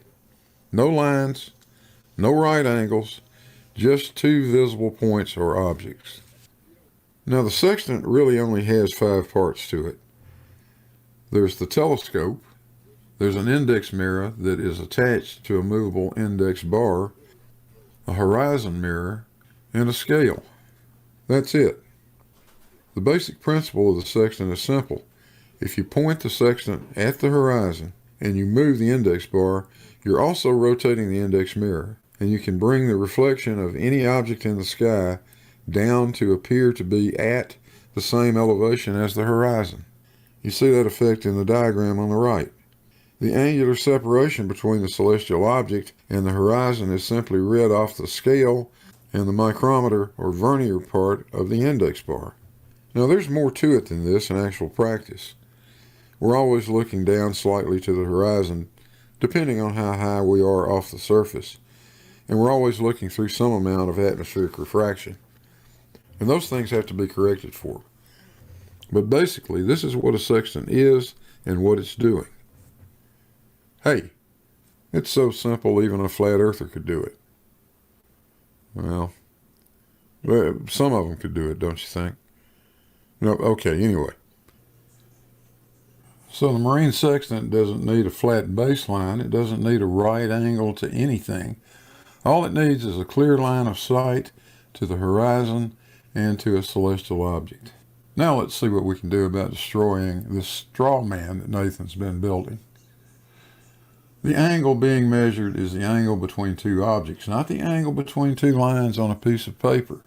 No lines, no right angles, just two visible points or objects. Now the sextant really only has 5 parts to it. There's the telescope, there's an index mirror that is attached to a movable index bar, a horizon mirror, and a scale. That's it. The basic principle of the sextant is simple. If you point the sextant at the horizon and you move the index bar, you're also rotating the index mirror, and you can bring the reflection of any object in the sky down to appear to be at the same elevation as the horizon. You see that effect in the diagram on the right. The angular separation between the celestial object and the horizon is simply read off the scale and the micrometer or vernier part of the index bar. Now, there's more to it than this in actual practice. We're always looking down slightly to the horizon, depending on how high we are off the surface, and we're always looking through some amount of atmospheric refraction. And those things have to be corrected for. But basically, this is what a sextant is and what it's doing. Hey, it's so simple even a flat earther could do it. Well, some of them could do it, don't you think? No, okay, anyway. So the marine sextant doesn't need a flat baseline. It doesn't need a right angle to anything. All it needs is a clear line of sight to the horizon and to a celestial object. Now let's see what we can do about destroying this straw man that Nathan's been building. The angle being measured is the angle between two objects, not the angle between two lines on a piece of paper.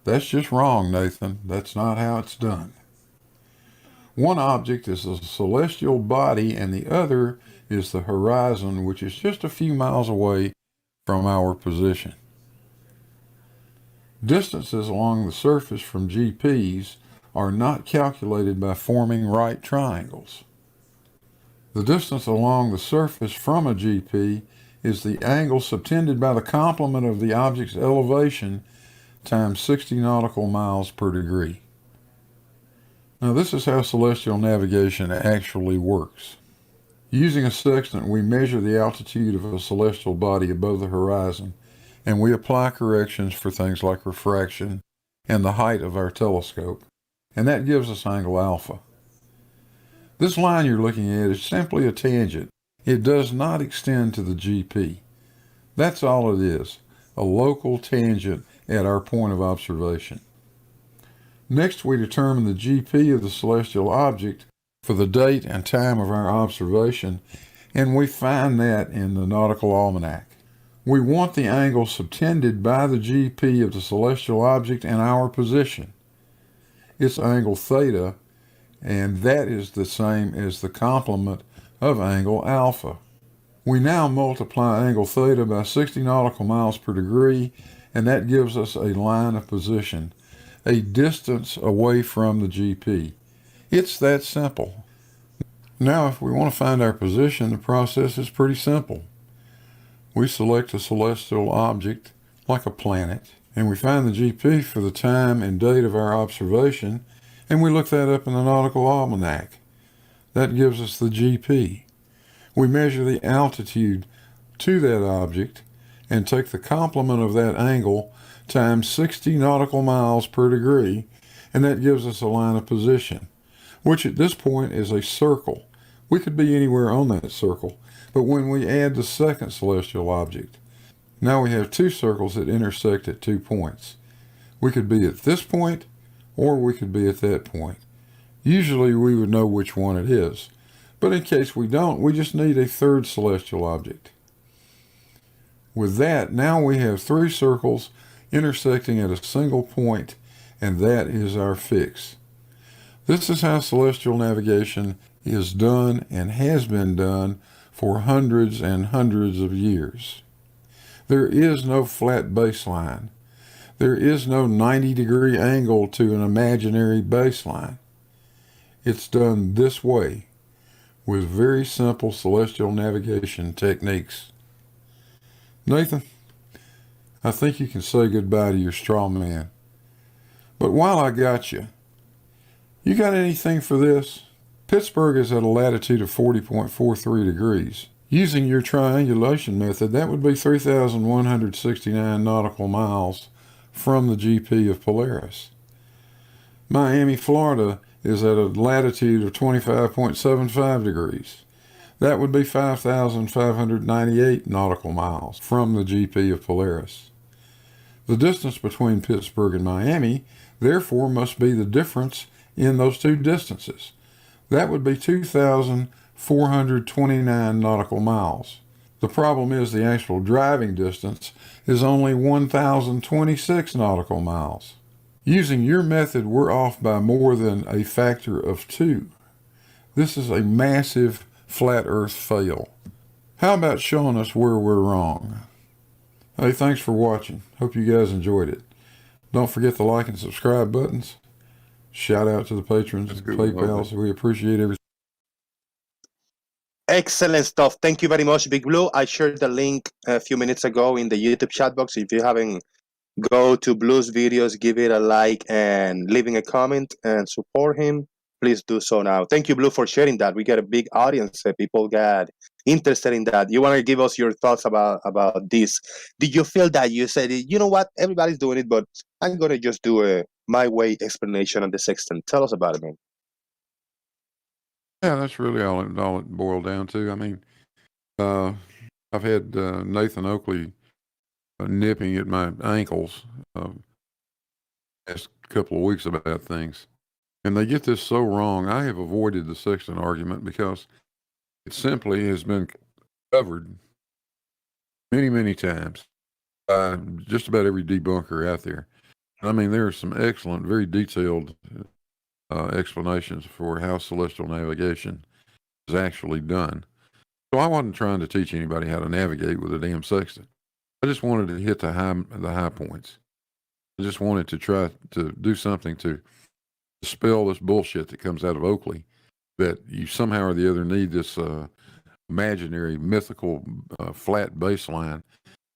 That's just wrong, Nathan. That's not how it's done. One object is a celestial body and the other is the horizon, which is just a few miles away from our position. Distances along the surface from GPs are not calculated by forming right triangles. The distance along the surface from a GP is the angle subtended by the complement of the object's elevation times 60 nautical miles per degree. Now this is how celestial navigation actually works. Using a sextant, we measure the altitude of a celestial body above the horizon, and we apply corrections for things like refraction and the height of our telescope, and that gives us angle alpha. This line you're looking at is simply a tangent. It does not extend to the GP. That's all it is, a local tangent at our point of observation. Next, we determine the GP of the celestial object for the date and time of our observation, and we find that in the nautical almanac. We want the angle subtended by the GP of the celestial object and our position. It's angle theta, and that is the same as the complement of angle alpha. We now multiply angle theta by 60 nautical miles per degree, and that gives us a line of position, a distance away from the GP. It's that simple. Now, if we want to find our position, the process is pretty simple. We select a celestial object, like a planet, and we find the GP for the time and date of our observation, and we look that up in the nautical almanac. That gives us the GP. We measure the altitude to that object and take the complement of that angle times 60 nautical miles per degree, and that gives us a line of position, which at this point is a circle. We could be anywhere on that circle, but when we add the second celestial object, now we have two circles that intersect at 2 points. We could be at this point, or we could be at that point. Usually we would know which one it is, but in case we don't, we just need a third celestial object. With that, now we have 3 circles intersecting at a single point, and that is our fix. This is how celestial navigation is done and has been done for hundreds and hundreds of years. There is no flat baseline. There is no 90-degree angle to an imaginary baseline. It's done this way, with very simple celestial navigation techniques. Nathan, I think you can say goodbye to your straw man. But while I got you got anything for this? Pittsburgh is at a latitude of 40.43 degrees. Using your triangulation method, that would be 3,169 nautical miles from the GP of Polaris. Miami, Florida is at a latitude of 25.75 degrees. That would be 5,598 nautical miles from the GP of Polaris. The distance between Pittsburgh and Miami, therefore, must be the difference in those two distances. That would be 2,429 nautical miles. The problem is the actual driving distance is only 1,026 nautical miles. Using your method, we're off by more than a factor of 2. This is a massive flat Earth fail. How about showing us where we're wrong? Hey, thanks for watching. Hope you guys enjoyed it. Don't forget the like and subscribe buttons. Shout out to the patrons and PayPals. We appreciate everything. Excellent stuff. Thank you very much, Big Blue. I shared the link a few minutes ago in the YouTube chat box. If you haven't, go to Blue's videos, give it a like, and leaving a comment and support him. Please do so now. Thank you, Blue, for sharing that. We got a big audience. People got interested in that. You want to give us your thoughts about this? Did you feel that you said, you know what, everybody's doing it, but I'm going to just do a my way explanation on the sextant? Tell us about it, man. Yeah, that's really all it boiled down to. I mean, I've had Nathan Oakley nipping at my ankles last couple of weeks about things. And they get this so wrong. I have avoided the sextant argument because it simply has been covered many, many times by just about every debunker out there. I mean, there are some excellent, very detailed explanations for how celestial navigation is actually done. So I wasn't trying to teach anybody how to navigate with a damn sextant. I just wanted to hit the high points. I just wanted to try to do something to dispel this bullshit that comes out of Oakley, that you somehow or the other need this imaginary, mythical, flat baseline,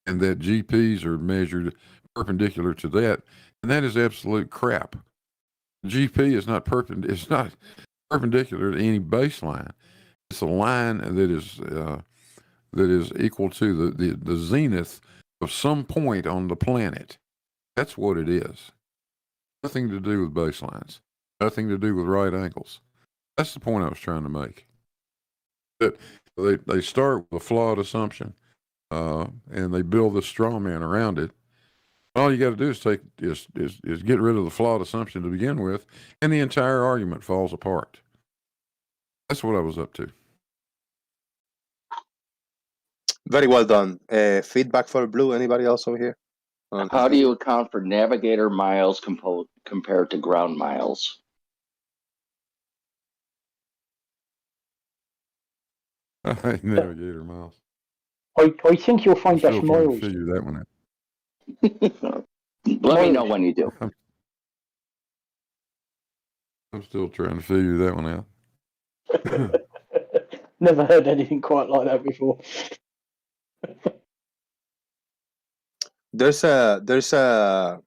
and that GPs are measured perpendicular to that, and that is absolute crap. GP is not it's not perpendicular to any baseline. It's a line that is equal to the zenith of some point on the planet. That's what it is. Nothing to do with baselines. Nothing to do with right angles. That's the point I was trying to make. That they start with a flawed assumption, and they build this straw man around it. All you got to do is get rid of the flawed assumption to begin with, and the entire argument falls apart. That's what I was up to. Very well done. Feedback for Blue. Anybody else over here? How do you account for navigator miles compared to ground miles? Navigator miles. I think you'll find that's miles. Figure that one out. Let me know when you do. I'm still trying to figure that one out. Never heard anything quite like that before. There's a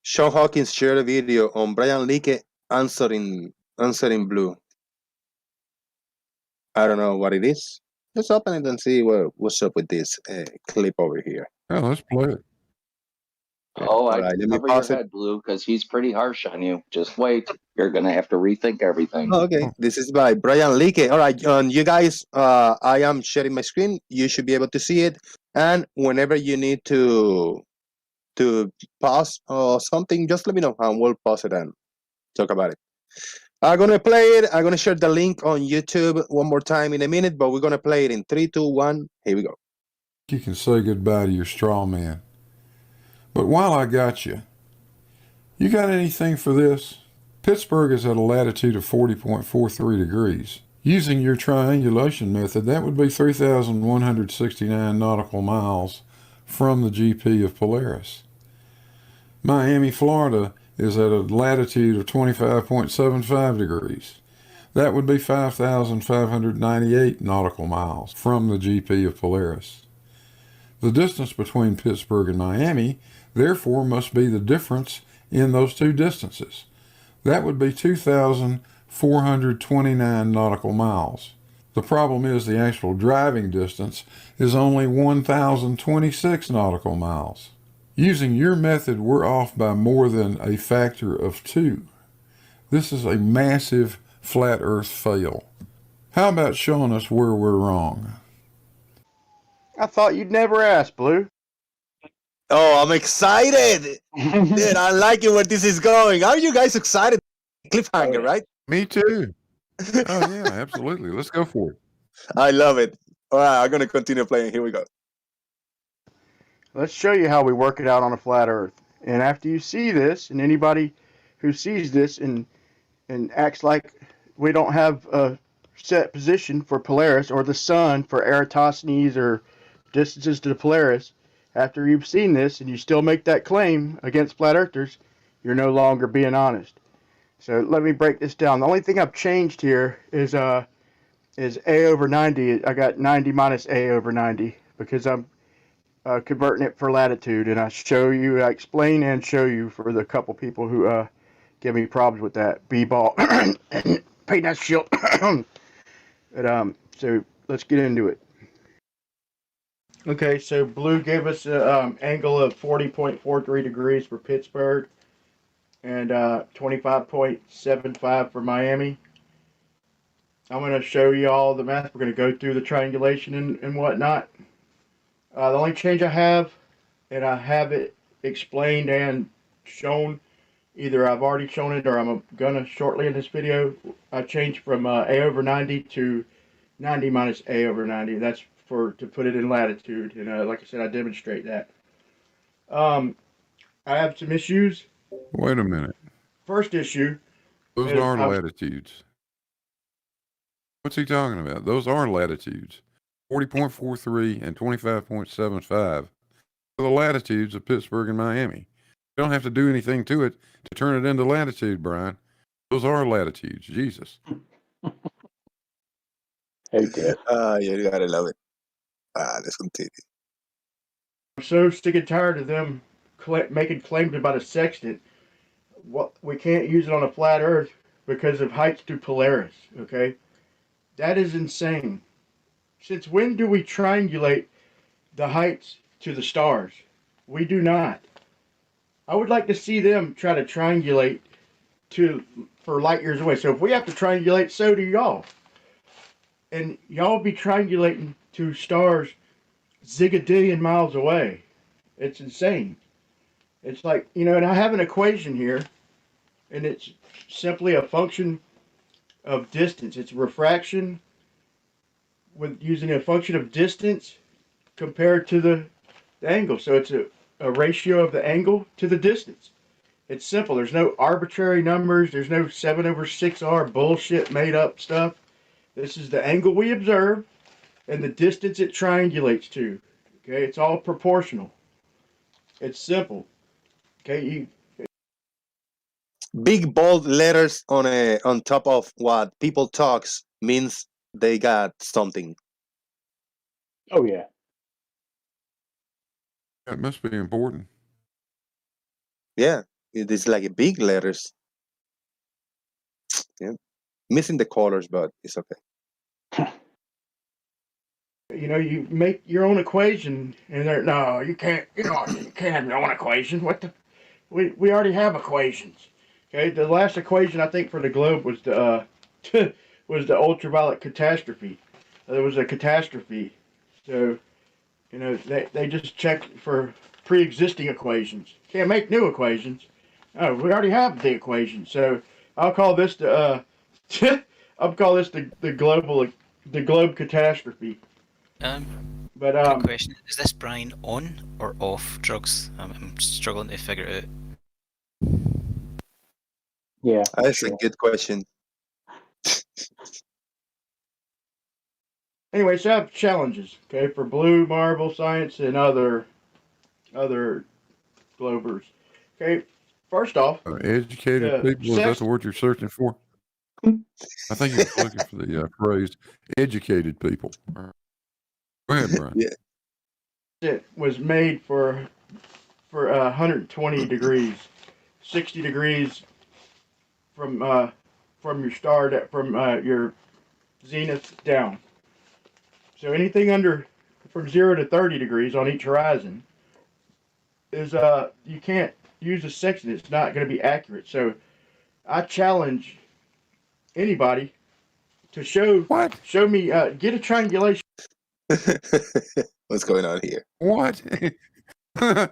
Sean Hawkins shared a video on Brian Leakey answering Blue. I don't know what it is. Just open it and see what's up with this clip over here. Oh, let's play it. Oh, I cover your head, Blue, because he's pretty harsh on you. Just wait. You're going to have to rethink everything. Okay. This is by Brian Leakey. All right. You guys, I am sharing my screen. You should be able to see it. And whenever you need to pause or something, just let me know and we'll pause it and talk about it. I'm going to play it. I'm going to share the link on YouTube one more time in a minute, but we're going to play it in 3, 2, 1. Here we go. You can say goodbye to your straw man. But while I got you got anything for this? Pittsburgh is at a latitude of 40.43 degrees. Using your triangulation method, that would be 3,169 nautical miles from the GP of Polaris. Miami, Florida is at a latitude of 25.75 degrees. That would be 5,598 nautical miles from the GP of Polaris. The distance between Pittsburgh and Miami, therefore, must be the difference in those two distances. That would be 2,429 nautical miles. The problem is the actual driving distance is only 1,026 nautical miles. Using your method, we're off by more than a factor of 2. This is a massive flat Earth fail. How about showing us where we're wrong? I thought you'd never ask, Blue. Oh, I'm excited. Dude, I like it where this is going. Are you guys excited? Cliffhanger, right? Me too. Oh, yeah, absolutely. Let's go for it. I love it. All right, I'm going to continue playing. Here we go. Let's show you how we work it out on a flat Earth. And after you see this, and anybody who sees this and acts like we don't have a set position for Polaris or the sun for Eratosthenes or distances to the Polaris, after you've seen this and you still make that claim against flat earthers, you're no longer being honest. So let me break this down. The only thing I've changed here is A over 90. I got 90 minus A over 90 because I'm converting it for latitude, and I explain and show you for the couple people who give me problems with that B-ball and paint that shield. But so let's get into it. Okay, so blue gave us an angle of 40.43 degrees for Pittsburgh and 25.75 for Miami. I'm going to show you all the math. We're going to go through the triangulation and whatnot. The only change I have, and I have it explained and shown, either I've already shown it or I'm going to shortly in this video, I changed from A over 90 to 90 minus A over 90. That's to put it in latitude, and like I said, I demonstrate that. I have some issues. Wait a minute. First issue. Those are latitudes. What's he talking about? Those are latitudes. 40.43 and 25.75 are the latitudes of Pittsburgh and Miami. You don't have to do anything to it to turn it into latitude, Brian. Those are latitudes. Jesus. Hey, dear. Yeah, you gotta love it. Let's continue. I'm so sick and tired of them making claims about a sextant. We can't use it on a flat Earth because of heights to Polaris. Okay, that is insane. Since when do we triangulate the heights to the stars? We do not. I would like to see them try to triangulate for light years away. So if we have to triangulate, so do y'all. And y'all be triangulating to stars zigadillion miles away. It's insane. It's like, and I have an equation here, and it's simply a function of distance. It's refraction with using a function of distance compared to the angle. So it's a ratio of the angle to the distance. It's simple. There's no arbitrary numbers. There's no 7 over 6R bullshit made up stuff. This is the angle we observe and the distance it triangulates to. Okay, it's all proportional. It's simple. Okay, Big bold letters on top of what people talks means they got something. Oh yeah. That must be important. Yeah, it is like big letters. Yeah, missing the colors, but it's okay. you make your own equation, and no, you can't. You can't have your own equation. We already have equations. Okay, the last equation I think for the globe was the was the ultraviolet catastrophe. There was a catastrophe, so they just checked for pre-existing equations. Can't make new equations. Oh, we already have the equation. So I'll call this the the globe catastrophe. Quick question: is this Brian on or off drugs? I'm struggling to figure it out. Yeah, that's a good question. Anyway, so I have challenges, okay, for Blue, Marble, Science, and other Globers. Okay, first off, educated people. Is that the word you're searching for? I think you're looking for the phrase "educated people." Go ahead, Brian. Yeah. It was made for 120 degrees, 60 degrees from your star from your zenith down. So anything from 0 to 30 degrees on each horizon is you can't use a sextant. It's not going to be accurate. So I challenge anybody to show me get a triangulation. What's going on here? What? You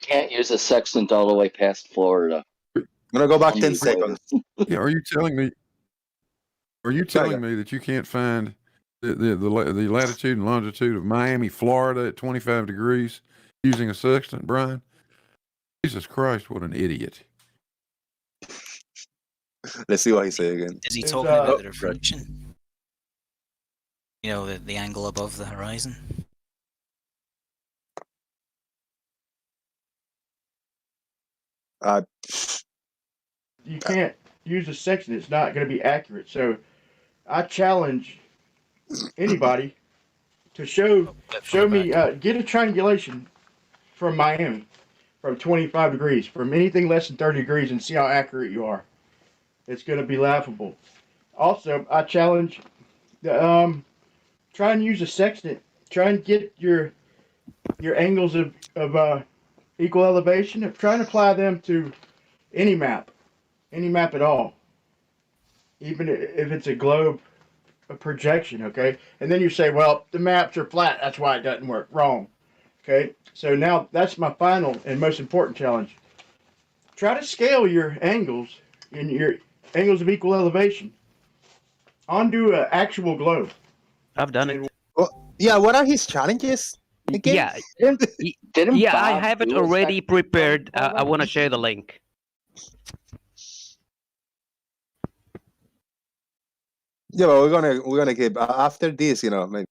can't use a sextant all the way past Florida. I'm gonna go back 10 seconds. Yeah, are you telling me that you can't find the latitude and longitude of Miami, Florida at 25 degrees using a sextant, Brian? Jesus Christ, what an idiot. Let's see what he says again. Is he talking about the refraction? The angle above the horizon? You can't use a section that's not going to be accurate. So I challenge anybody to show me, get a triangulation from Miami, from 25 degrees, from anything less than 30 degrees, and see how accurate you are. It's going to be laughable. Also, I challenge, try and use a sextant. Try and get your angles of equal elevation. Try and apply them to any map at all, even if it's a globe, a projection. Okay, and then you say, well, the maps are flat. That's why it doesn't work. Wrong. Okay, so now that's my final and most important challenge. Try to scale your angles and your angles of equal elevation onto an actual globe. I've done it. Yeah, what are his challenges again? Yeah, I have it already prepared. I want to share the link. Yeah, but we're gonna keep after this. Maybe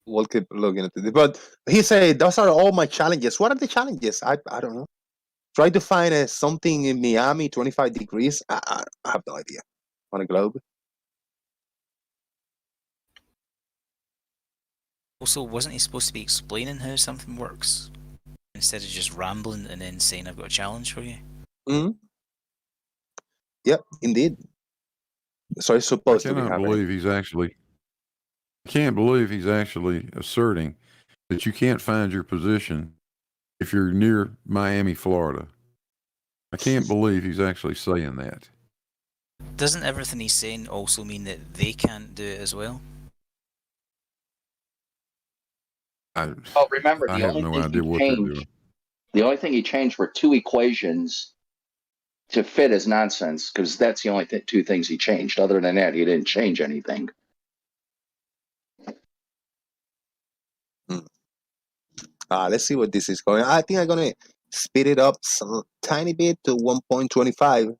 we'll keep looking at it. But he said those are all my challenges. What are the challenges? I don't know. Try to find something in Miami, 25 degrees. I have no idea. On a globe. Also, wasn't he supposed to be explaining how something works instead of just rambling and then saying, I've got a challenge for you? Mm-hmm. Yep, indeed. So it's supposed to be happening. I can't believe he's actually asserting that you can't find your position if you're near Miami, Florida. I can't believe he's actually saying that. Doesn't everything he's saying also mean that they can't do it as well? Remember, I have no idea what they're doing. The only thing he changed were two equations to fit his nonsense, because that's the only two things he changed. Other than that, he didn't change anything. Let's see what this is going. I think I'm gonna speed it up some tiny bit to 1.25.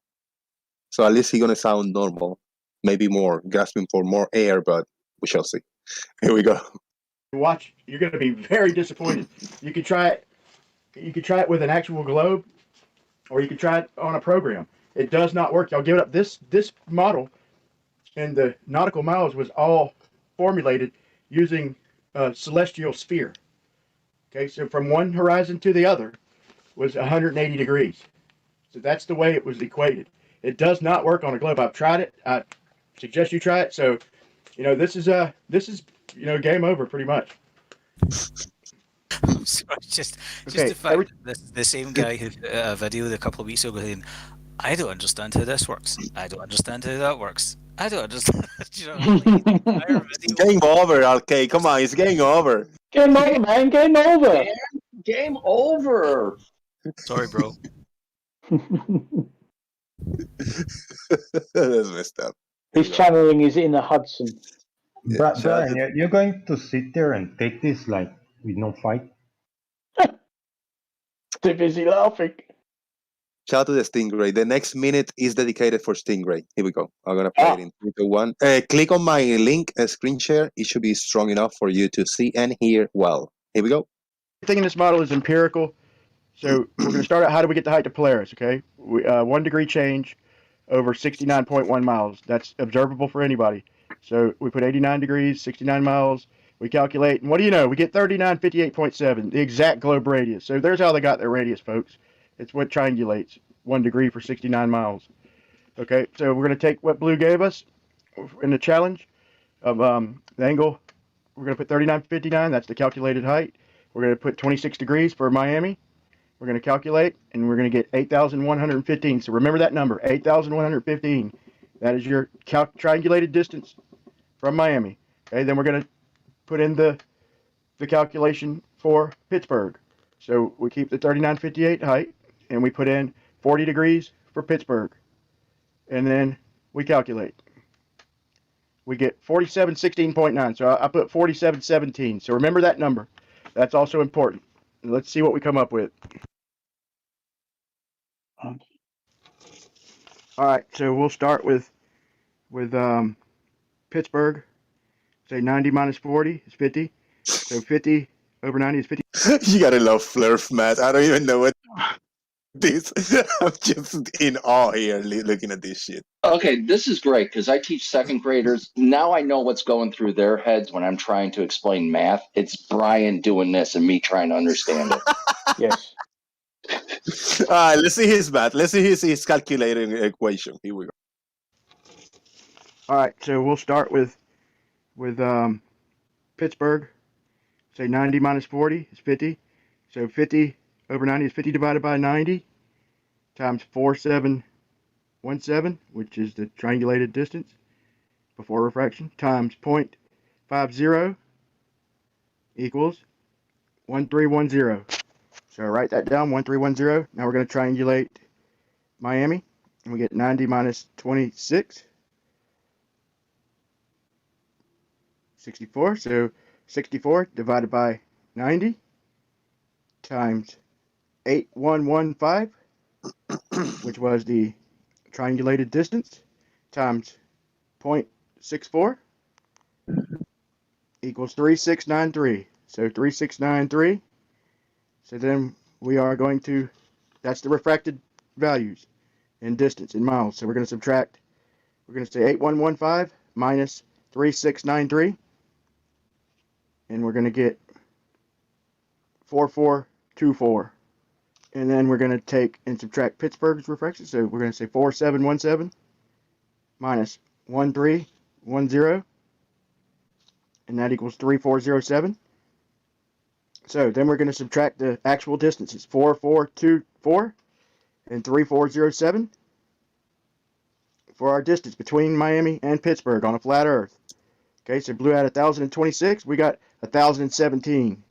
So at least he's gonna sound normal. Maybe more grasping for more air, but we shall see. Here we go. Watch, you're gonna be very disappointed. You could try it. You could try it with an actual globe, or you could try it on a program. It does not work. Y'all give it up. This model and the nautical miles was all formulated using a celestial sphere. Okay, so from one horizon to the other was 180 degrees. So that's the way it was equated. It does not work on a globe. I've tried it. I suggest you try it. So, this is game over pretty much. So just the fact that the same guy who videoed a couple of weeks ago saying, I don't understand how this works. I don't understand how that works. I don't understand. Game over, okay. Come on, it's game over. Game over, man. Game over. Game over. Sorry, bro. That's messed up. His channeling is in the Hudson. Brian, you're going to sit there and take this like with no fight? Too busy laughing. Shout out to the Stingray. The next minute is dedicated for Stingray. Here we go. I'm going to play it in 3, 2, 1. Click on my link, screen share. It should be strong enough for you to see and hear well. Here we go. Everything in this model is empirical. So we're going to start out, how do we get the height to Polaris, okay? 1 degree change over 69.1 miles. That's observable for anybody. So we put 89 degrees, 69 miles. We calculate, and what do you know? We get 3958.7, the exact globe radius. So there's how they got their radius, folks. It's what triangulates 1 degree for 69 miles. Okay, so we're going to take what Blue gave us in the challenge of the angle. We're going to put 3959. That's the calculated height. We're going to put 26 degrees for Miami. We're going to calculate, and we're going to get 8,115. So remember that number, 8,115. That is your triangulated distance from Miami. Okay, then we're going to put in the calculation for Pittsburgh. So we keep the 3958 height, and we put in 40 degrees for Pittsburgh. And then we calculate. We get 4716.9. So I put 4717. So remember that number. That's also important. Let's see what we come up with. All right, so we'll start with Pittsburgh. Say 90 minus 40 is 50. So 50 over 90 is 50. You gotta love Flurf, Matt. I don't even know what. this. I'm just in awe here looking at this shit. Okay, this is great because I teach second graders. Now I know what's going through their heads when I'm trying to explain math. It's Brian doing this and me trying to understand it. Yes. All right, let's see his math. Let's see his calculating equation. Here we go. All right, so we'll start with Pittsburgh. Say 90 minus 40 is 50. So 50 over 90 is 50 divided by 90 times 4717, which is the triangulated distance before refraction, times 0.50 equals 1310. So write that down, 1310. Now we're going to triangulate Miami, and we get 90 minus 26, 64. So 64 divided by 90 times 8115, which was the triangulated distance, times 0.64 equals 3693. So 3693. So then we are going to, that's the refracted values in distance, in miles. So we're going to subtract, we're going to say 8115 minus 3693. And we're going to get 4424. And then we're going to take and subtract Pittsburgh's refraction. So we're going to say 4717 minus 1310. And that equals 3407. So then we're going to subtract the actual distances, 4424 and 3407 for our distance between Miami and Pittsburgh on a flat earth. Okay, so blew out 1,026. We got 1,017.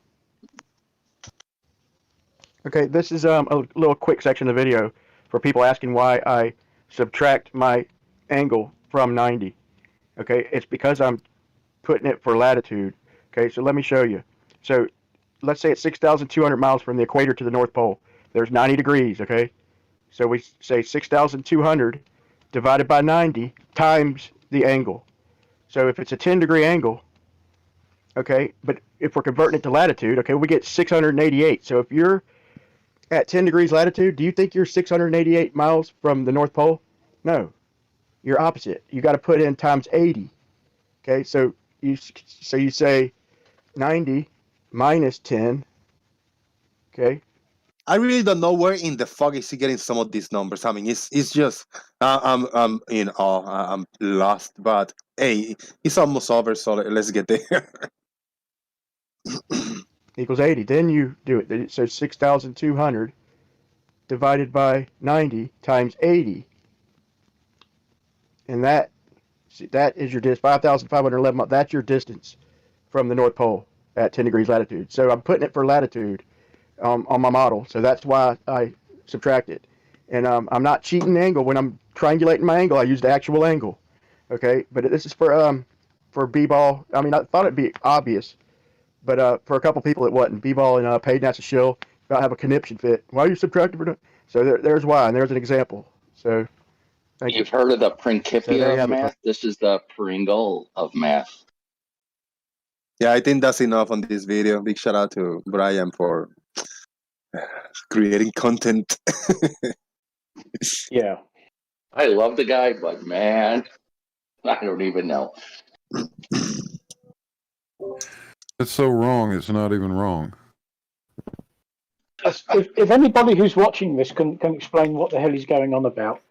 Okay, this is a little quick section of the video for people asking why I subtract my angle from 90. Okay, it's because I'm putting it for latitude. Okay, so let me show you. So let's say it's 6,200 miles from the equator to the North Pole. There's 90 degrees, okay? So we say 6,200 divided by 90 times the angle. So if it's a 10-degree angle, okay, but if we're converting it to latitude, okay, we get 688. So if you're at 10 degrees latitude, do you think you're 688 miles from the North Pole? No, you're opposite. You got to put in times 80. Okay, so you say 90 minus 10. Okay. I really don't know where in the fuck is he getting some of these numbers. I mean, it's just I'm in awe. I'm lost, but hey, it's almost over, so let's get there. Equals 80. Then you do it. So 6,200 divided by 90 times 80, and that is your distance. 5,511 miles. That's your distance from the North Pole at 10 degrees latitude. So I'm putting it for latitude on my model. So that's why I subtract it. And I'm not cheating the angle. When I'm triangulating my angle, I use the actual angle. Okay, but this is for B-ball. I mean, I thought it'd be obvious, but for a couple people it wasn't. B-ball and Peyton has a shill about have a conniption fit. Why are you subtracting for that? So there's why, and there's an example. So you've heard of the Principia of math? This is the Pringle of math. Yeah, I think that's enough on this video. Big shout out to Brian for creating content. Yeah. I love the guy, but man, I don't even know. It's so wrong, it's not even wrong. If anybody who's watching this can explain what the hell he's going on about,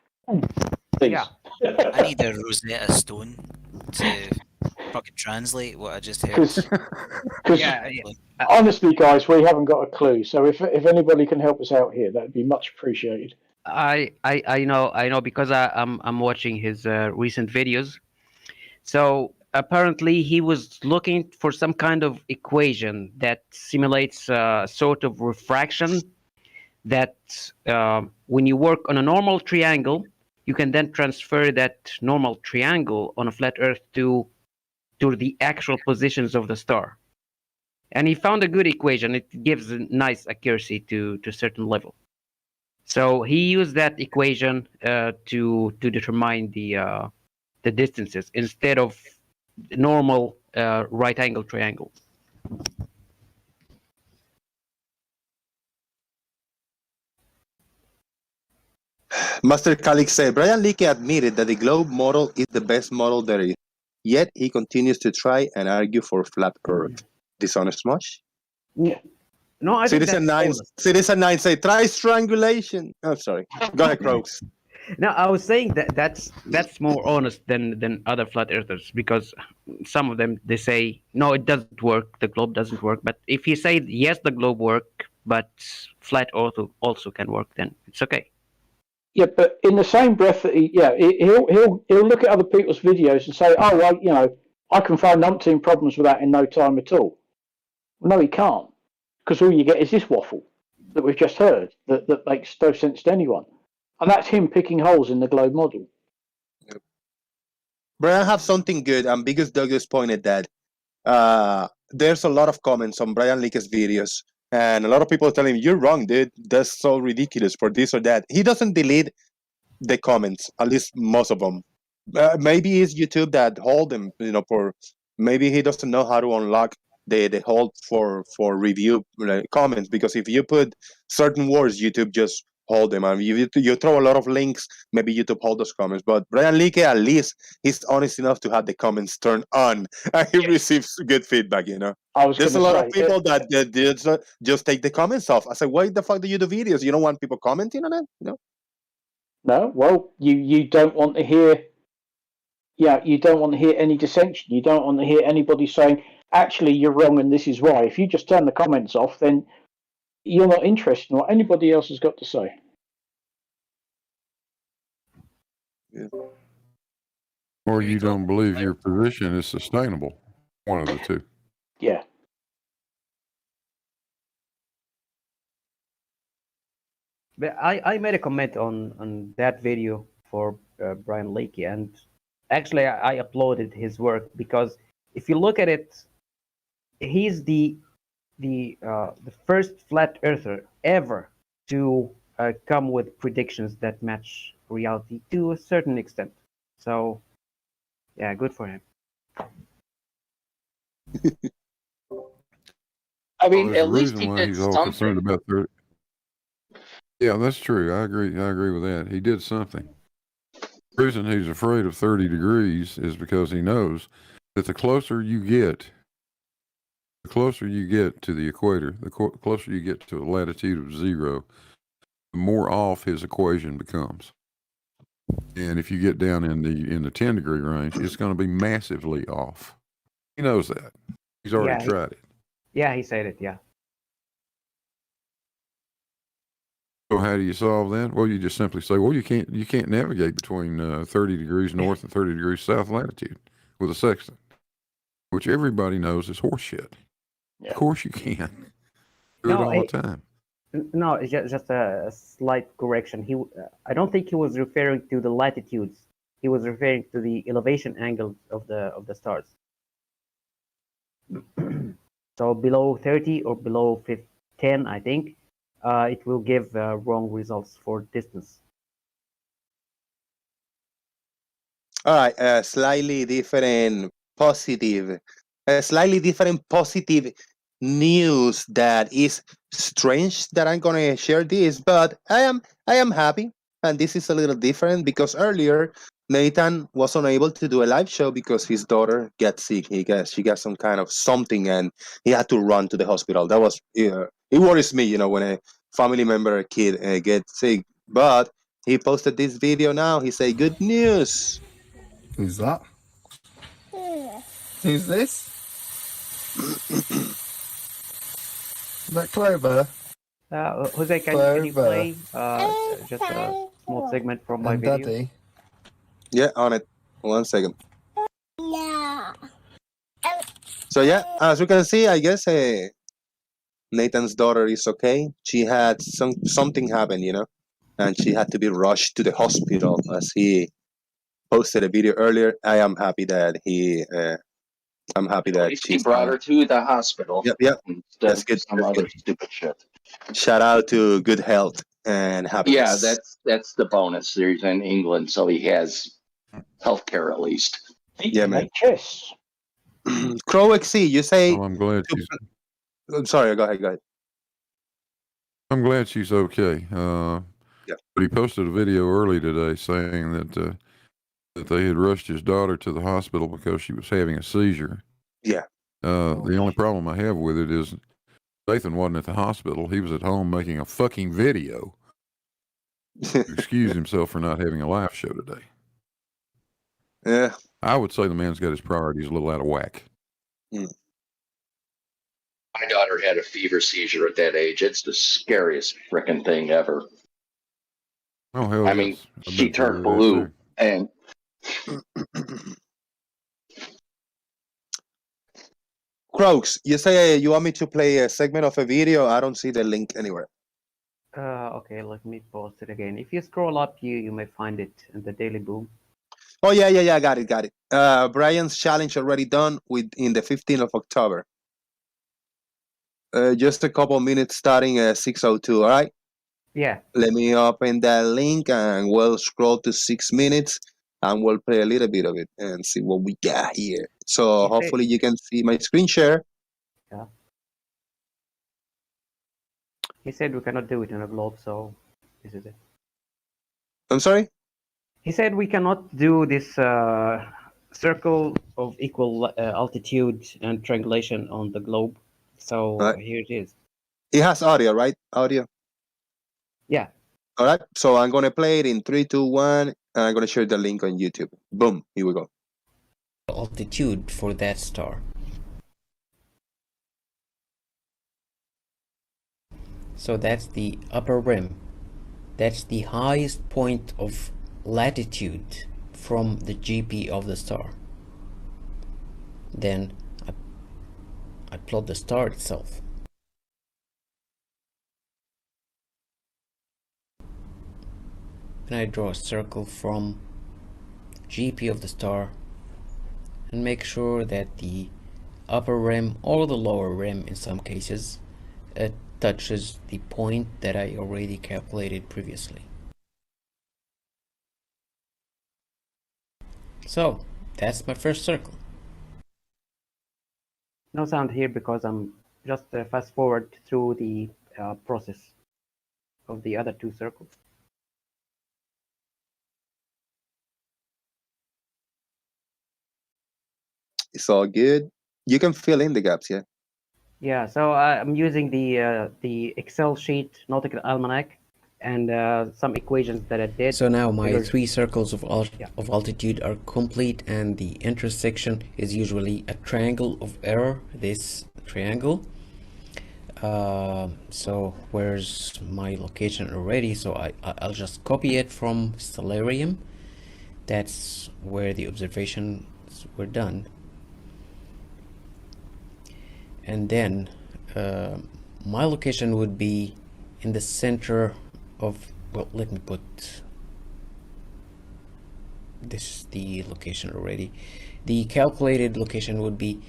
please. Yeah. I need a Rosetta Stone to fucking translate what I just heard. Because honestly, guys, we haven't got a clue. So if anybody can help us out here, that'd be much appreciated. I know because I'm watching his recent videos. So apparently he was looking for some kind of equation that simulates a sort of refraction that when you work on a normal triangle, you can then transfer that normal triangle on a flat Earth to the actual positions of the star. And he found a good equation. It gives a nice accuracy to a certain level. So he used that equation to determine the distances instead of normal right angle triangle. Master Calix said, Brian Leakey admitted that the globe model is the best model there is. Yet he continues to try and argue for flat Earth. Dishonest much? Yeah. No, I think that's honest. Citizen 9 say, try strangulation. Oh, sorry. Go ahead, Croaks. No, I was saying that's more honest than other flat earthers, because some of them, they say no, it doesn't work, the globe doesn't work. But if you say yes, the globe work, but flat earth also can work, then it's okay. Yeah, but in the same breath that he'll look at other people's videos and say, oh, well, I can find umpteen problems with that in no time at all. No, he can't, because all you get is this waffle that we've just heard that makes no sense to anyone. And that's him picking holes in the globe model. Yep. Brian, I have something good, and because Douglas pointed that there's a lot of comments on Brian Leakey's videos, and a lot of people are telling him, you're wrong, dude. That's so ridiculous for this or that. He doesn't delete the comments, at least most of them. Maybe it's YouTube that hold them, for maybe he doesn't know how to unlock the hold for review comments, because if you put certain words, YouTube just hold them, and you throw a lot of links, maybe YouTube hold those comments. But Brian Leakey, at least he's honest enough to have the comments turned on, and he receives good feedback. There's a lot of people that just take the comments off. I say, why the fuck do you do videos? You don't want people commenting on it? No, well, you don't want to hear. Yeah, you don't want to hear any dissension. You don't want to hear anybody saying, actually, you're wrong and this is why. If you just turn the comments off, then you're not interested in what anybody else has got to say. Yeah. Or you don't believe your position is sustainable. One of the two. Yeah. But I made a comment on that video for Brian Leakey, and actually I uploaded his work, because if you look at it, he's the first flat earther ever to come with predictions that match reality to a certain extent. So, yeah, good for him. I mean, well, at least he did he's all something. concerned about yeah, that's true. I agree with that. He did something. The reason he's afraid of 30 degrees is because he knows that the closer you get to the equator, the closer you get to a latitude of 0, the more off his equation becomes. And if you get down in the 10 degree range, it's going to be massively off. He knows that. He's already tried it. Yeah, he said it. Yeah. So how do you solve that? Well, you just simply say, well, you can't navigate between 30 degrees north and 30 degrees south latitude with a sextant, which everybody knows is horseshit. Yeah. Of course you can. Do it all the time. No, it's just a slight correction. I don't think he was referring to the latitudes. He was referring to the elevation angle of the stars. So below 30 or below 10, I think, it will give wrong results for distance. All right, slightly different positive news that is strange that I'm gonna share this, but I am happy, and this is a little different because earlier Nathan was unable to do a live show because his daughter got sick. She got some kind of something, and he had to run to the hospital. That was it worries me, when a family member, a kid, gets sick. But he posted this video now. He said, "Good news." Who's that? Who's this? Is that Clover? Jose, can you play just a small segment from my video? Daddy? Yeah, on it. 1 second. Yeah. So yeah, as you can see, I guess Nathan's daughter is okay. She had something happen, and she had to be rushed to the hospital. As he posted a video earlier, I am happy that he brought her to the hospital. Yep. That's good. Some other stupid shit. Shout out to good health and happiness. Yeah, that's the bonus. He's in England, so he has healthcare at least. Yeah, man. Chess. Crow XC, you say? Well, I'm glad I'm sorry. Go ahead. I'm glad she's okay. Yeah. But he posted a video early today saying that that they had rushed his daughter to the hospital because she was having a seizure. Yeah. The only problem I have with it is Nathan wasn't at the hospital. He was at home making a fucking video to excuse himself for not having a live show today. Yeah. I would say the man's got his priorities a little out of whack. Mm. My daughter had a fever seizure at that age. It's the scariest freaking thing ever. Oh, hell I mean, yes. she turned blue and Croaks, you say you want me to play a segment of a video? I don't see the link anywhere. Okay, let me post it again. If you scroll up, you may find it in the Daily Boom. Oh, yeah, I got it. Brian's challenge already done in the 15th of October. Just a couple minutes starting at 6:02, all right? Yeah. Let me open that link and we'll scroll to 6 minutes and we'll play a little bit of it and see what we got here. So hopefully you can see my screen share. Yeah. He said we cannot do it in a globe, so this is it. I'm sorry? He said we cannot do this circle of equal altitude and triangulation on the globe. So Right. here it is. It has audio, right? Audio. Yeah. All right. So I'm going to play it in 3, 2, 1, and I'm going to share the link on YouTube. Boom. Here we go. Altitude for that star. So that's the upper rim. That's the highest point of latitude from the GP of the star. Then I plot the star itself. And I draw a circle from GP of the star and make sure that the upper rim or the lower rim in some cases touches the point that I already calculated previously. So that's my first circle. No sound here because I'm just fast forward through the process of the other two circles. It's all good. You can fill in the gaps, yeah. Yeah, so I'm using the Excel sheet, Nautical Almanac, and some equations that I did. So now my 3 circles of altitude are complete, and the intersection is usually a triangle of error, this triangle. So where's my location already? So I'll just copy it from Stellarium. That's where the observations were done. And then my location would be in the center of, well, let me put this, the location already. The calculated location would be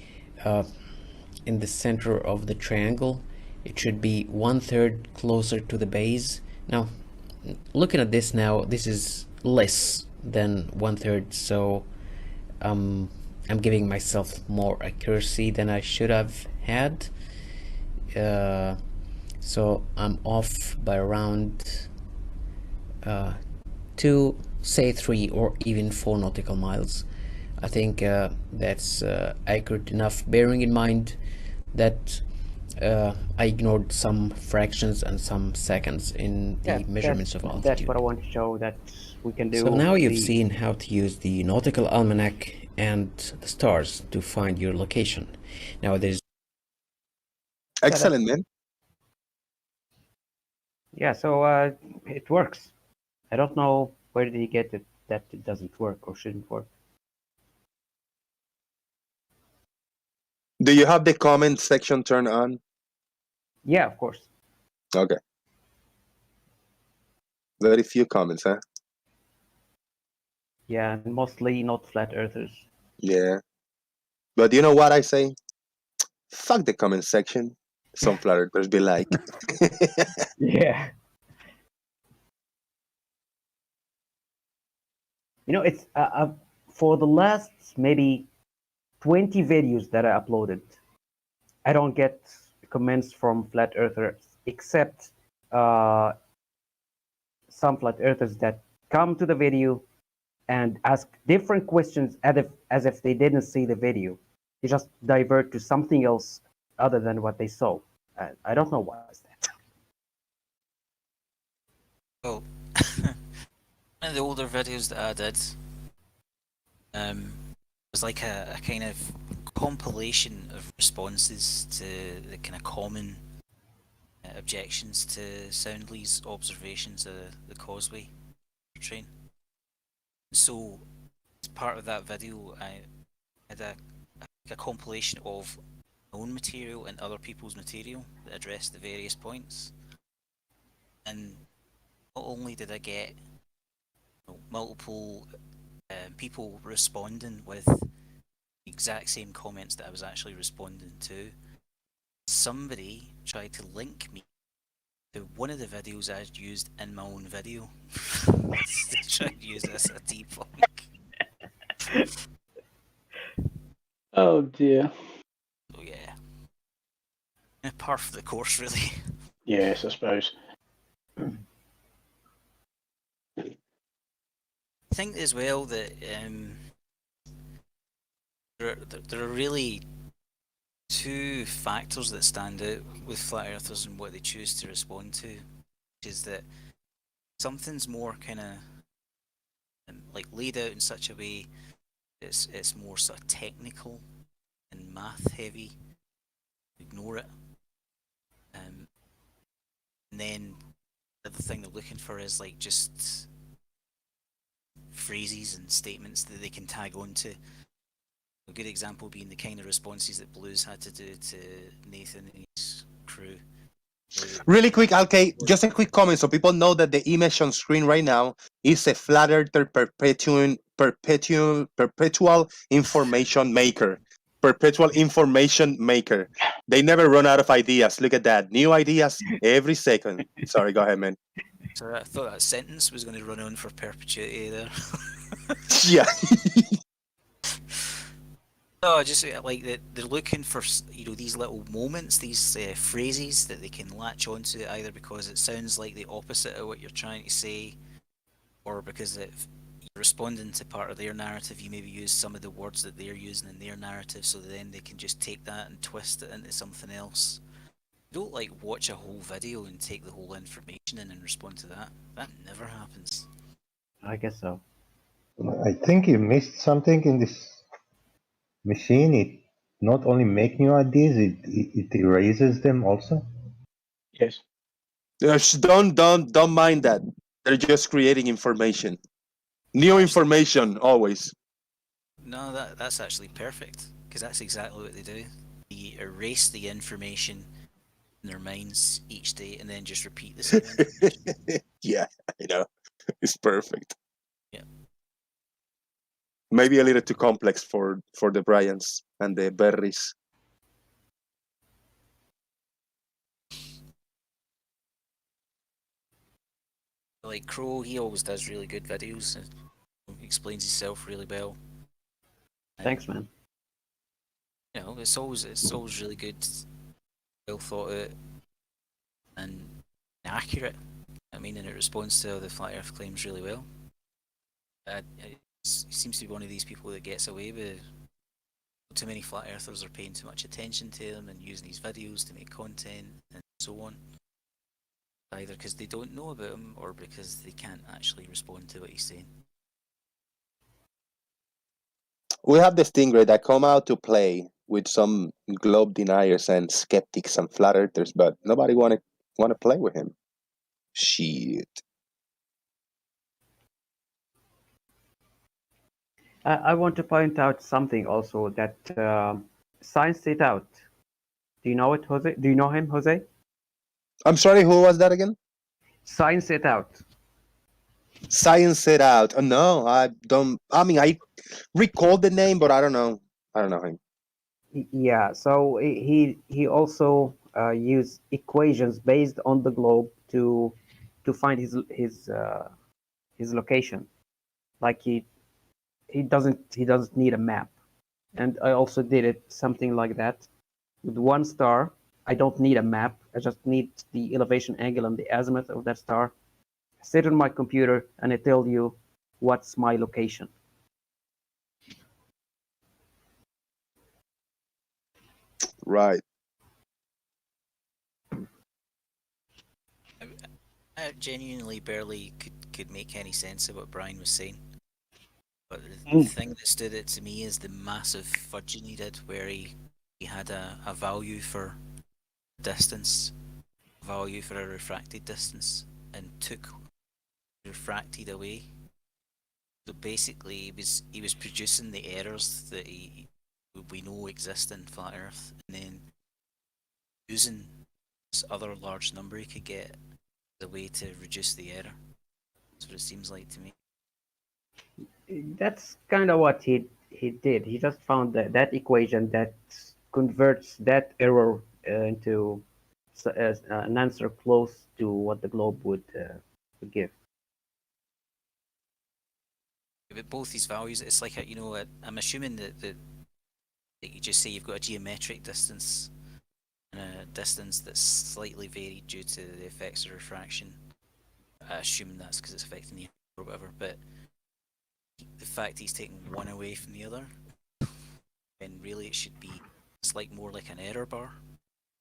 in the center of the triangle. It should be 1/3 closer to the base. Now, looking at this now, this is less than 1/3, so I'm giving myself more accuracy than I should have had. So I'm off by around 2, say 3 or even 4 nautical miles. I think that's accurate enough, bearing in mind that I ignored some fractions and some seconds in the measurements of altitude. That's what I want to show, that we can do. So now you've seen how to use the Nautical Almanac and the stars to find your location. Now there's... Excellent, man. Yeah, so it works. I don't know where did he get it that it doesn't work or shouldn't work. Do you have the comment section turned on? Yeah, of course. Okay. Very few comments, huh? Yeah, mostly not flat earthers. Yeah. But you know what I say? Fuck the comment section. Some flat earthers be like. Yeah. You know, it's for the last maybe 20 videos that I uploaded, I don't get comments from flat earthers except some flat earthers that come to the video and ask different questions as if they didn't see the video. They just divert to something else other than what they saw. I don't know why is that. Well, one of the older videos that I did was like a kind of compilation of responses to the kind of common objections to Soundly's observations of the causeway train. So, as part of that video, I had a compilation of my own material and other people's material that addressed the various points. And not only did I get multiple people responding with the exact same comments that I was actually responding to, somebody tried to link me to one of the videos I had used in my own video. They tried to use this as a debunk. Oh dear. So yeah. Par for the course, really. Yes, I suppose. I think as well that there are really two factors that stand out with flat earthers and what they choose to respond to, which is that something's more kind of like laid out in such a way it's more sort of technical and math heavy. Ignore it. And then the other thing they're looking for is like just phrases and statements that they can tag onto. A good example being the kind of responses that Blues had to do to Nathan and his crew. Really quick, Alkay, just a quick comment so people know that the image on screen right now is a flat earther perpetual information maker. Perpetual information maker. They never run out of ideas. Look at that. New ideas every second. Sorry, go ahead, man. So I thought that sentence was going to run on for perpetuity there. Yeah. No, just like that they're looking for these little moments, these phrases that they can latch onto, either because it sounds like the opposite of what you're trying to say, or because if you're responding to part of their narrative, you maybe use some of the words that they're using in their narrative, so then they can just take that and twist it into something else. You don't like watch a whole video and take the whole information in and respond to that. That never happens. I guess so. I think you missed something in this machine. It not only make new ideas, it erases them also. Yes. Don't mind that. They're just creating information. New information always. No, that's actually perfect, because that's exactly what they do. They erase the information in their minds each day and then just repeat the same information. Yeah, I know. It's perfect. Yeah. Maybe a little too complex for the Bryans and the Berries. Like Crow, he always does really good videos and explains himself really well. Thanks, man. You know, it's always really good, well thought out, and accurate. I mean, and it responds to the flat Earth claims really well. It seems to be one of these people that gets away with too many flat earthers are paying too much attention to him and using these videos to make content and so on. Either because they don't know about him or because they can't actually respond to what he's saying. We have the Stingray that come out to play with some globe deniers and skeptics and flat earthers, but nobody want to play with him. Shit. I want to point out something also that Science It Out. Do you know it, Jose? Do you know him, Jose? I'm sorry, who was that again? Science It Out. Science It Out. Oh, no, I don't. I mean, I recall the name, but I don't know. I don't know him. Yeah, so he also used equations based on the globe to find his location. Like he doesn't need a map. And I also did it something like that with one star. I don't need a map. I just need the elevation angle and the azimuth of that star. sit on my computer and it tells you what's my location. Right. I genuinely barely could make any sense of what Brian was saying. But the thing that stood out to me is the massive fudging he did, where he had a value for distance, value for a refracted distance, and took refracted away. So basically, he was producing the errors that we know exist in flat Earth, and then using this other large number he could get as a way to reduce the error. That's what it seems like to me. That's kind of what he did. He just found that equation that converts that error into an answer close to what the globe would give. But both these values, it's like I'm assuming that you just say you've got a geometric distance and a distance that's slightly varied due to the effects of refraction. I assume that's because it's affecting the or whatever, but the fact he's taking one away from the other, and really it should be, it's like more like an error bar.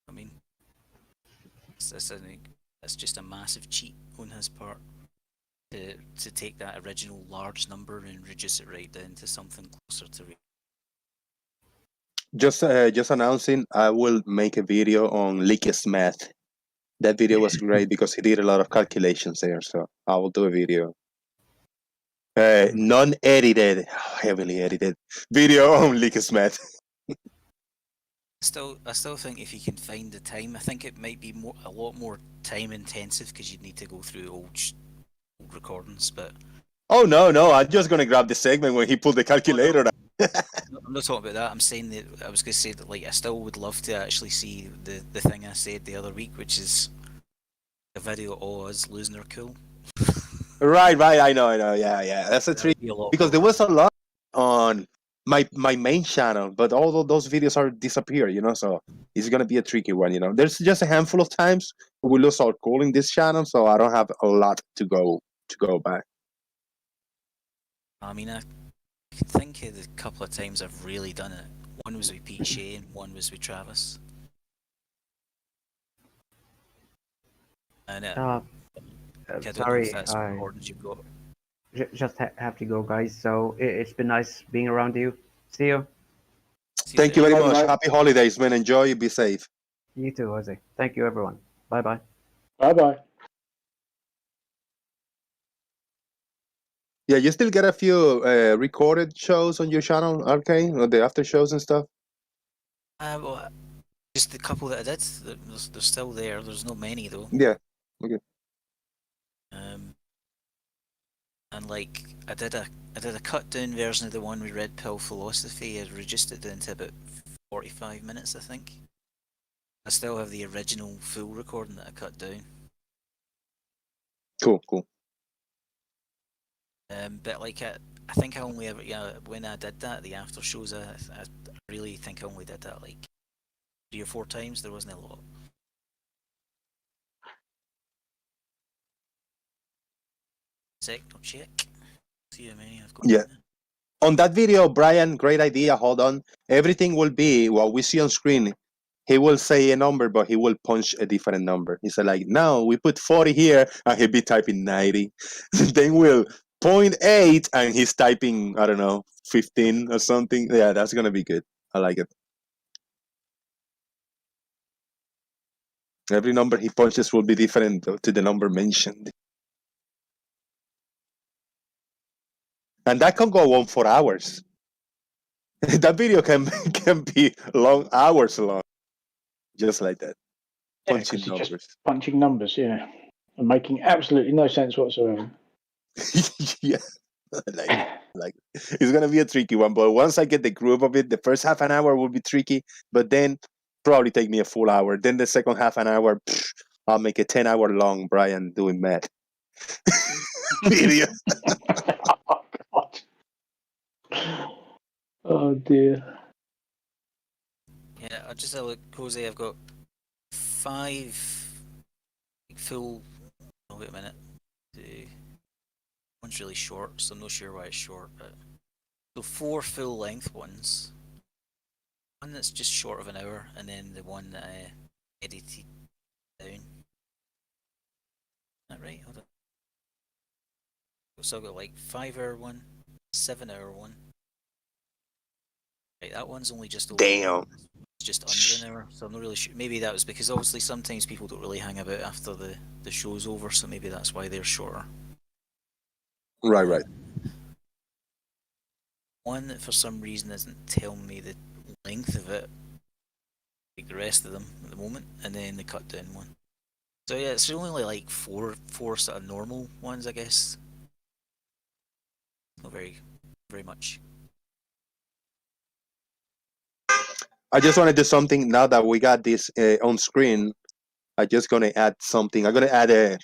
I mean, it's just a massive cheat on his part to take that original large number and reduce it right down to something closer to reality. Just announcing, I will make a video on Leakest math. That video was great because he did a lot of calculations there, so I will do a video. Non-edited, heavily edited video on Leakest math. I still think if you can find the time, I think it might be a lot more time intensive because you'd need to go through old recordings. But oh no, I'm just gonna grab the segment when he pulled the calculator out. I'm not talking about that. I'm saying that I was going to say that I still would love to actually see the thing I said the other week, which is a video of us losing our cool. Right. I know. Yeah. That's a trick because there was a lot on my main channel, but all of those videos are disappear. So it's gonna be a tricky one. There's just a handful of times we lose our cool in this channel, so I don't have a lot to go back. I mean, I can think of the couple of times I've really done it. One was with Pete Shea and one was with Travis. And sorry, just have to go, guys. So it's been nice being around you. See you. Thank you very much. Happy holidays, man. Enjoy. Be safe. You too, Jose. Thank you, everyone. Bye-bye. Bye-bye. Yeah, you still get a few recorded shows on your channel, RK, or the after shows and stuff? Well, just the couple that I did. They're still there. There's not many though. Yeah. Okay. And I did a cut down version of the one we Red Pill Philosophy. I reduced it down to about 45 minutes, I think. I still have the original full recording that I cut down. Cool. But I think I only ever when I did that, the after shows, I really think I only did that 3 or 4 times. There wasn't a lot. Signal check. See how many I've got. Yeah. On that video, Brian, great idea. Hold on. Everything will be what we see on screen. He will say a number, but he will punch a different number. He said, no, we put 40 here, and he'll be typing 90. Then we'll 0.8, and he's typing, I don't know, 15 or something. Yeah, that's going to be good. I like it. Every number he punches will be different to the number mentioned. And that can go on for hours. That video can be long, hours long. Just like that. Punching numbers. Just punching numbers, yeah. And making absolutely no sense whatsoever. Yeah. Like it's gonna be a tricky one, but once I get the groove of it, the first half an hour will be tricky, but then probably take me a full hour. Then the second half an hour, I'll make a 10-hour long Brian doing math video. Oh God. Oh dear. Yeah, I just look, Jose. I've got 5 full. Oh, wait a minute. 2, one's really short, so I'm not sure why it's short. But so 4 full-length ones. One that's just short of an hour, and then the one that I edited down. Is that right? Hold on. So I've got like 5-hour one, 7-hour one. Right, that one's only just over. Damn. It's just under an hour, so I'm not really sure. Maybe that was because obviously sometimes people don't really hang about after the show's over, so maybe that's why they're shorter. Right. One that for some reason isn't telling me the length of it, like the rest of them at the moment, and then the cut down one. So yeah, it's only like four sort of normal ones, I guess. Not very much. I just want to do something now that we got this on screen. I'm just gonna add something. I'm gonna add a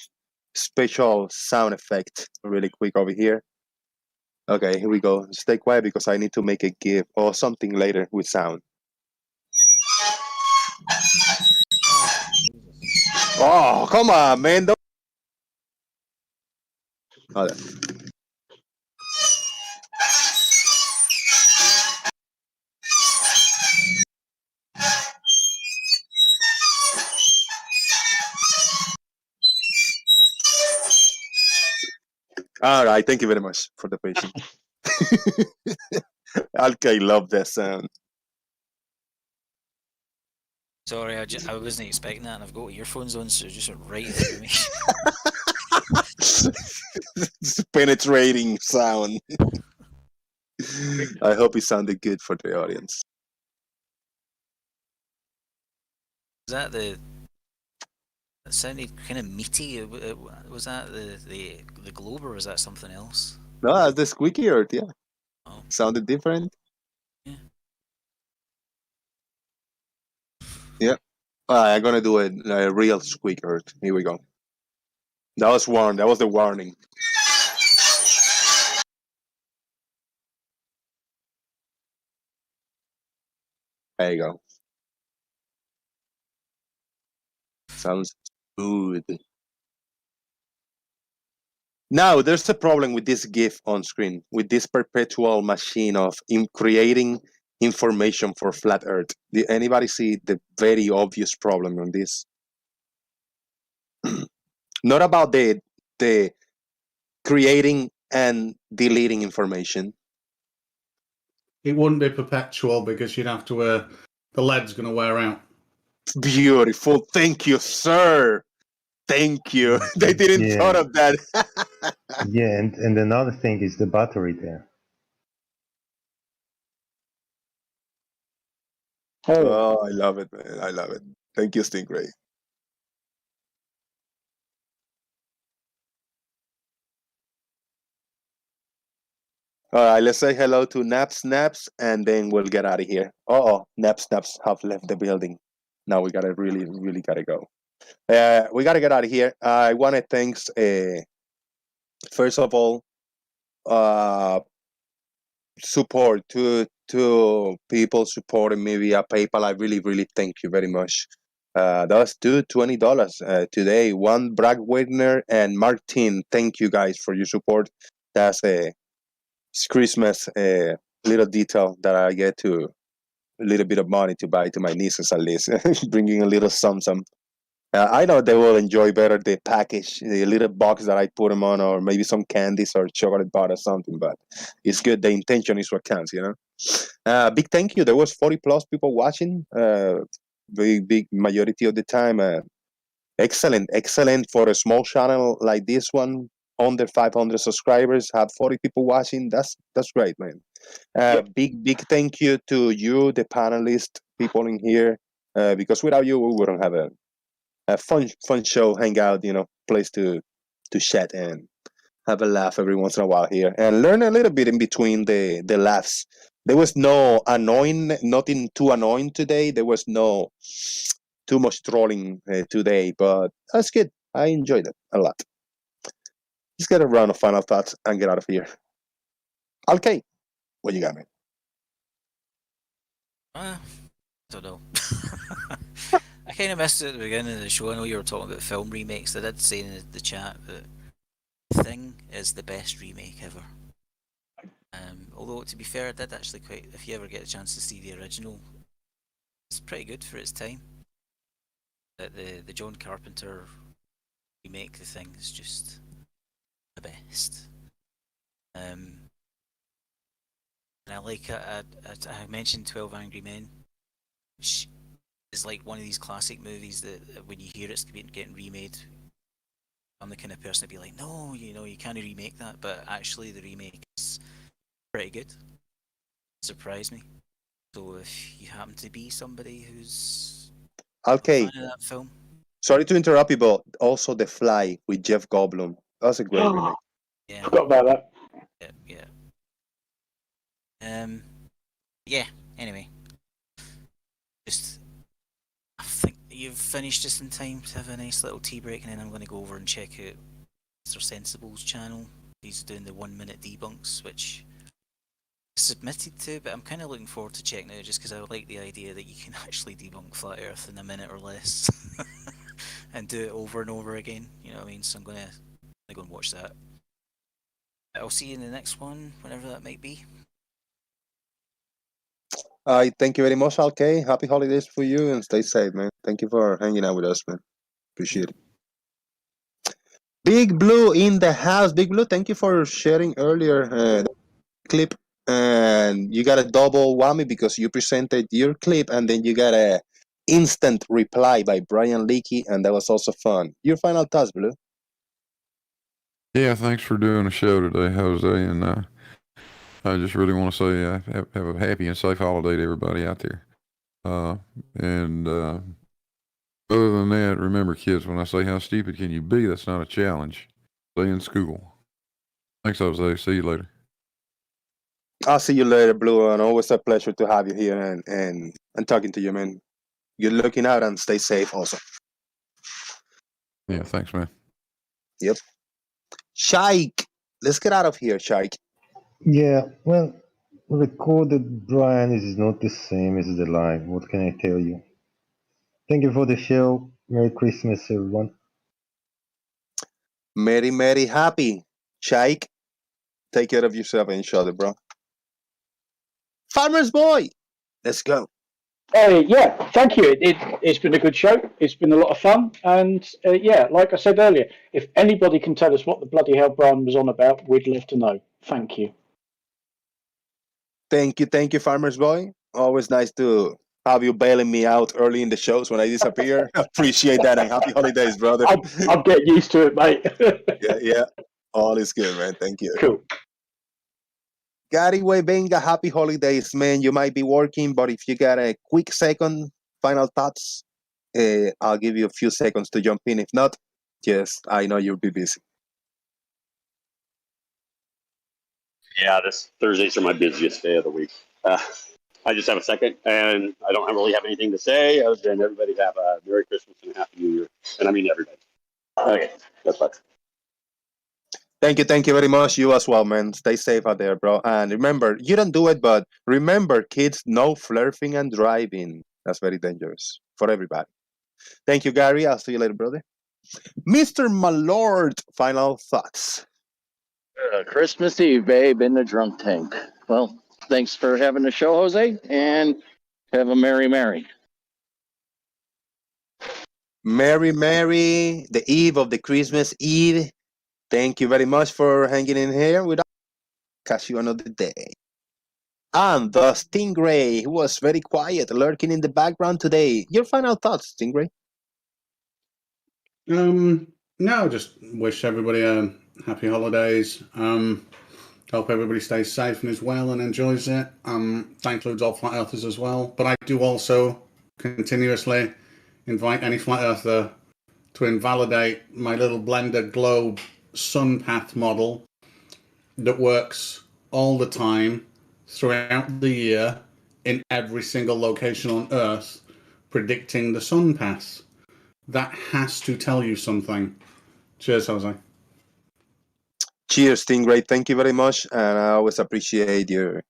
special sound effect really quick over here. Okay, here we go. Stay quiet because I need to make a GIF or something later with sound. Oh, come on, man. Don't... Hold on. All right, thank you very much for the patience. Okay, love that sound. Sorry, I wasn't expecting that, and I've got earphones on, so it just went right through me. It's penetrating sound. I hope it sounded good for the audience. Was that the? It sounded kind of meaty. Was that the globe, or was that something else? No, that's the squeaky earth. Yeah, Oh. Sounded different. Yeah. Yeah. I'm gonna do a real squeak earth. Here we go. That was warned. That was the warning. There you go. Sounds good. Now, there's a problem with this GIF on screen, with this perpetual machine of creating information for flat Earth. Did anybody see the very obvious problem on this? Not about the creating and deleting information. It wouldn't be perpetual because you'd have to the lead's going to wear out. Beautiful. Thank you, sir. Thank you. They didn't thought of that. Yeah, and another thing is the battery there. Oh, I love it, man. I love it. Thank you, Stingray. All right, let's say hello to Naps, and then we'll get out of here. Oh, Naps have left the building. Now we gotta really gotta go. We gotta get out of here. I want to thanks first of all support to people supporting me via PayPal. I really thank you very much. That's $20 today. One Bragg Wagner and Martin. Thank you guys for your support. That's a Christmas little detail that I get to a little bit of money to buy to my nieces at least, bringing a little something. I know they will enjoy better the package, the little box that I put them on, or maybe some candies or chocolate bar or something. But it's good. The intention is what counts, you know. Big thank you. There was 40 plus people watching. Big majority of the time. Excellent for a small channel like this one. Under 500 subscribers, have 40 people watching. That's great, man. Big thank you to you, the panelists, people in here, because without you, we wouldn't have a fun show, hangout, place to chat and have a laugh every once in a while here, and learn a little bit in between the laughs. There was no nothing too annoying today. There was no too much trolling today, but that's good. I enjoyed it a lot. Let's get a round of final thoughts and get out of here. Okay, what you got, man? I don't know. I kind of missed it at the beginning of the show. I know you were talking about film remakes. I did say in the chat that Thing is the best remake ever. Although, to be fair, I did actually quite. If you ever get a chance to see the original, it's pretty good for its time. The John Carpenter remake, The Thing, is just the best. And I like I mentioned 12 Angry Men, which is like one of these classic movies that when you hear it's getting remade, I'm the kind of person to be like, no, you can't remake that. But actually, the remake is pretty good. Surprised me. So if you happen to be somebody who's okay, a fan of that film, sorry to interrupt you, but also The Fly with Jeff Goldblum. That's a great remake. yeah, Forgot about that. yeah. Yeah. Anyway, just I think you've finished just in time to have a nice little tea break, and then I'm going to go over and check out Mr. Sensible's channel. He's doing the 1 minute debunks, which I submitted to, but I'm kind of looking forward to checking it out just because I like the idea that you can actually debunk flat Earth in a minute or less, and do it over and over again. You know what I mean? So I'm gonna go and watch that. I'll see you in the next one, whenever that might be. Thank you very much, Alkay. Happy holidays for you and stay safe, man. Thank you for hanging out with us, man. Appreciate it. Big Blue in the house. Big Blue, thank you for sharing earlier the clip. And you got a double whammy because you presented your clip and then you got a instant reply by Brian Leakey, and that was also fun. Your final thoughts, Blue? Yeah, thanks for doing the show today, Jose. And I just really want to say have a happy and safe holiday to everybody out there. And other than that, remember, kids, when I say how stupid can you be, that's not a challenge. Stay in school. Thanks, Jose. See you later. I'll see you later, Blue, and always a pleasure to have you here and talking to you, man. Good looking out and stay safe also. Yeah, thanks, man. Yep. Shaik, let's get out of here, Shaik. Yeah, well, recorded Brian is not the same as the live. What can I tell you? Thank you for the show. Merry Christmas, everyone. Merry happy. Shaik, take care of yourself and each other, bro. Farmer's Boy, let's go. Yeah, thank you. It's been a good show. It's been a lot of fun. And yeah, like I said earlier, if anybody can tell us what the bloody hell Brian was on about, we'd love to know. Thank you. Thank you, Farmer's Boy. Always nice to have you bailing me out early in the shows when I disappear. Appreciate that, and happy holidays, brother. I'm getting used to it, mate. Yeah. All is good, man. Thank you. Cool. Gary Benga, happy holidays, man. You might be working, but if you got a quick second, final thoughts, I'll give you a few seconds to jump in. If not, yes, I know you'll be busy. Yeah, this Thursdays are my busiest day of the week. I just have a second, and I don't really have anything to say other than everybody have a Merry Christmas and a Happy New Year. And I mean everybody. Okay, that's fine. Thank you very much. You as well, man. Stay safe out there, bro. And remember, you don't do it, but remember, kids, no flirting and driving. That's very dangerous for everybody. Thank you, Gary. I'll see you later, brother. Mr. Malord, final thoughts. Christmas Eve, babe, in the drunk tank. Well, thanks for having the show, Jose, and have a Merry. Merry, the eve of the Christmas Eve. Thank you very much for hanging in here with us. Catch you another day. And the Stingray, who was very quiet, lurking in the background today. Your final thoughts, Stingray? No, just wish everybody a happy holidays. Hope everybody stays safe and is well and enjoys it. That includes all flat earthers as well. But I do also continuously invite any flat earther to invalidate my little blender globe sun path model that works all the time throughout the year in every single location on Earth, predicting the sun path. That has to tell you something. Cheers, Jose. Cheers, Stingray. Thank you very much. And I always appreciate your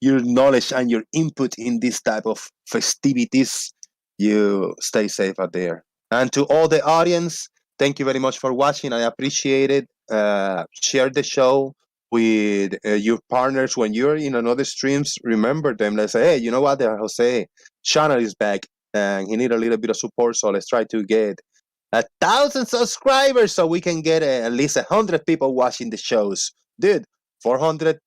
knowledge and your input in this type of festivities. You stay safe out there. And to all the audience, thank you very much for watching. I appreciate it. share the show with your partners when you're in another streams. Remember them. Let's say, hey, you know what? Jose channel is back and he need a little bit of support. So let's try to get 1,000 subscribers so we can get at least 100 people watching the shows. Dude, 400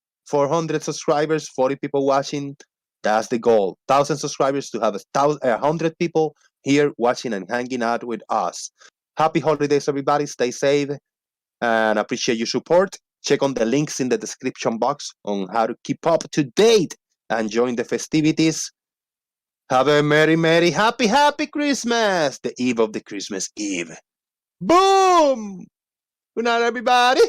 subscribers, 40 people watching. That's the goal. 1,000 subscribers to have 100 people here watching and hanging out with us. Happy holidays, everybody. Stay safe and appreciate your support. Check on the links in the description box on how to keep up to date and join the festivities. Have a merry, happy Christmas! The eve of the Christmas Eve. Boom! Good night, everybody.